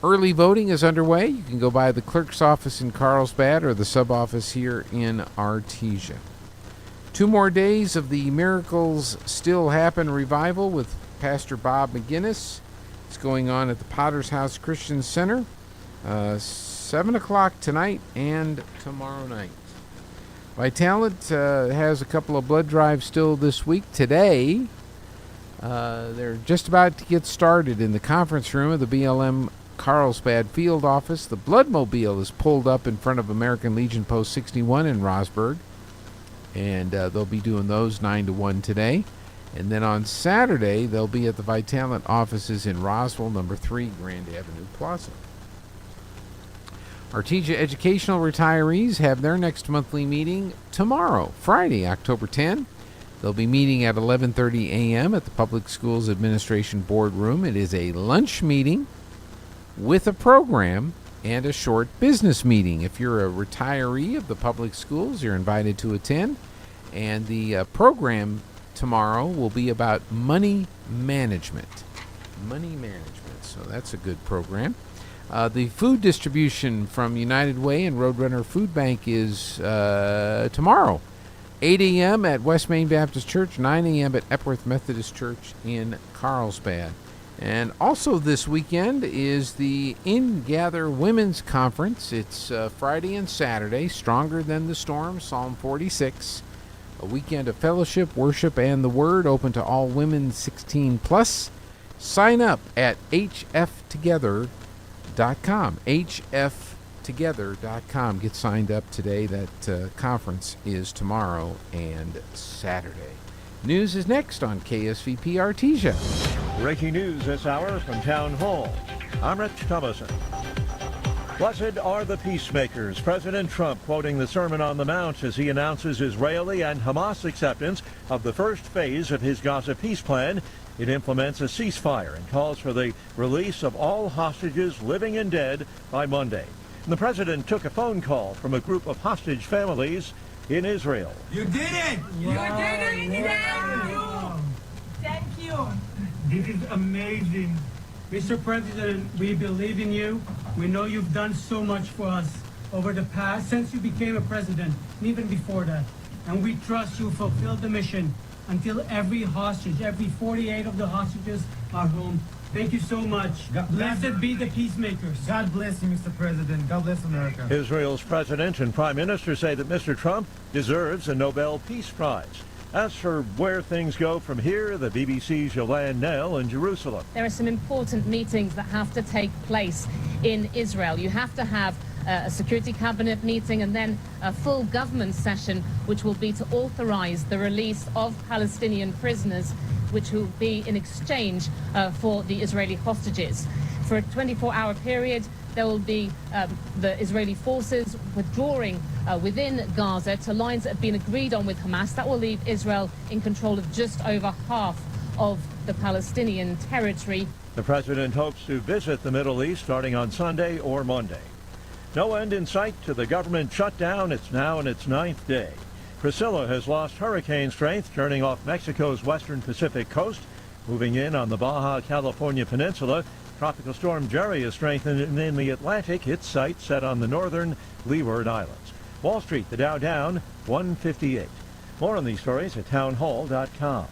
Early voting is underway. You can go by the clerk's office in Carlsbad or the sub-office here in Artesia. 2 more days of the Miracles Still Happen revival with Pastor Bob McGinnis. It's going on at the Potter's House Christian Center, 7 o'clock tonight and tomorrow night. Vitalant has a couple of blood drives still this week. Today, they're just about to get started in the conference room of the BLM Carlsbad field office. The Bloodmobile is pulled up in front of American Legion Post 61 in Rosberg, and they'll be doing those 9 to 1 today. And then on Saturday, they'll be at the Vitalant offices in Roswell, number 3, Grand Avenue Plaza. Artesia educational retirees have their next monthly meeting tomorrow, Friday, October 10. They'll be meeting at 11:30 a.m. at the Public Schools Administration Boardroom. It is a lunch meeting with a program and a short business meeting. If you're a retiree of the public schools, you're invited to attend. And the program tomorrow will be about money management. Money management. So that's a good program. The food distribution from United Way and Roadrunner Food Bank is tomorrow, 8 a.m. at West Main Baptist Church, 9 a.m. at Epworth Methodist Church in Carlsbad. And also this weekend is the In-Gather Women's Conference. It's Friday and Saturday, Stronger Than the Storm, Psalm 46. A weekend of fellowship, worship, and the Word, open to all women 16 plus. Sign up at hftogether.com. hftogether.com. Get signed up today. That conference is tomorrow and Saturday. News is next on KSVP Artesia. Breaking news this hour from Town Hall. I'm Rich Thomason. Blessed are the peacemakers. President Trump quoting the Sermon on the Mount as he announces Israeli and Hamas acceptance of the first phase of his Gaza peace plan. It implements a ceasefire and calls for the release of all hostages, living and dead, by Monday. And the president took a phone call from a group of hostage families in Israel. You did it! Wow. You did it! Wow. Thank you! This is amazing. Mr. President, we believe in you. We know you've done so much for us over the past, since you became a president, and even before that. And we trust you fulfill the mission until every hostage, every 48 of the hostages are home. Thank you so much. Blessed be the peacemakers. God bless you, Mr. President. God bless America. Israel's president and prime minister say that Mr. Trump deserves a Nobel Peace Prize. As for where things go from here, the BBC's Yolande Nell in Jerusalem. There are some important meetings that have to take place in Israel. You have to have a security cabinet meeting and then a full government session, which will be to authorize the release of Palestinian prisoners, which will be in exchange for the Israeli hostages. For a 24-hour period, there will be the Israeli forces withdrawing within Gaza to lines that have been agreed on with Hamas. That will leave Israel in control of just over half of the Palestinian territory. The president hopes to visit the Middle East starting on Sunday or Monday. No end in sight to the government shutdown. It's now in its 9th day. Priscilla has lost hurricane strength, turning off Mexico's western Pacific coast, moving in on the Baja California Peninsula. Tropical storm Jerry is strengthened in the Atlantic, its sights set on the northern Leeward Islands. Wall Street, the Dow down 158. More on these stories at townhall.com.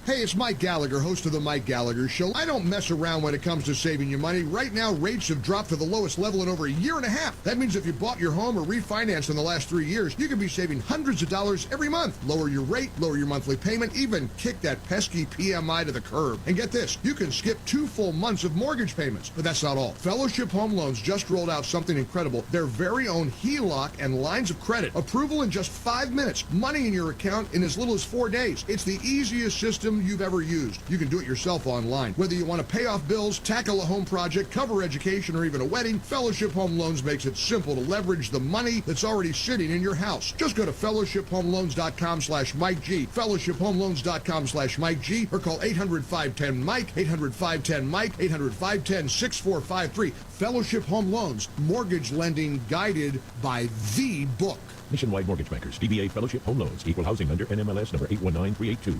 Hey, it's Mike Gallagher, host of The Mike Gallagher Show. I don't mess around when it comes to saving you money. Right now, rates have dropped to the lowest level in over a year and a half. That means if you bought your home or refinanced in the last 3 years, you could be saving hundreds of dollars every month. Lower your rate, lower your monthly payment, even kick that pesky PMI to the curb. And get this, you can skip 2 full months of mortgage payments. But that's not all. Fellowship Home Loans just rolled out something incredible. Their very own HELOC and lines of credit. Approval in just 5 minutes. Money in your account in as little as 4 days. It's the easiest system you've ever used. You can do it yourself online. Whether you want to pay off bills, tackle a home project, cover education, or even a wedding, Fellowship Home Loans makes it simple to leverage the money that's already sitting in your house. Just go to fellowshiphomeloans.com/Mike G, fellowshiphomeloans.com/Mike G, or call 800-510-MIKE, 800-510-MIKE, 800-510-6453. Fellowship Home Loans, mortgage lending guided by the book. Nationwide Mortgage Bankers, DBA Fellowship Home Loans, Equal Housing Lender, NMLS number 819382.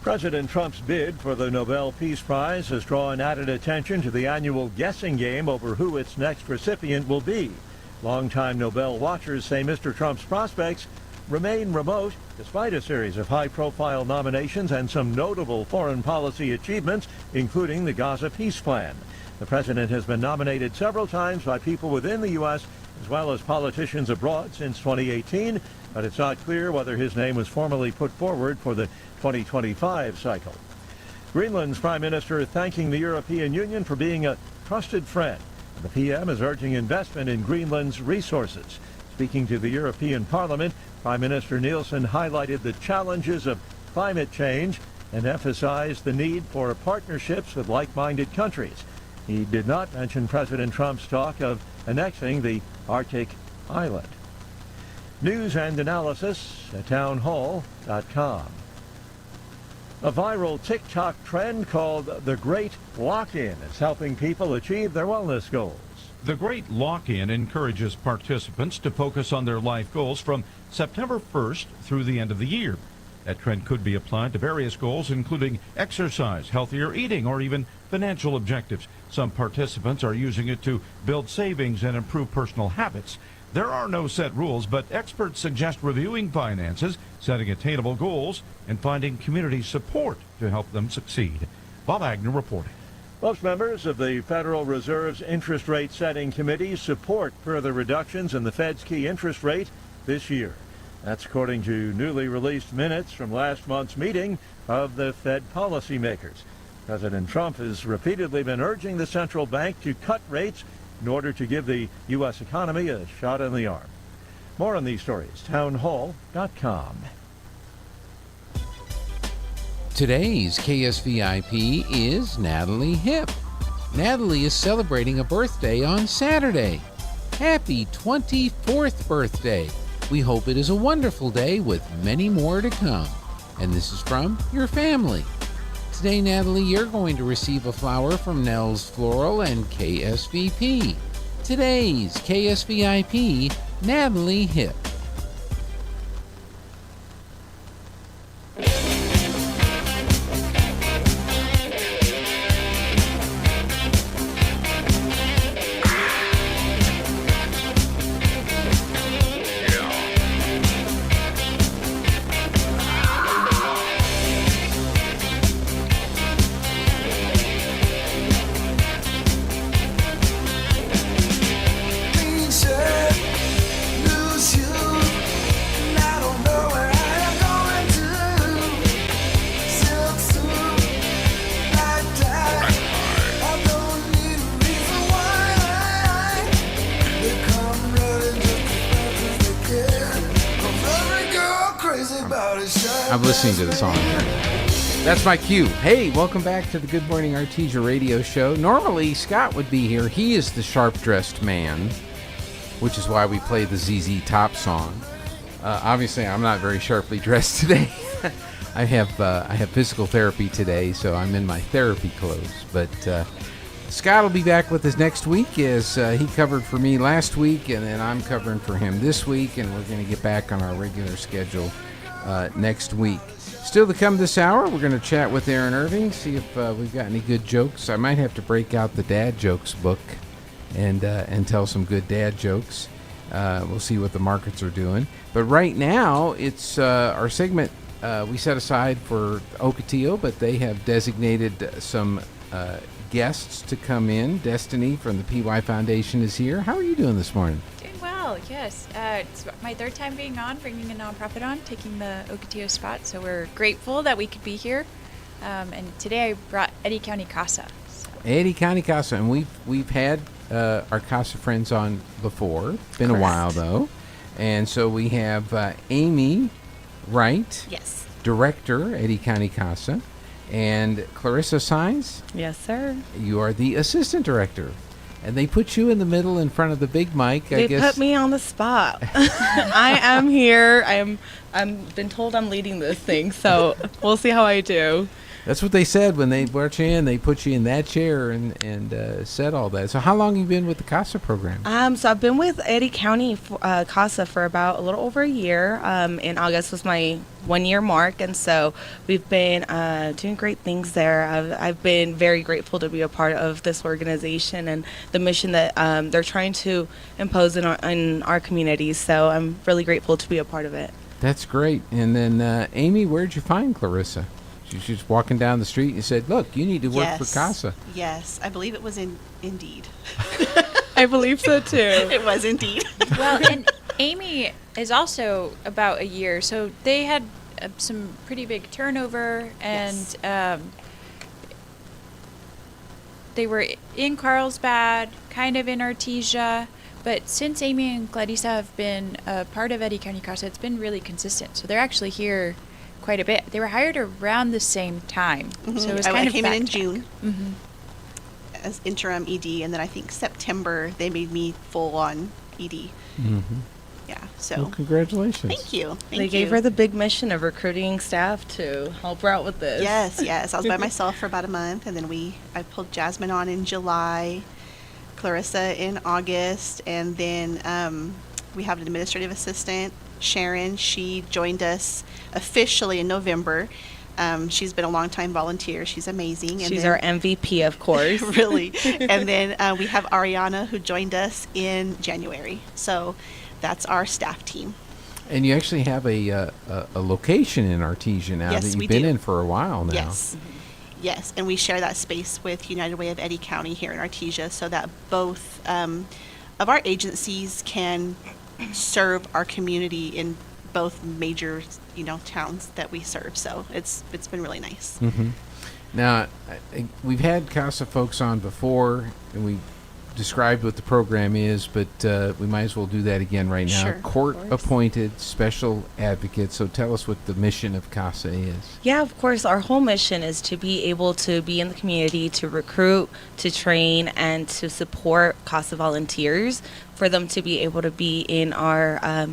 President Trump's bid for the Nobel Peace Prize has drawn added attention to the annual guessing game over who its next recipient will be. Longtime Nobel watchers say Mr. Trump's prospects remain remote despite a series of high-profile nominations and some notable foreign policy achievements, including the Gaza peace plan. The president has been nominated several times by people within the U.S. as well as politicians abroad since 2018, but it's not clear whether his name was formally put forward for the 2025 cycle. Greenland's prime minister thanking the European Union for being a trusted friend. The PM is urging investment in Greenland's resources. Speaking to the European Parliament, Prime Minister Nielsen highlighted the challenges of climate change and emphasized the need for partnerships with like-minded countries. He did not mention President Trump's talk of annexing the Arctic island. News and analysis at townhall.com. A viral TikTok trend called the Great Lock-In is helping people achieve their wellness goals. The Great Lock-In encourages participants to focus on their life goals from September 1st through the end of the year. That trend could be applied to various goals, including exercise, healthier eating, or even financial objectives. Some participants are using it to build savings and improve personal habits. There are no set rules, but experts suggest reviewing finances, setting attainable goals, and finding community support to help them succeed. Bob Agnew reporting. Most members of the Federal Reserve's interest rate setting committee support further reductions in the Fed's key interest rate this year. That's according to newly released minutes from last month's meeting of the Fed policymakers. President Trump has repeatedly been urging the central bank to cut rates in order to give the U.S. economy a shot in the arm. More on these stories, townhall.com. Today's KSVIP is Natalie Hip. Natalie is celebrating a birthday on Saturday. Happy 24th birthday. We hope it is a wonderful day with many more to come. And this is from your family. Today, Natalie, you're going to receive a flower from Nell's Floral and KSVP. Today's KSVIP, Natalie Hip. I'm listening to the song. That's my cue. Hey, welcome back to the Good Morning Artesia radio show. Normally, Scott would be here. He is the sharp-dressed man, which is why we play the ZZ Top song. Obviously, I'm not very sharply dressed today. I have physical therapy today, so I'm in my therapy clothes. But Scott will be back with us next week, as he covered for me last week, and then I'm covering for him this week, and we're going to get back on our regular schedule next week. Still to come this hour, we're going to chat with Aaron Irving, see if we've got any good jokes. I might have to break out the dad jokes book and tell some good dad jokes. We'll see what the markets are doing. But right now, it's our segment we set aside for Ocotillo, but they have designated some guests to come in. Destiny from the PY Foundation is here. How are you doing this morning? Doing well, yes. It's my third time being on, bringing a nonprofit on, taking the Ocotillo spot. So we're grateful that we could be here. And today I brought Eddy County Casa. So. Eddy County Casa, and we've had our Casa friends on before. It's been a while though, and so we have Amy Wright, yes, director, Eddy County Casa, and Clarissa Saenz. Yes, sir. You are the assistant director, and they put you in the middle in front of the big mic. They put me on the spot. I am here. I'm been told I'm leading this thing, so we'll see how I do. That's what they said when they brought you in. They put you in that chair and said all that. So how long have you been with the CASA program? So I've been with Eddy County CASA for about a little over a year. In August was my 1 year mark, and so we've been doing great things there. I've been very grateful to be a part of this organization and the mission that they're trying to impose in our communities. So I'm really grateful to be a part of it. That's great. And then, Amy, where'd you find Clarissa? She's just walking down the street and said, look, you need to work for CASA. Yes, I believe it was Indeed. I believe so, too. It was Indeed. Well, and Amy is also about a year, so they had some pretty big turnover, and they were in Carlsbad, kind of in Artesia, but since Amy and Clarissa have been a part of Eddy County CASA, it's been really consistent. So they're actually here quite a bit. They were hired around the same time, so it was I kind of came in back-to-back. June as interim ED, and then I think September they made me full on ED. Yeah, so Well, congratulations. thank you. They gave her the big mission of recruiting staff to help her out with this. Yes. I was by myself for about a month, and then I pulled Jasmine on in July, Clarissa in August, and then we have an administrative assistant, Sharon. She joined us officially in November. She's been a long-time volunteer. She's amazing. And She's then, our MVP, of course. really. And then we have Ariana, who joined us in January. So that's our staff team. And you actually have a location in Artesia now Yes, that we you've been do. in for a while now. Yes. Yes, and we share that space with United Way of Eddy County here in Artesia, so that both of our agencies can serve our community in both major, towns that we serve. So it's been really nice. Now, we've had CASA folks on before, and we described what the program is, but we might as well do that again right now. Sure, Court-appointed special advocate. So tell us what the mission of CASA is. Yeah, of course. Our whole mission is to be able to be in the community, to recruit, to train, and to support CASA volunteers for them to be able to be in our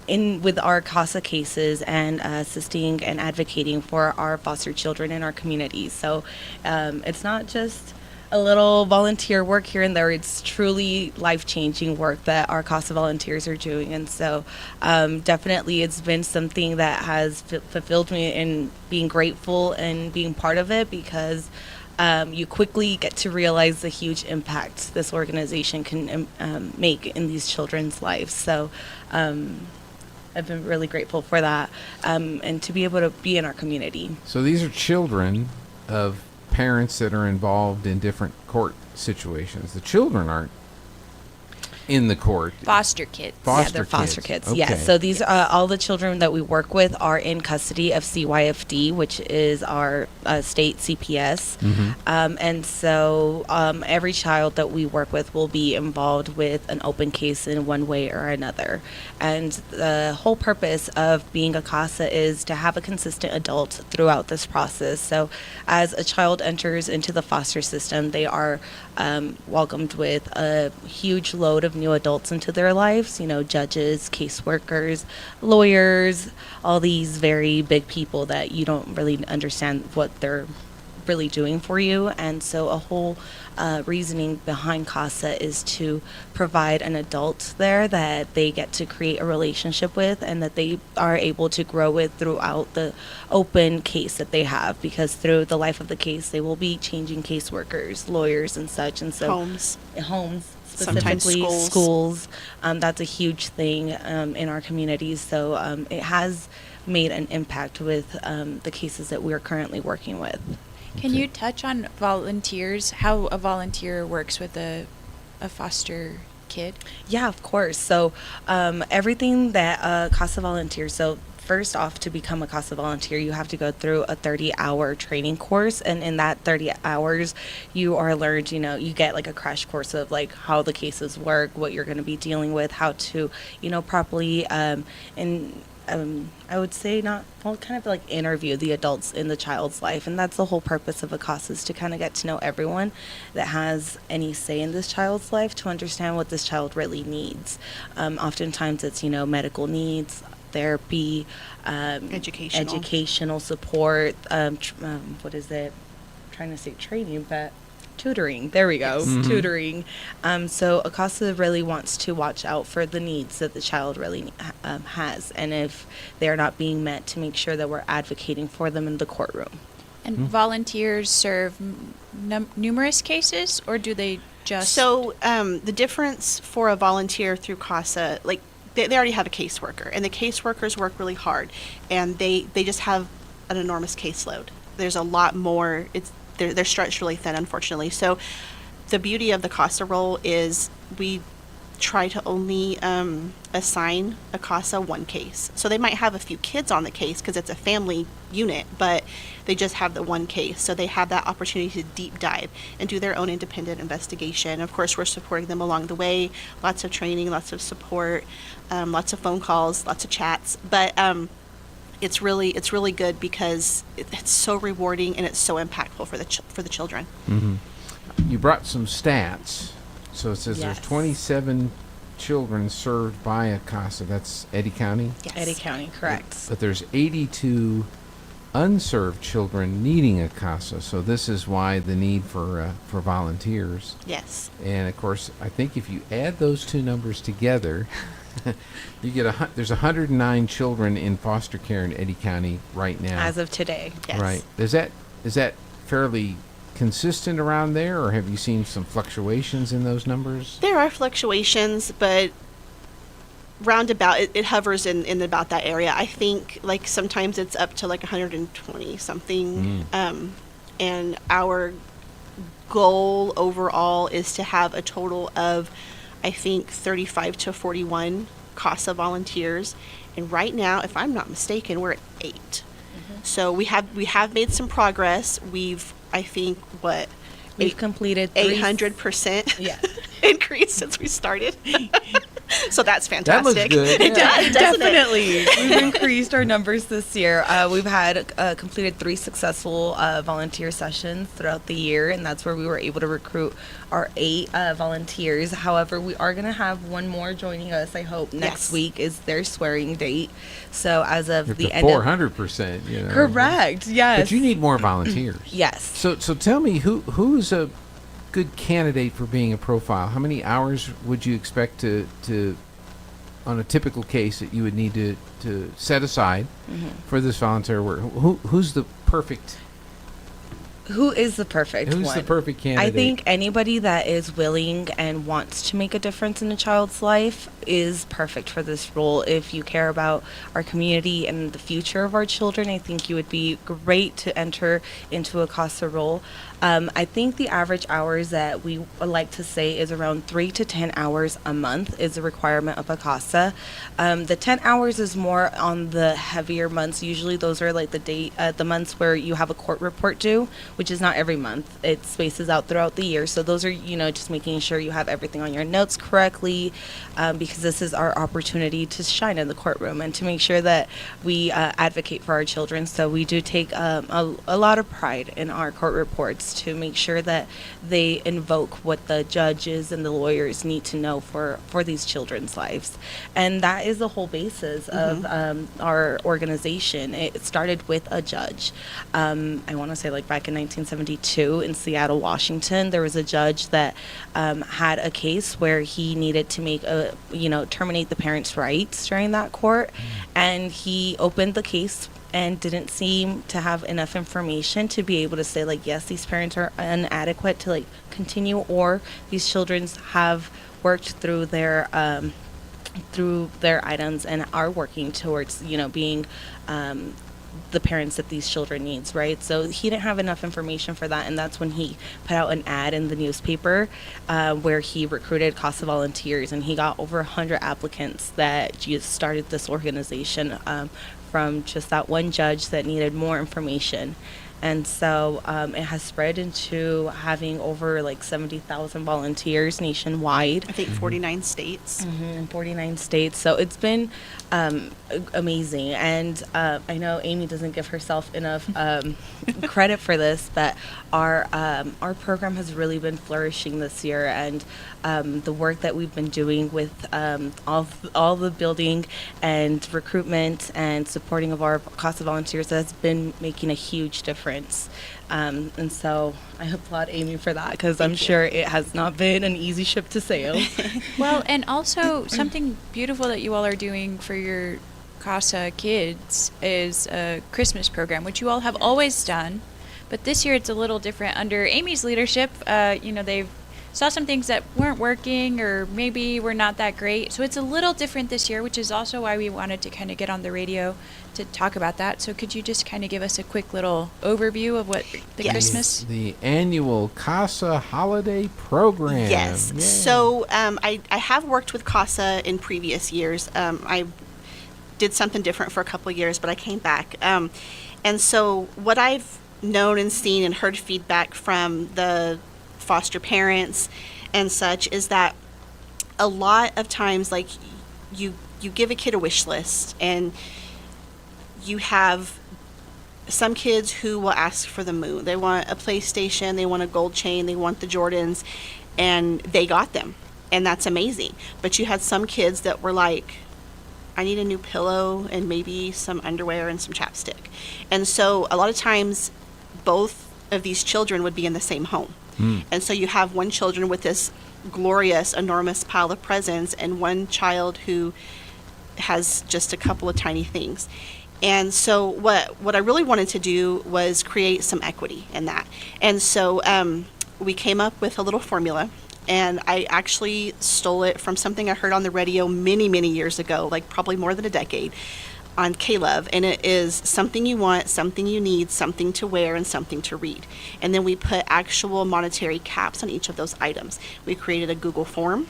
with our CASA cases and assisting and advocating for our foster children in our communities. So it's not just a little volunteer work here and there. It's truly life-changing work that our CASA volunteers are doing. And so definitely it's been something that has fulfilled me in being grateful and being part of it, because you quickly get to realize the huge impact this organization can make in these children's lives. So I've been really grateful for that, and to be able to be in our community. So these are children of parents that are involved in different court situations. The children aren't in the court. Foster kids. They're foster kids. Yeah. So these all the children that we work with are in custody of CYFD, which is our state CPS. And so every child that we work with will be involved with an open case in one way or another. And the whole purpose of being a CASA is to have a consistent adult throughout this process. So as a child enters into the foster system, they are welcomed with a huge load of new adults into their lives, judges, caseworkers, lawyers, all these very big people that you don't really understand what they're really doing for you. And so a whole reasoning behind CASA is to provide an adult there that they get to create a relationship with and that they are able to grow with throughout the open case that they have, because through the life of the case they will be changing caseworkers, lawyers, and such. And so Homes. Specifically Sometimes schools. That's a huge thing in our communities. So it has made an impact with the cases that we're currently working with. Can you touch on volunteers, how a volunteer works with a foster kid? Yeah, of course. So everything that CASA volunteers, so first off, to become a CASA volunteer, you have to go through a 30-hour training course. And in that 30 hours, you are learned, you get like a crash course of like how the cases work, what you're going to be dealing with, how to, properly I would say kind of like interview the adults in the child's life. And that's the whole purpose of a CASA, is to kind of get to know everyone that has any say in this child's life, to understand what this child really needs. Oftentimes it's, medical needs. therapy, educational support, what is it? I'm trying to say training, but tutoring. There we go. Mhm. Tutoring. So ACASA really wants to watch out for the needs that the child really has, and if they are not being met, to make sure that we're advocating for them in the courtroom. And volunteers serve numerous cases, or do they just? So the difference for a volunteer through CASA, like they already have a caseworker, and the caseworkers work really hard, and they just have an enormous caseload. There's a lot more. They're stretched really thin, unfortunately. So the beauty of the CASA role is we try to only assign a CASA one case. So they might have a few kids on the case because it's a family unit, but they just have the one case. So they have that opportunity to deep dive and do their own independent investigation. Of course, we're supporting them along the way. Lots of training, lots of support, lots of phone calls, lots of chats. But it's really good because it's so rewarding and it's so impactful for the children. Mm-hmm. You brought some stats. So it says there's 27 children served by ACASA. That's Eddy County? Yes. Eddy County, correct. But there's 82 unserved children needing ACASA. So this is why the need for volunteers. Yes. And of course, I think if you add those two numbers together, you get there's 109 children in foster care in Eddy County right now. As of today, yes. Right. Is that fairly consistent around there, or have you seen some fluctuations in those numbers? There are fluctuations, but roundabout it hovers in about that area. I think like sometimes it's up to like 120 something. And our goal overall is to have a total of, I think, 35 to 41 CASA volunteers, and right now, if I'm not mistaken, we're at 8. So we have made some progress. I think we've completed 800% increase since we started. So that's fantastic. That looks good. It does, doesn't Definitely. We've increased our numbers this year. We've had completed 3 successful volunteer sessions throughout the year, and that's where we were able to recruit our 8 volunteers. However, we are going to have one more joining us, I hope. Next week is their swearing date. So as of the end 400%, you know. Correct, yes. But you need more volunteers. Yes. So tell me, who's a good candidate for being a profile? How many hours would you expect to on a typical case that you would need to set aside for this volunteer work? Who's the perfect? Who is the perfect one? Who's the perfect candidate? I think anybody that is willing and wants to make a difference in a child's life is perfect for this role. If you care about our community and the future of our children, I think you would be great to enter into a CASA role. I think the average hours that we would like to say is around 3 to 10 hours a month is a requirement of a CASA. The 10 hours is more on the heavier months. Usually those are like the months where you have a court report due, which is not every month. It spaces out throughout the year. So those are, just making sure you have everything on your notes correctly, because this is our opportunity to shine in the courtroom and to make sure that we advocate for our children. So we do take a lot of pride in our court reports to make sure that they invoke what the judges and the lawyers need to know for these children's lives. And that is the whole basis of our organization. It started with a judge. I want to say like back in 1972 in Seattle, Washington, there was a judge that had a case where he needed to terminate the parents' rights during that court. And he opened the case and didn't seem to have enough information to be able to say, like, yes, these parents are inadequate to, like, continue, or these children have worked through their items and are working towards, being the parents that these children needs, right? So he didn't have enough information for that, and that's when he put out an ad in the newspaper where he recruited CASA volunteers, and he got over 100 applicants that just started this organization from just that one judge that needed more information. And so it has spread into having over like 70,000 volunteers nationwide. I think 49 states. 49 states. So it's been amazing. And I know Amy doesn't give herself enough credit for this, but our program has really been flourishing this year. And the work that we've been doing with all the building and recruitment and supporting of our CASA volunteers has been making a huge difference. And so I applaud Amy for that, because I'm sure it has not been an easy ship to sail. Well, and also something beautiful that you all are doing for your CASA kids is a Christmas program, which you all have always done. But this year it's a little different. Under Amy's leadership, they've saw some things that weren't working or maybe were not that great. So it's a little different this year, which is also why we wanted to kind of get on the radio to talk about that. So could you just kind of give us a quick little overview of what the Christmas? The annual CASA holiday program. Yes. Yay. So I have worked with CASA in previous years. I did something different for a couple of years, but I came back. And so what I've known and seen and heard feedback from the foster parents and such is that a lot of times, like, you give a kid a wish list, and you have some kids who will ask for the moon. They want a PlayStation, they want a gold chain, they want the Jordans, and they got them, and that's amazing. But you had some kids that were like, I need a new pillow and maybe some underwear and some chapstick. And so a lot of times both of these children would be in the same home. And so you have one children with this glorious, enormous pile of presents, and one child who has just a couple of tiny things. And so what I really wanted to do was create some equity in that. And so we came up with a little formula, and I actually stole it from something I heard on the radio many, many years ago, like probably more than a decade, on K-Love, and it is something you want, something you need, something to wear, and something to read. And then we put actual monetary caps on each of those items. We created a Google form,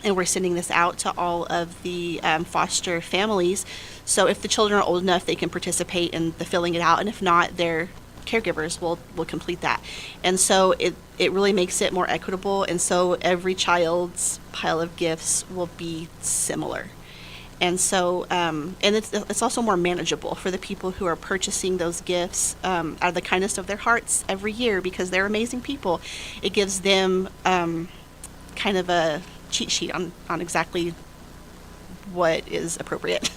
and we're sending this out to all of the foster families. So if the children are old enough, they can participate in the filling it out, and if not, their caregivers will complete that. And so it really makes it more equitable, and so every child's pile of gifts will be similar. And so, and it's also more manageable for the people who are purchasing those gifts out of the kindness of their hearts every year, because they're amazing people. It gives them kind of a cheat sheet on exactly what is appropriate.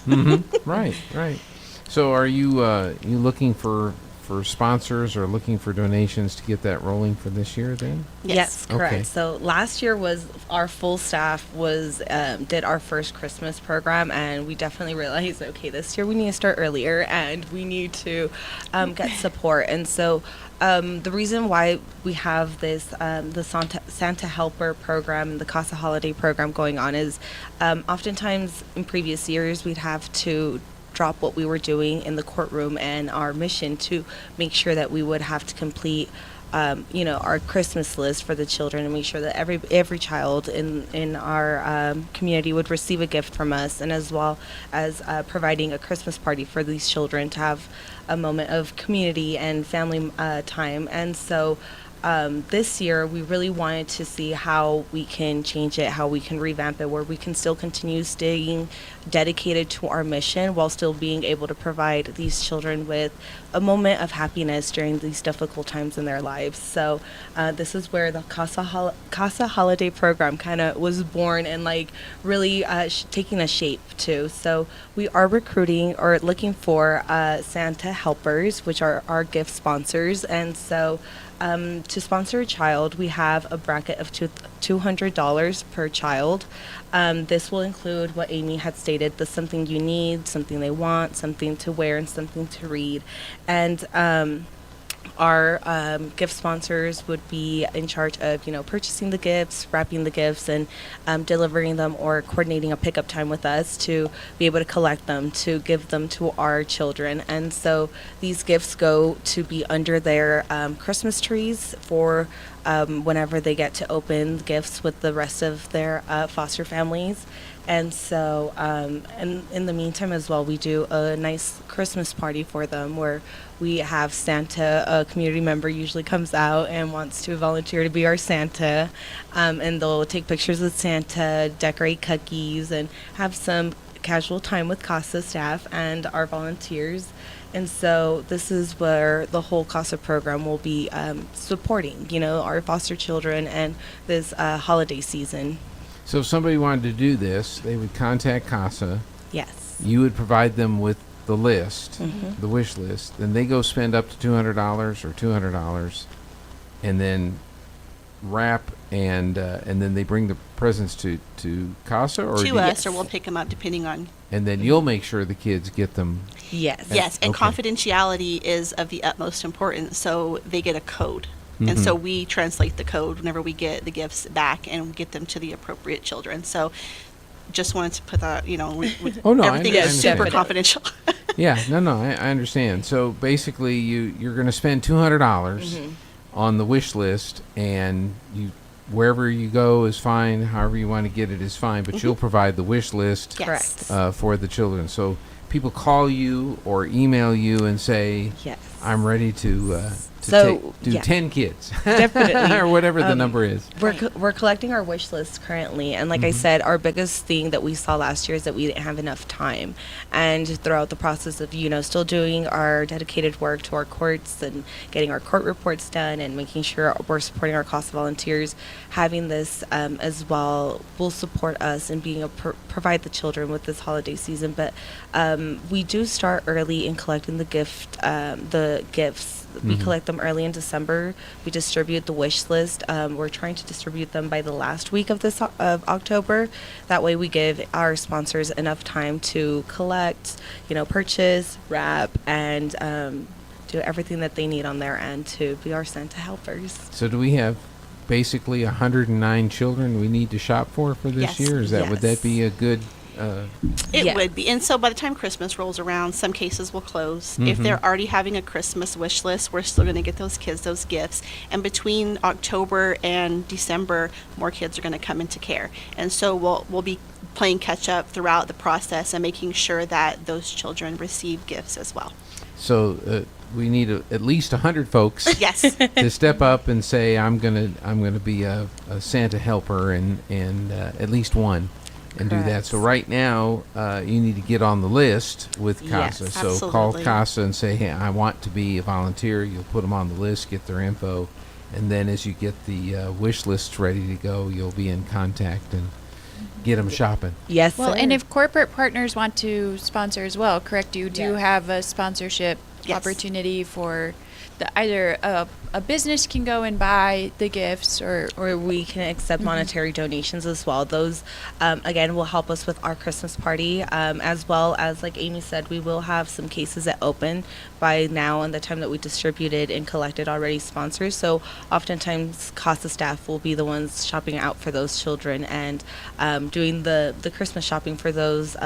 Right. So are you looking for sponsors or looking for donations to get that rolling for this year then? Yes, correct. Okay. So last year was our full staff did our first Christmas program, and we definitely realized, okay, this year we need to start earlier and we need to get support. And so the reason why we have this the Santa Helper program, the CASA Holiday program going on is oftentimes in previous years we'd have to drop what we were doing in the courtroom and our mission to make sure that we would have to complete our Christmas list for the children, and make sure that every child in our community would receive a gift from us, and as well as providing a Christmas party for these children to have a moment of community and family time. And so this year we really wanted to see how we can change it, how we can revamp it, where we can still continue staying dedicated to our mission while still being able to provide these children with a moment of happiness during these difficult times in their lives. So this is where the CASA Holiday program kind of was born, and like really taking a shape too. So we are recruiting or looking for Santa helpers, which are our gift sponsors. And so to sponsor a child, we have a bracket of $200 per child. This will include what Amy had stated, the something you need, something they want, something to wear, and something to read. And our gift sponsors would be in charge of, purchasing the gifts, wrapping the gifts, and delivering them, or coordinating a pickup time with us to be able to collect them, to give them to our children. And so these gifts go to be under their Christmas trees for whenever they get to open gifts with the rest of their foster families. And so, and in the meantime as well, we do a nice Christmas party for them where we have Santa, a community member usually comes out and wants to volunteer to be our Santa. And they'll take pictures with Santa, decorate cookies, and have some casual time with CASA staff and our volunteers. And so this is where the whole CASA program will be supporting, our foster children and this holiday season. So if somebody wanted to do this, they would contact CASA. Yes. You would provide them with the list, the wish list. Then they go spend up to $200 or $200, and then wrap and then they bring the presents to CASA or to us, or we'll pick them up depending on. And then you'll make sure the kids get them. Yes. Yes, and okay. Confidentiality is of the utmost importance. So they get a code. And so we translate the code whenever we get the gifts back and get them to the appropriate children. So just wanted to put that, Oh, no, everything I is super understand. confidential. Yeah, no, I understand. So basically, you're going to spend $200 on the wish list, and wherever you go is fine. However you want to get it is fine, but you'll provide the wish list Yes. For the children. So people call you or email you and say, yes, I'm ready to So, do yeah. 10 kids. Definitely. Or whatever the number is. We're collecting our wish list currently. And like I said, our biggest thing that we saw last year is that we didn't have enough time. And throughout the process of, still doing our dedicated work to our courts and getting our court reports done and making sure we're supporting our CASA volunteers, having this as well will support us in being provide the children with this holiday season. But we do start early in collecting the gifts. We collect them early in December. We distribute the wish list. We're trying to distribute them by the last week of October. That way we give our sponsors enough time to collect, purchase, wrap, and do everything that they need on their end to be our Santa helpers. So do we have basically 109 children we need to shop for this Yes. year? Would that be a good... It would be. And so by the time Christmas rolls around, some cases will close. If they're already having a Christmas wish list, we're still going to get those kids those gifts. And between October and December, more kids are going to come into care. And so we'll be playing catch up throughout the process and making sure that those children receive gifts as well. So we need at least 100 folks Yes. to step up and say, I'm gonna be a Santa helper and at least one. And do that. Correct. So right now, you need to get on the list with CASA. Yes, so call absolutely. CASA and say, hey, I want to be a volunteer. You'll put them on the list, get their info. And then as you get the wish lists ready to go, you'll be in contact and get them shopping. Yes, Well, sir. and if corporate partners want to sponsor as well, correct? You do have a sponsorship Yes. opportunity for either a business can go and buy the gifts or we can accept monetary donations as well. Those, again, will help us with our Christmas party, as well as, like Amy said, we will have some cases that open by now and the time that we distributed and collected already sponsors. So oftentimes CASA staff will be the ones shopping out for those children and doing the Christmas shopping for those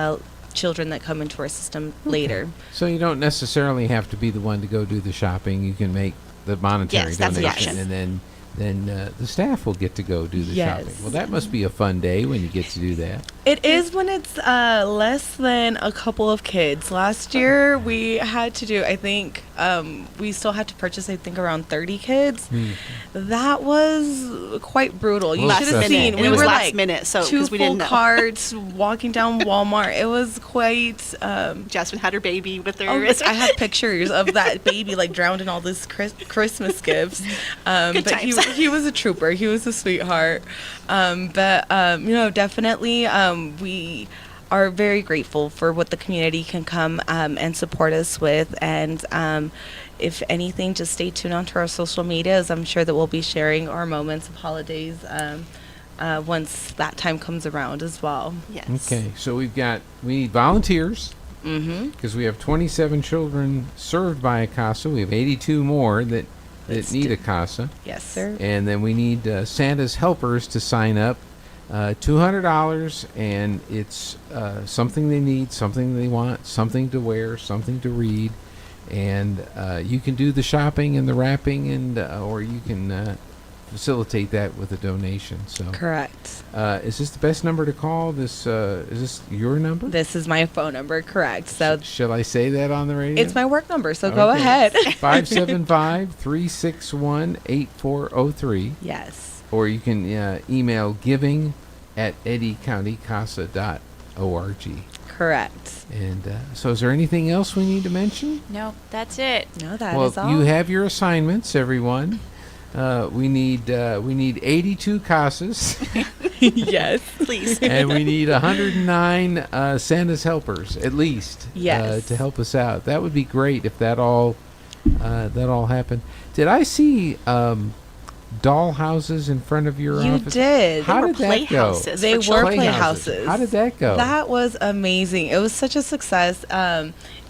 children that come into our system later. So you don't necessarily have to be the one to go do the shopping. You can make the monetary Yes, that's the donation, option. and then the staff will get to go do the Yes. shopping. Well, that must be a fun day when you get to do that. It is when it's less than a couple of kids. Last year we had to do, I think, we still had to purchase, I think, around 30 kids. That was quite brutal. You Last should have minute. seen. And We it was were last like minute, so- 2 'cause we didn't full know. carts walking down Walmart. It was quite. Jasmine had her baby with her. I have pictures of that baby like drowned in all this Christmas gifts. Good But times. he was a trooper. He was a sweetheart. But definitely we are very grateful for what the community can come and support us with. And if anything, just stay tuned onto our social medias. I'm sure that we'll be sharing our moments of holidays once that time comes around as well. Yes. Okay, so we need volunteers. Because we have 27 children served by a CASA. We have 82 more that need a CASA. Yes, sir. And then we need Santa's helpers to sign up. $200, and it's something they need, something they want, something to wear, something to read. And you can do the shopping and the wrapping, and or you can facilitate that with a donation. So correct. Is this the best number to call? Is this your number? This is my phone number, correct. So shall I say that on the radio? It's my work number, so go ahead. 575-361-8403. Yes. Or you can email giving@eddycountycasa.org. Correct. And so is there anything else we need to mention? No, that's it. No, that Well, is all. you have your assignments, everyone. We need 82 casas. Yes, please. And we need 109 Santa's helpers at least. Yes. To help us out. That would be great if that all happened. Did I see doll houses in front of your You office? did. How They were did that go? playhouses They for were children. playhouses. How did that go? That was amazing. It was such a success.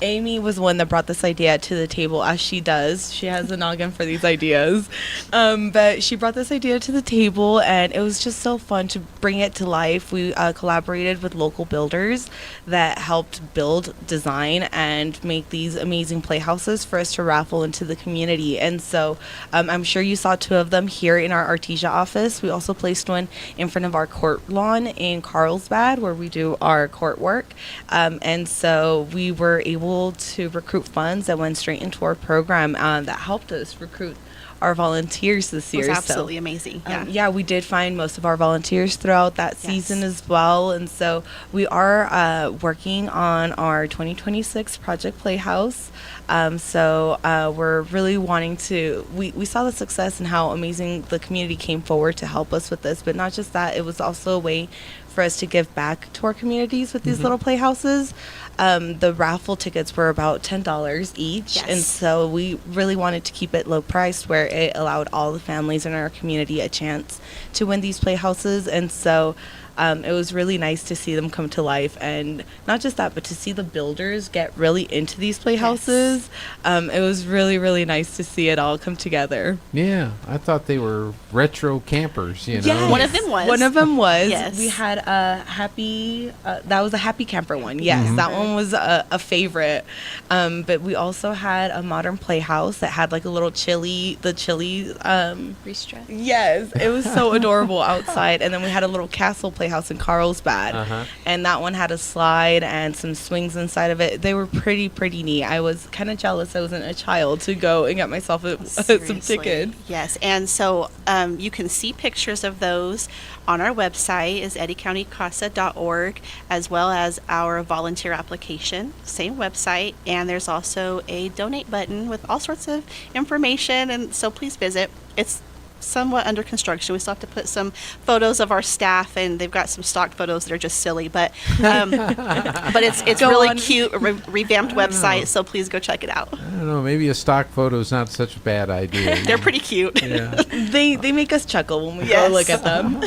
Amy was one that brought this idea to the table, as she does. She has a noggin for these ideas. But she brought this idea to the table, and it was just so fun to bring it to life. We collaborated with local builders that helped build, design, and make these amazing playhouses for us to raffle into the community. And so I'm sure you saw 2 of them here in our Artesia office. We also placed one in front of our court lawn in Carlsbad, where we do our court work. And so we were able to recruit funds that went straight into our program that helped us recruit our volunteers this year. It was absolutely amazing. Yeah. We did find most of our volunteers throughout that season as well. And so we are working on our 2026 Project Playhouse. So we're really wanting to, we saw the success and how amazing the community came forward to help us with this. But not just that, it was also a way for us to give back to our communities with these little playhouses. The raffle tickets were about $10 each. Yes. And so we really wanted to keep it low priced, where it allowed all the families in our community a chance to win these playhouses. And so it was really nice to see them come to life, and not just that, but to see the builders get really into these playhouses. It was really, really nice to see it all come together. Yeah, I thought they were retro campers, you know. Yes. One of them was. One of them was. Yes. We had a happy, that was a happy camper one. Yes, that one was a favorite. But we also had a modern playhouse that had like a little chili Restress. Yes, it was so adorable outside. And then we had a little castle playhouse in Carlsbad. And that one had a slide and some swings inside of it. They were pretty neat. I was kind of jealous I wasn't a child to go and get myself some tickets. Yes, and so you can see pictures of those on our website, is eddycountycasa.org, as well as our volunteer application, same website. And there's also a donate button with all sorts of information, and so please visit. It's somewhat under construction. We still have to put some photos of our staff, and they've got some stock photos that are just silly, but it's really cute, revamped website, so please go check it out. I don't know, maybe a stock photo is not such a bad idea. They're pretty cute. Yeah. They make us chuckle when we go look at them.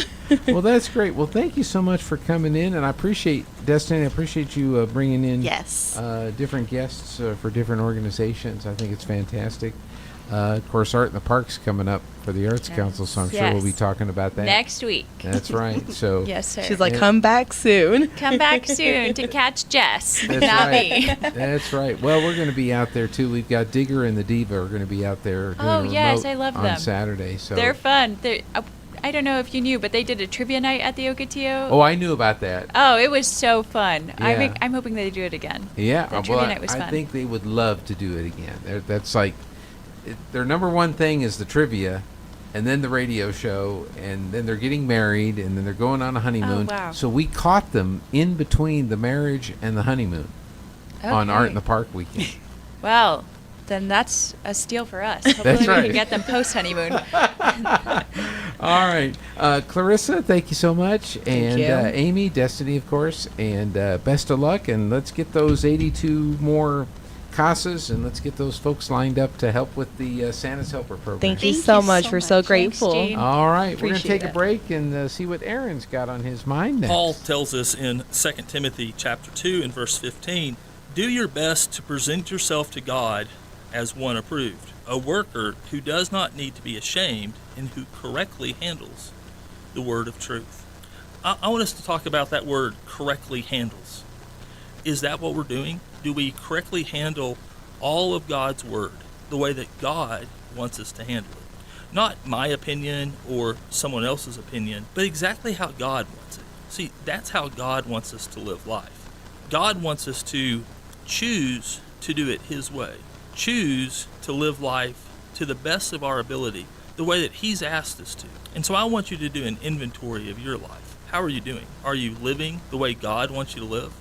Well, that's great. Well, thank you so much for coming in, and I appreciate, Destiny, I appreciate you bringing in different guests for different organizations. I think it's fantastic. Of course, Art in the Park's coming up for the Arts Council, so I'm sure we'll be talking about that next week. That's right. So yes, sir. She's like, come back soon. Come back soon to catch Jess, That's not right. me. That's right. Well, we're going to be out there too. We've got Digger and the Diva are going to be out there doing a yes, remote I love on them. Saturday. So They're fun. I don't know if you knew, but they did a trivia night at the Ocotillo. Oh, I knew about that. Oh, it was so fun. Yeah. I'm hoping they do it again. Yeah, The trivia night was fun. I think they would love to do it again. That's like their number one thing is the trivia, and then the radio show, and then they're getting married, and then they're going on a honeymoon. Oh, wow. So we caught them in between the marriage and the honeymoon on Art in the Park weekend. Well, then that's a steal for us. Hopefully we can get them post-honeymoon. All right. Clarissa, thank you so much. And you. Amy, Destiny, of course. And best of luck. And let's get those 82 more casas, and let's get those folks lined up to help with the Santa's Helper program. Thank you so much. We're so grateful. Thanks, All right. We're going to Appreciate take a it. break and see what Aaron's got on his mind next. Paul tells us in 2 Timothy chapter 2 and verse 15, do your best to present yourself to God as one approved, a worker who does not need to be ashamed and who correctly handles the word of truth. I want us to talk about that word, correctly handles. Is that what we're doing? Do we correctly handle all of God's word the way that God wants us to handle it? Not my opinion or someone else's opinion, but exactly how God wants it. See, that's how God wants us to live life. God wants us to choose to do it His way. Choose to live life to the best of our ability, the way that He's asked us to. And so I want you to do an inventory of your life. How are you doing? Are you living the way God wants you to live?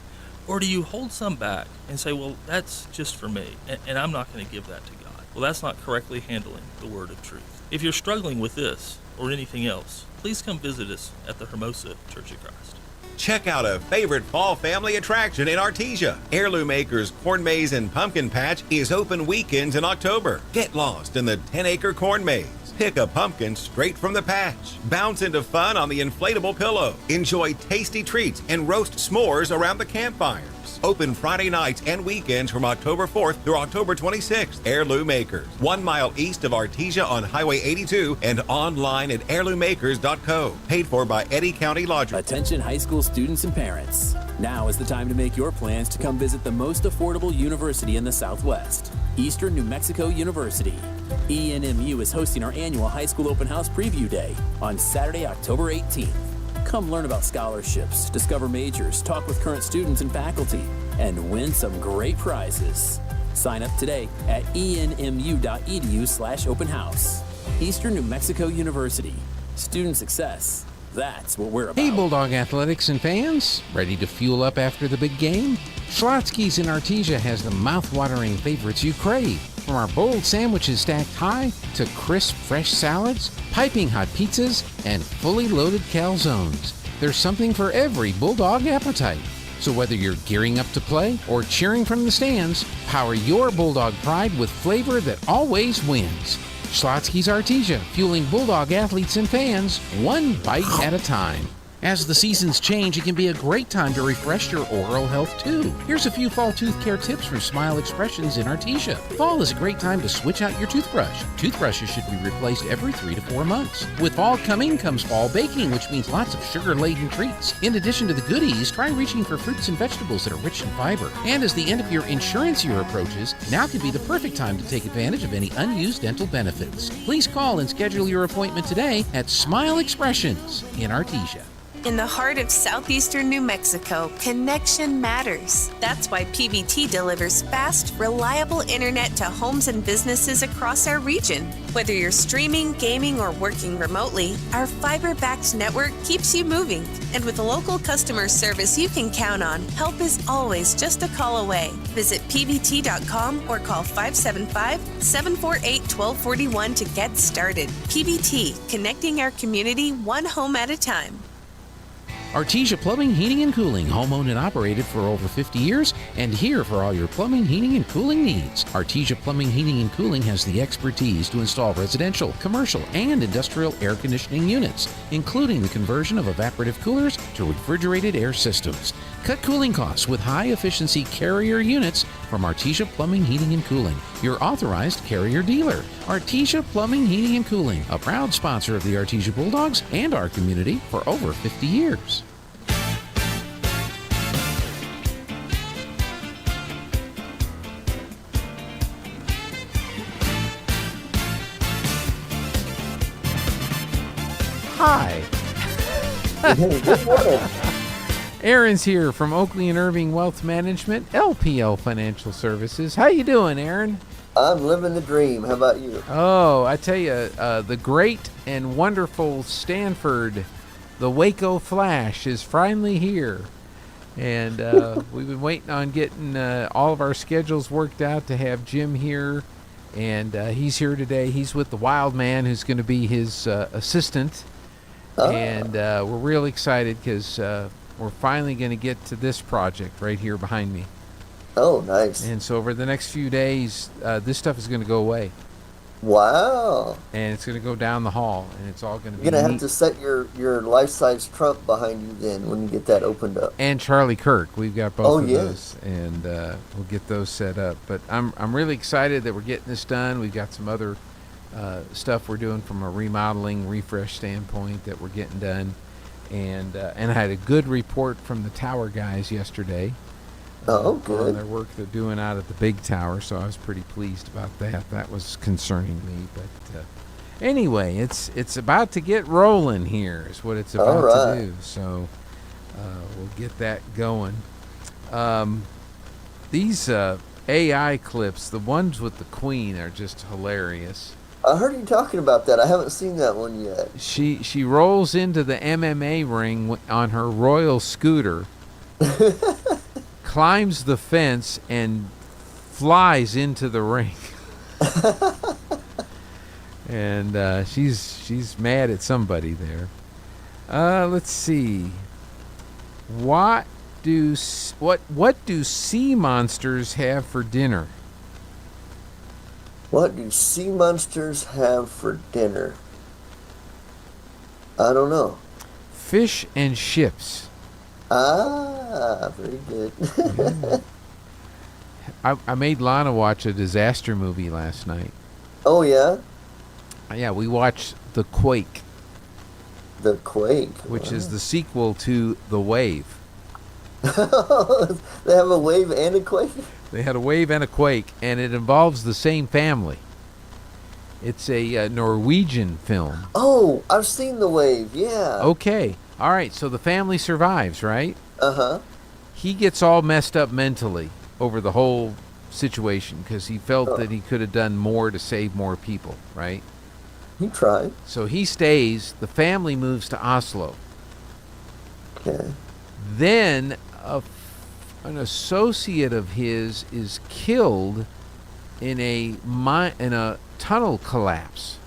Or do you hold some back and say, well, that's just for me, and I'm not going to give that to God? Well, that's not correctly handling the word of truth. If you're struggling with this or anything else, please come visit us at the Hermosa Church of Christ. Check out a favorite fall family attraction in Artesia. Heirloom Acres Corn Maze and Pumpkin Patch is open weekends in October. Get lost in the 10-acre corn maze. Pick a pumpkin straight from the patch. Bounce into fun on the inflatable pillow. Enjoy tasty treats and roast s'mores around the campfires. Open Friday nights and weekends from October 4th through October 26th. Heirloom Acres, 1 mile east of Artesia on Highway 82 and online at heirloomacres.co. Paid for by Eddy County Lodging. Attention high school students and parents. Now is the time to make your plans to come visit the most affordable university in the Southwest, Eastern New Mexico University. ENMU is hosting our annual high school open house preview day on Saturday, October 18th. Come learn about scholarships, discover majors, talk with current students and faculty, and win some great prizes. Sign up today at enmu.edu/open house. Eastern New Mexico University. Student success. That's what we're about. Hey, Bulldog Athletics and fans, ready to fuel up after the big game? Schlotzsky's in Artesia has the mouth-watering favorites you crave. From our bold sandwiches stacked high to crisp, fresh salads, piping hot pizzas, and fully loaded calzones. There's something for every Bulldog appetite. So whether you're gearing up to play or cheering from the stands, power your Bulldog pride with flavor that always wins. Schlotzsky's Artesia, fueling Bulldog athletes and fans, one bite at a time. As the seasons change, it can be a great time to refresh your oral health too. Here's a few fall tooth care tips from Smile Expressions in Artesia. Fall is a great time to switch out your toothbrush. Toothbrushes should be replaced every 3 to 4 months. With fall coming comes fall baking, which means lots of sugar-laden treats. In addition to the goodies, try reaching for fruits and vegetables that are rich in fiber. And as the end of your insurance year approaches, now could be the perfect time to take advantage of any unused dental benefits. Please call and schedule your appointment today at Smile Expressions in Artesia. In the heart of southeastern New Mexico, connection matters. That's why PBT delivers fast, reliable internet to homes and businesses across our region. Whether you're streaming, gaming, or working remotely, our fiber-backed network keeps you moving. And with local customer service you can count on, help is always just a call away. Visit pbt.com or call 575-748-1241 to get started. PBT, connecting our community one home at a time. Artesia Plumbing, Heating, and Cooling, home-owned and operated for over 50 years, and here for all your plumbing, heating, and cooling needs. Artesia Plumbing, Heating, and Cooling has the expertise to install residential, commercial, and industrial air conditioning units, including the conversion of evaporative coolers to refrigerated air systems. Cut cooling costs with high-efficiency Carrier units from Artesia Plumbing, Heating, and Cooling, your authorized Carrier dealer. Artesia Plumbing, Heating, and Cooling, a proud sponsor of the Artesia Bulldogs and our community for over 50 years. Hi. Good morning. Aaron's here from Oakley and Irving Wealth Management, LPL Financial Services. How you doing, Aaron? I'm living the dream. How about you? Oh, I tell you, the great and wonderful Stanford, the Waco Flash, is finally here. And we've been waiting on getting all of our schedules worked out to have Jim here. And he's here today. He's with the Wild Man, who's going to be his assistant. And we're real excited because we're finally going to get to this project right here behind me. Oh, nice. And so over the next few days, this stuff is going to go away. Wow. And it's going to go down the hall, and it's all going to be You're going to have to set your life-size Trump behind you then when you get that opened up. And Charlie Kirk. We've got both of those, and we'll get those set up. But I'm really excited that we're getting this done. We've got some other stuff we're doing from a remodeling, refresh standpoint that we're getting done. And I had a good report from the tower guys yesterday. Good. On their work they're doing out at the big tower, so I was pretty pleased about that. That was concerning me, but Anyway, it's about to get rolling here is what it's about to do. So we'll get that going. These AI clips, the ones with the Queen, are just hilarious. I heard you talking about that. I haven't seen that one yet. She rolls into the MMA ring on her royal scooter, climbs the fence, and flies into the ring. And she's mad at somebody there. Let's see. What do sea monsters have for dinner? What do sea monsters have for dinner? I don't know. Fish and chips. Ah, very good. I made Lana watch a disaster movie last night. Oh, yeah? Yeah, we watched The Quake. The Quake? Which is the sequel to The Wave. They have a wave and a quake? They had a wave and a quake, and it involves the same family. It's a Norwegian film. Oh, I've seen The Wave, yeah. Okay. All right, so the family survives, right? Uh-huh. He gets all messed up mentally over the whole situation because he felt that he could have done more to save more people, right? He tried. So he stays. The family moves to Oslo. Okay. Then an associate of his is killed in a tunnel collapse.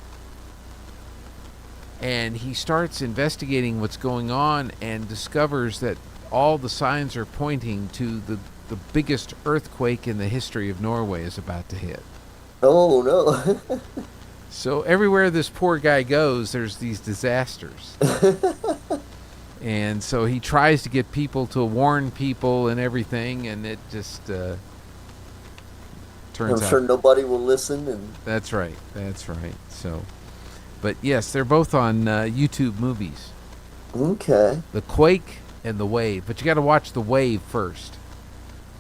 And he starts investigating what's going on and discovers that all the signs are pointing to the biggest earthquake in the history of Norway is about to hit. Oh, no. So everywhere this poor guy goes, there's these disasters. And so he tries to get people to warn people and everything, and it just turns out... I'm sure nobody will listen. And That's right. So, but yes, they're both on YouTube movies. Okay. The Quake and The Wave. But you got to watch The Wave first.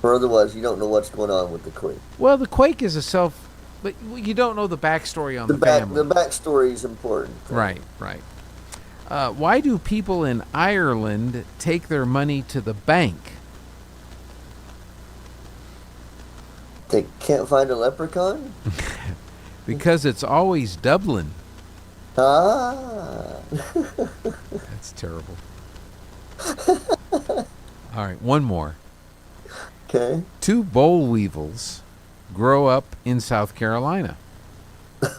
Or otherwise, you don't know what's going on with the Quake. Well, The Quake is but you don't know the backstory on the family. The backstory is important. Right. Why do people in Ireland take their money to the bank? They can't find a leprechaun? Because it's always Dublin. Ah. That's terrible. All right, one more. Okay. 2 boll weevils grow up in South Carolina.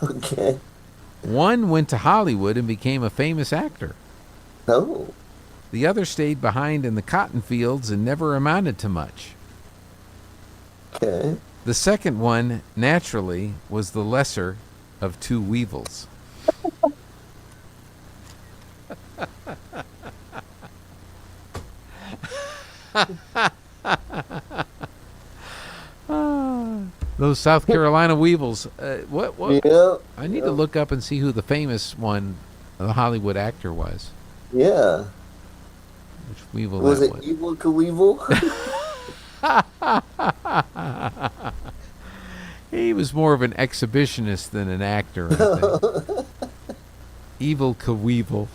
Okay. One went to Hollywood and became a famous actor. Oh. The other stayed behind in the cotton fields and never amounted to much. Okay. The second one, naturally, was the lesser of 2 weevils. Those South Carolina weevils. What? Yeah. I need to look up and see who the famous one, the Hollywood actor was. Yeah. Which weevil was that it? Evil Knievel? He was more of an exhibitionist than an actor, I think. Evil Knievel.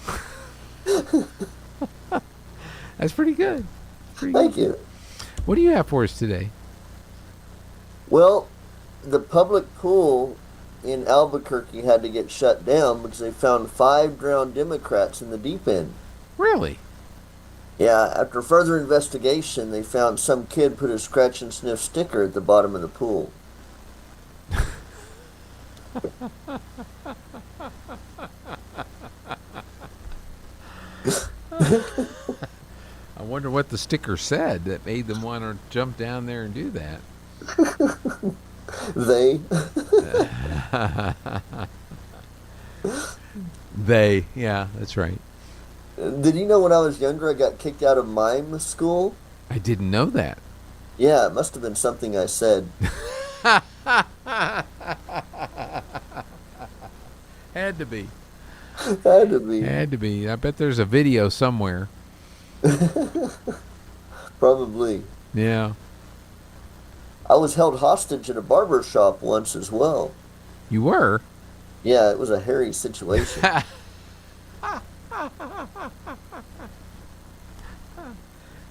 That's pretty good. Thank you. What do you have for us today? Well, the public pool in Albuquerque had to get shut down because they found 5 drowned Democrats in the deep end. Really? Yeah, after further investigation, they found some kid put a scratch and sniff sticker at the bottom of the pool. I wonder what the sticker said that made them want to jump down there and do that. They, yeah, that's right. Did you know when I was younger I got kicked out of mime school? I didn't know that. Yeah, it must have been something I said. Had to be. Had to be. Had to be. I bet there's a video somewhere. Probably. Yeah. I was held hostage at a barber shop once as well. You were? Yeah, it was a hairy situation.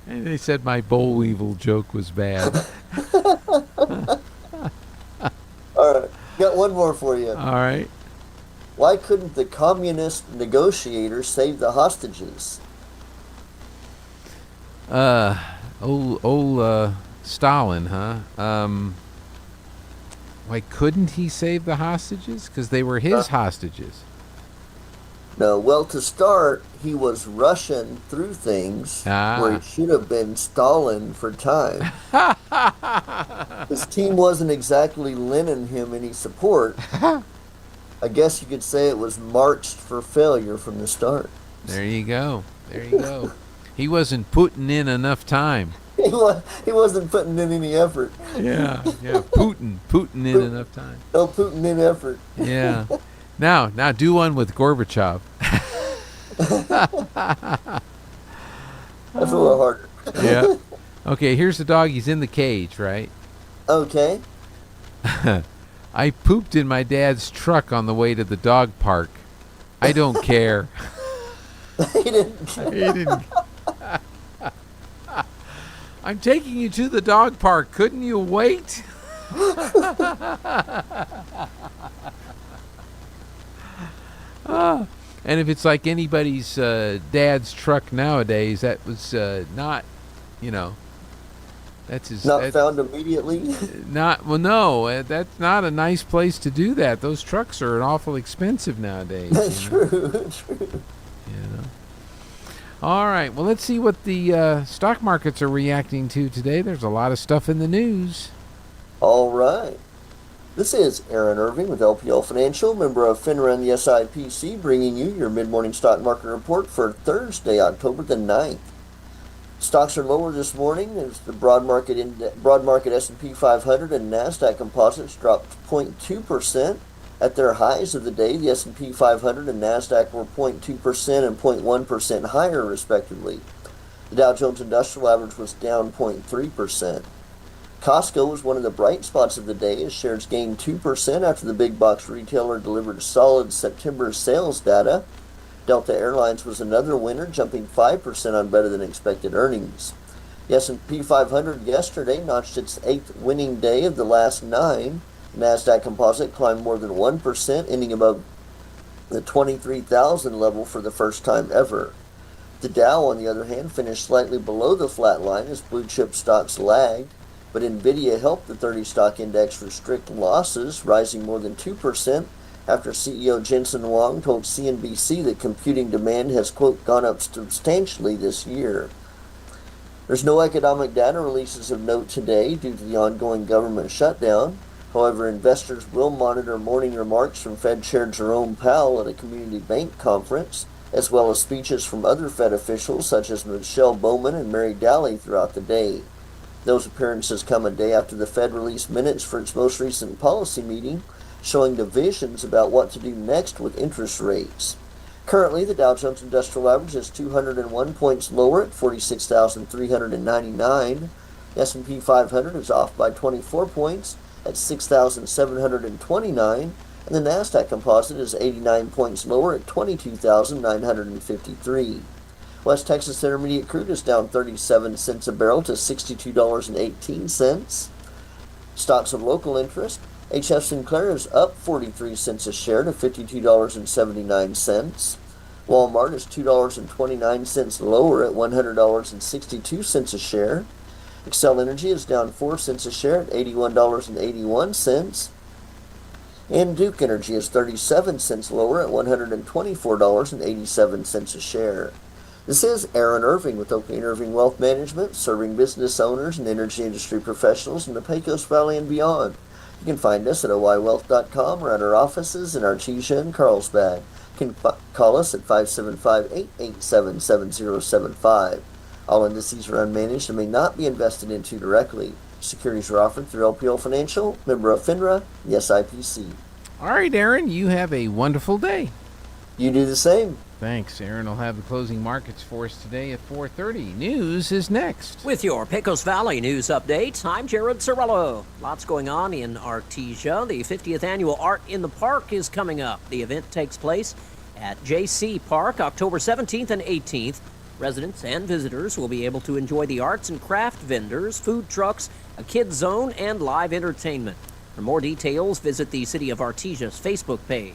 And they said my boll weevil joke was bad. All right, got one more for you. All right. Why couldn't the communist negotiators save the hostages? Old Stalin, huh? Why couldn't he save the hostages? Because they were his hostages. No, well, to start, he was rushing through things where he should have been stalling for time. His team wasn't exactly lending him any support. I guess you could say it was marched for failure from the start. There you go. There you go. He wasn't putting in enough time. He wasn't putting in any effort. Yeah. Putin in enough time. No Putin in effort. Yeah. Now do one with Gorbachev. That's a little harder. Yeah. Okay, here's the dog. He's in the cage, right? Okay. I pooped in my dad's truck on the way to the dog park. I don't care. He didn't care. He didn't. I'm taking you to the dog park. Couldn't you wait? And if it's like anybody's dad's truck nowadays, that was not, that's his. Not found immediately? No, that's not a nice place to do that. Those trucks are awful expensive nowadays. That's true. All right, well, let's see what the stock markets are reacting to today. There's a lot of stuff in the news. All right. This is Aaron Irving with LPL Financial, member of FINRA and the SIPC, bringing you your mid-morning stock market report for Thursday, October the 9th. Stocks are lower this morning as the broad market S&P 500 and NASDAQ composites dropped 0.2%. At their highs of the day, the S&P 500 and NASDAQ were 0.2% and 0.1% higher, respectively. The Dow Jones Industrial Average was down 0.3%. Costco was one of the bright spots of the day as shares gained 2% after the big box retailer delivered solid September sales data. Delta Airlines was another winner, jumping 5% on better than expected earnings. The S&P 500 yesterday notched its 8th winning day of the last 9. The NASDAQ composite climbed more than 1%, ending above the 23,000 level for the first time ever. The Dow, on the other hand, finished slightly below the flat line as blue chip stocks lagged, but NVIDIA helped the 30 stock index restrict losses, rising more than 2% after CEO Jensen Huang told CNBC that computing demand has, quote, gone up substantially this year. There's no economic data releases of note today due to the ongoing government shutdown. However, investors will monitor morning remarks from Fed Chair Jerome Powell at a community bank conference, as well as speeches from other Fed officials such as Michelle Bowman and Mary Daly throughout the day. Those appearances come a day after the Fed released minutes for its most recent policy meeting, showing divisions about what to do next with interest rates. Currently, the Dow Jones Industrial Average is 201 points lower at 46,399. The S&P 500 is off by 24 points at 6,729, and the NASDAQ composite is 89 points lower at 22,953. West Texas Intermediate crude is down 37 cents a barrel to $62.18. Stocks of local interest, HF Sinclair is up 43 cents a share to $52.79. Walmart is $2.29 lower at $100.62 a share. Xcel Energy is down 4 cents a share at $81.81. And Duke Energy is 37 cents lower at $124.87 a share. This is Aaron Irving with Oakley & Irving Wealth Management, serving business owners and energy industry professionals in the Pecos Valley and beyond. You can find us at oywealth.com or at our offices in Artesia and Carlsbad. You can call us at 575-887-7075. All indices are unmanaged and may not be invested into directly. Securities are offered through LPL Financial, member of FINRA, the SIPC. All right, Aaron, you have a wonderful day. You do the same. Thanks. Aaron will have the closing markets for us today at 4:30. News is next. With your Pecos Valley news update, I'm Jared Cirillo. Lots going on in Artesia. The 50th annual Art in the Park is coming up. The event takes place at JC Park October 17th and 18th. Residents and visitors will be able to enjoy the arts and craft vendors, food trucks, a kids zone, and live entertainment. For more details, visit the City of Artesia's Facebook page.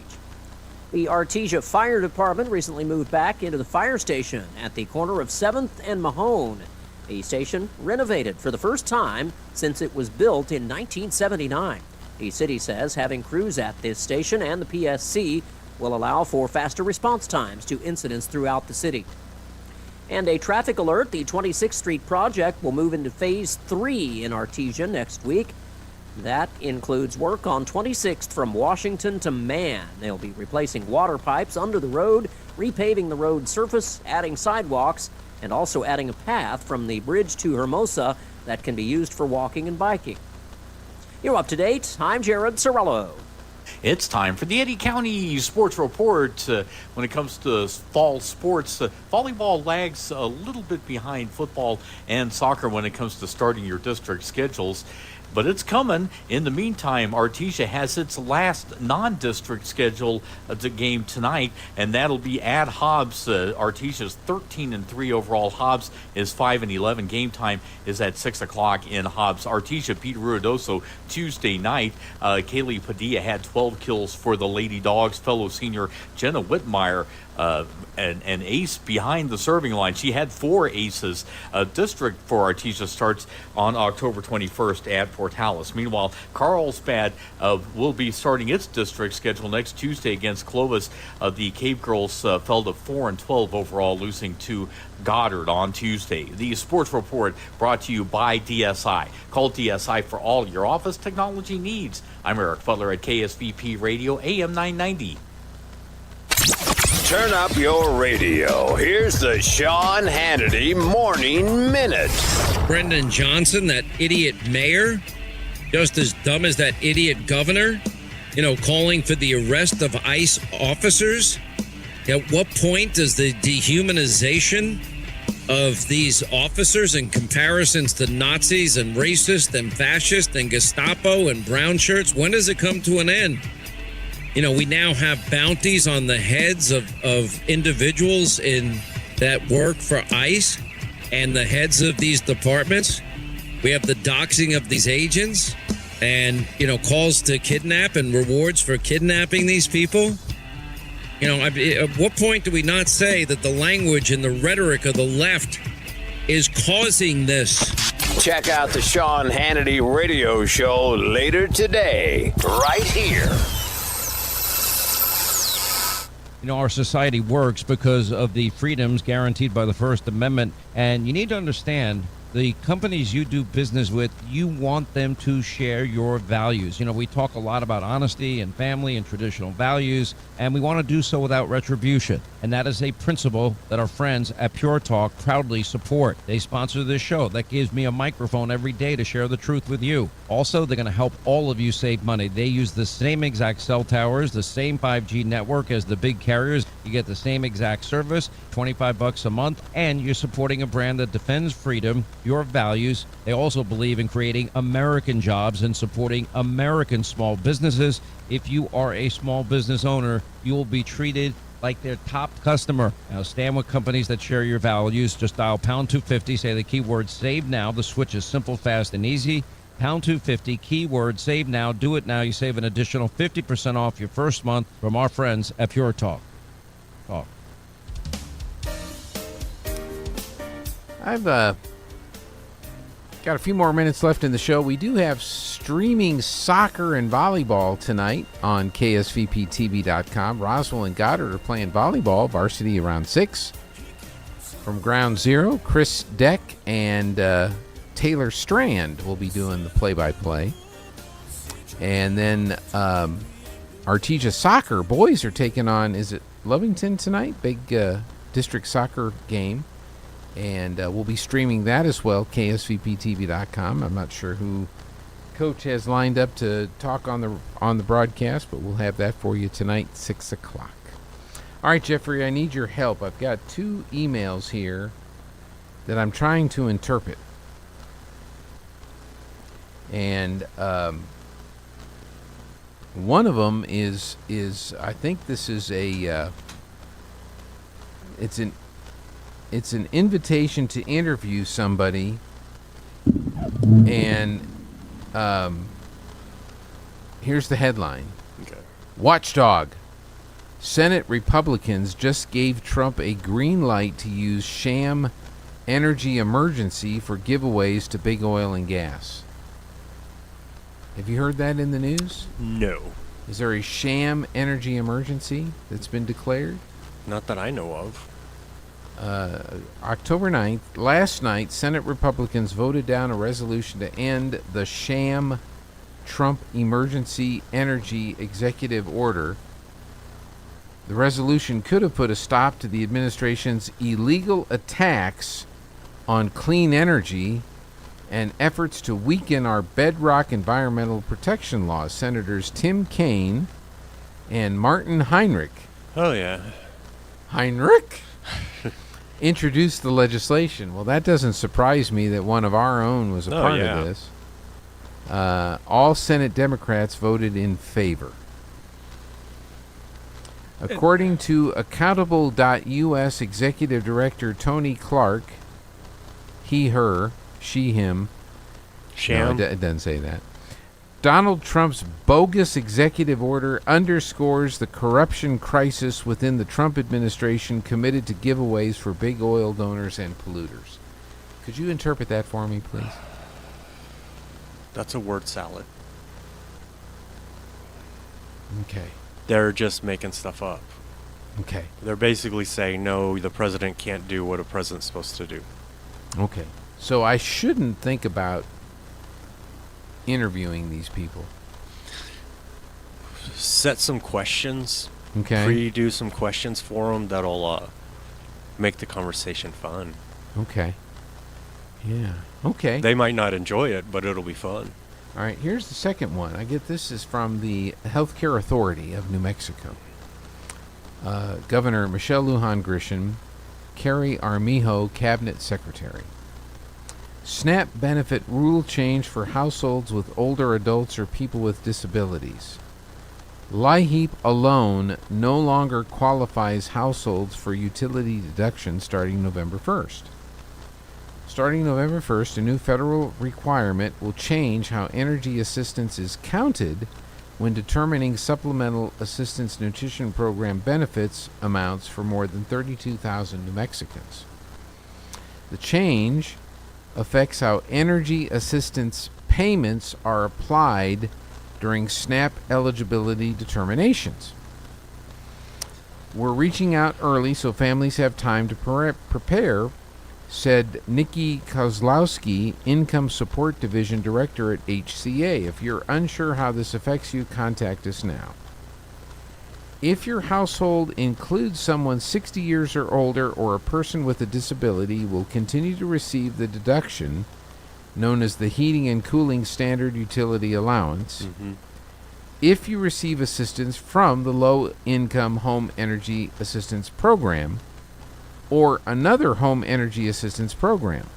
The Artesia Fire Department recently moved back into the fire station at the corner of 7th and Mahone. The station renovated for the first time since it was built in 1979. The city says having crews at this station and the PSC will allow for faster response times to incidents throughout the city. And a traffic alert, the 26th Street project will move into Phase 3 in Artesia next week. That includes work on 26th from Washington to Mann. They'll be replacing water pipes under the road, repaving the road surface, adding sidewalks, and also adding a path from the bridge to Hermosa that can be used for walking and biking. You're up to date. I'm Jared Cirillo. It's time for the Eddy County Sports Report. When it comes to fall sports, volleyball lags a little bit behind football and soccer when it comes to starting your district schedules. But it's coming. In the meantime, Artesia has its last non-district schedule game tonight, and that'll be at Hobbs. Artesia's 13-3 overall. Hobbs is 5-11. Game time is at 6 o'clock in Hobbs. Artesia beat Ruidoso Tuesday night. Kaylee Padilla had 12 kills for the Lady Dogs. Fellow senior Jenna Whitmire, an ace behind the serving line. She had 4 aces. District for Artesia starts on October 21st at Portales. Meanwhile, Carlsbad will be starting its district schedule next Tuesday against Clovis. The Cape Girls fell to 4-12 overall, losing to Goddard on Tuesday. The Sports Report brought to you by DSI. Call DSI for all your office technology needs. I'm Eric Butler at KSVP Radio, AM 990. Turn up your radio. Here's the Sean Hannity Morning Minute. Brendan Johnson, that idiot mayor, just as dumb as that idiot governor, calling for the arrest of ICE officers. At what point does the dehumanization of these officers in comparisons to Nazis and racist and fascist and Gestapo and brown shirts, when does it come to an end? We now have bounties on the heads of individuals that work for ICE and the heads of these departments. We have the doxing of these agents and, calls to kidnap and rewards for kidnapping these people. At what point do we not say that the language and the rhetoric of the left is causing this? Check out the Sean Hannity radio show later today, right here. Our society works because of the freedoms guaranteed by the First Amendment. And you need to understand, the companies you do business with, you want them to share your values. We talk a lot about honesty and family and traditional values, and we want to do so without retribution. And that is a principle that our friends at Pure Talk proudly support. They sponsor this show. That gives me a microphone every day to share the truth with you. Also, they're going to help all of you save money. They use the same exact cell towers, the same 5G network as the big carriers. You get the same exact service, $25 a month, and you're supporting a brand that defends freedom, your values. They also believe in creating American jobs and supporting American small businesses. If you are a small business owner, you will be treated like their top customer. Now, stand with companies that share your values. Just dial pound 250, say the keyword save now. The switch is simple, fast, and easy. Pound 250, keyword save now. Do it now. You save an additional 50% off your first month from our friends at Pure Talk. I've got a few more minutes left in the show. We do have streaming soccer and volleyball tonight on KSVPTV.com. Roswell and Goddard are playing volleyball, varsity around 6. From Ground Zero, Chris Deck and Taylor Strand will be doing the play-by-play. And then Artesia Soccer boys are taking on, is it Lovington tonight? Big district soccer game. And we'll be streaming that as well, KSVPTV.com. I'm not sure who Coach has lined up to talk on the broadcast, but we'll have that for you tonight, 6 o'clock. All right, Jeffrey, I need your help. I've got 2 emails here that I'm trying to interpret. And one of them is I think this is a it's an invitation to interview somebody, and here's the headline. Okay. Watchdog. Senate Republicans just gave Trump a green light to use sham energy emergency for giveaways to big oil and gas. Have you heard that in the news? No. Is there a sham energy emergency that's been declared? Not that I know of. October 9th, last night, Senate Republicans voted down a resolution to end the sham Trump Emergency Energy Executive Order. The resolution could have put a stop to the administration's illegal attacks on clean energy and efforts to weaken our bedrock environmental protection laws. Senators Tim Kaine and Martin Heinrich. Oh, yeah. Heinrich? Introduced the legislation. Well, that doesn't surprise me that one of our own was a part of this. All Senate Democrats voted in favor. According to Accountable.us Executive Director Tony Clark, he, her, she, him. Sham. No, it doesn't say that. Donald Trump's bogus executive order underscores the corruption crisis within the Trump administration committed to giveaways for big oil donors and polluters. Could you interpret that for me, please? That's a word salad. Okay. They're just making stuff up. Okay. They're basically saying, no, the president can't do what a president's supposed to do. Okay. So I shouldn't think about interviewing these people. Set some questions. Okay. Pre-do some questions for them that'll make the conversation fun. Okay. Yeah. Okay. They might not enjoy it, but it'll be fun. All right, here's the second one. I get this is from the Healthcare Authority of New Mexico. Governor Michelle Lujan Grisham, Carrie Armijo, Cabinet Secretary. SNAP benefit rule change for households with older adults or people with disabilities. LIHEAP alone no longer qualifies households for utility deduction starting November 1st. Starting November 1st, a new federal requirement will change how energy assistance is counted when determining supplemental assistance nutrition program benefits amounts for more than 32,000 New Mexicans. The change affects how energy assistance payments are applied during SNAP eligibility determinations. We're reaching out early so families have time to prepare, said Nikki Kozlowski, Income Support Division Director at HCA. If you're unsure how this affects you, contact us now. If your household includes someone 60 years or older or a person with a disability, you will continue to receive the deduction known as the Heating and Cooling Standard Utility Allowance. Mm-hmm. If you receive assistance from the Low Income Home Energy Assistance Program or another home energy assistance program.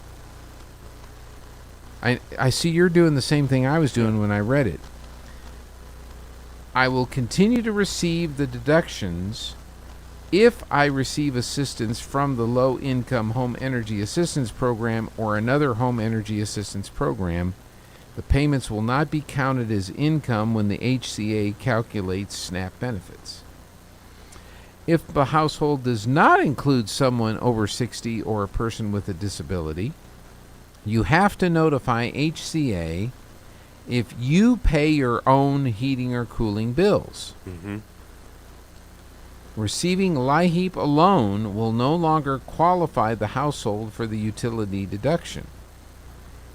I see you're doing the same thing I was doing when I read it. I will continue to receive the deductions if I receive assistance from the Low Income Home Energy Assistance Program or another home energy assistance program. The payments will not be counted as income when the HCA calculates SNAP benefits. If the household does not include someone over 60 or a person with a disability, you have to notify HCA if you pay your own heating or cooling bills. Mm-hmm. Receiving LIHEAP alone will no longer qualify the household for the utility deduction.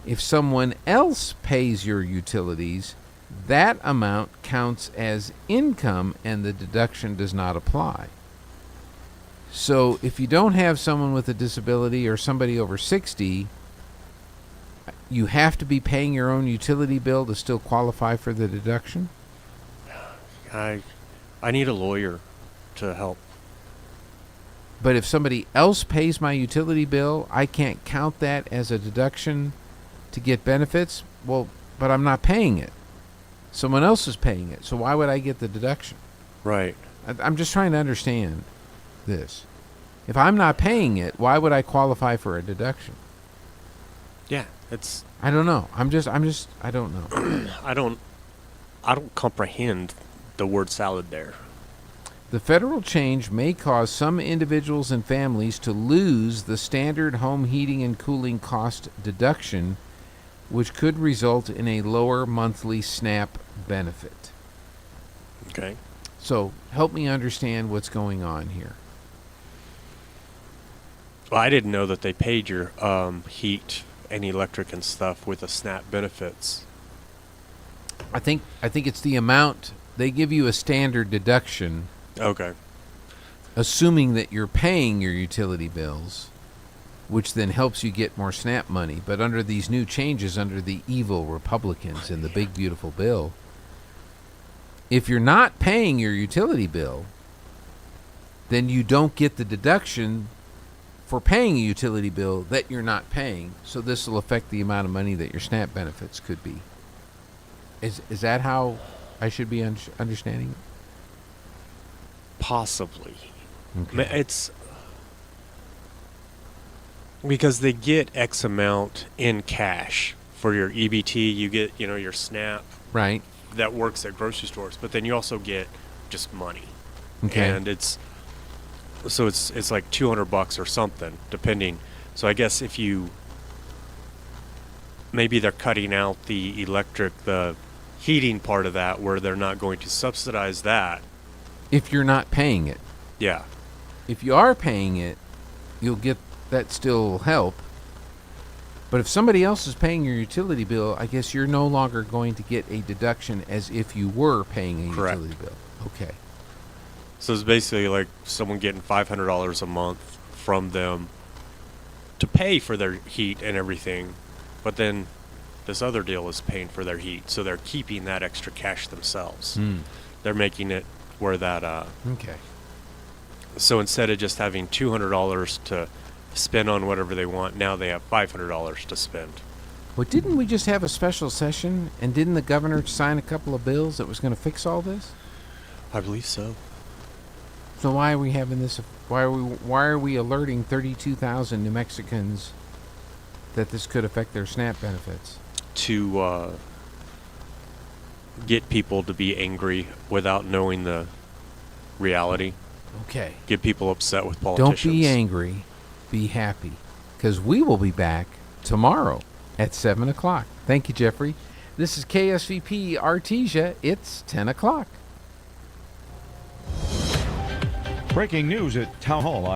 If someone else pays your utilities, that amount counts as income and the deduction does not apply. So if you don't have someone with a disability or somebody over 60, you have to be paying your own utility bill to still qualify for the deduction? I need a lawyer to help But if somebody else pays my utility bill, I can't count that as a deduction to get benefits. Well, but I'm not paying it. Someone else is paying it. So why would I get the deduction? Right. I'm just trying to understand this. If I'm not paying it, why would I qualify for a deduction? Yeah, it's. I don't know. I don't know. I don't comprehend the word salad there. The federal change may cause some individuals and families to lose the standard home heating and cooling cost deduction, which could result in a lower monthly SNAP benefit. Okay. So help me understand what's going on here. Well, I didn't know that they paid your heat and electric and stuff with the SNAP benefits. I think it's the amount. They give you a standard deduction. Okay. Assuming that you're paying your utility bills, which then helps you get more SNAP money. But under these new changes, under the evil Republicans in the big beautiful bill, if you're not paying your utility bill, then you don't get the deduction for paying a utility bill that you're not paying. So this will affect the amount of money that your SNAP benefits could be. Is that how I should be understanding it? Possibly. Okay. It's because they get X amount in cash for your EBT. You get, your SNAP. Right. That works at grocery stores, but then you also get just money. Okay. And it's like $200 or something, depending. So I guess if you maybe they're cutting out the heating part of that, where they're not going to subsidize that. If you're not paying it. Yeah. If you are paying it, you'll get that still help. But if somebody else is paying your utility bill, I guess you're no longer going to get a deduction as if you were paying a Correct. utility bill. Okay. So it's basically like someone getting $500 a month from them to pay for their heat and everything, but then this other deal is paying for their heat, so they're keeping that extra cash themselves. They're making it where that okay. So instead of just having $200 to spend on whatever they want, now they have $500 to spend. Well, didn't we just have a special session, and didn't the governor sign a couple of bills that was going to fix all this? I believe so. So why are we having this? Why are we alerting 32,000 New Mexicans that this could affect their SNAP benefits? To get people to be angry without knowing the reality. Okay. Get people upset with politicians. Don't be angry. Be happy. Because we will be back tomorrow at 7 o'clock. Thank you, Jeffrey. This is KSVP Artesia. It's 10 o'clock. Breaking news at Town Hall.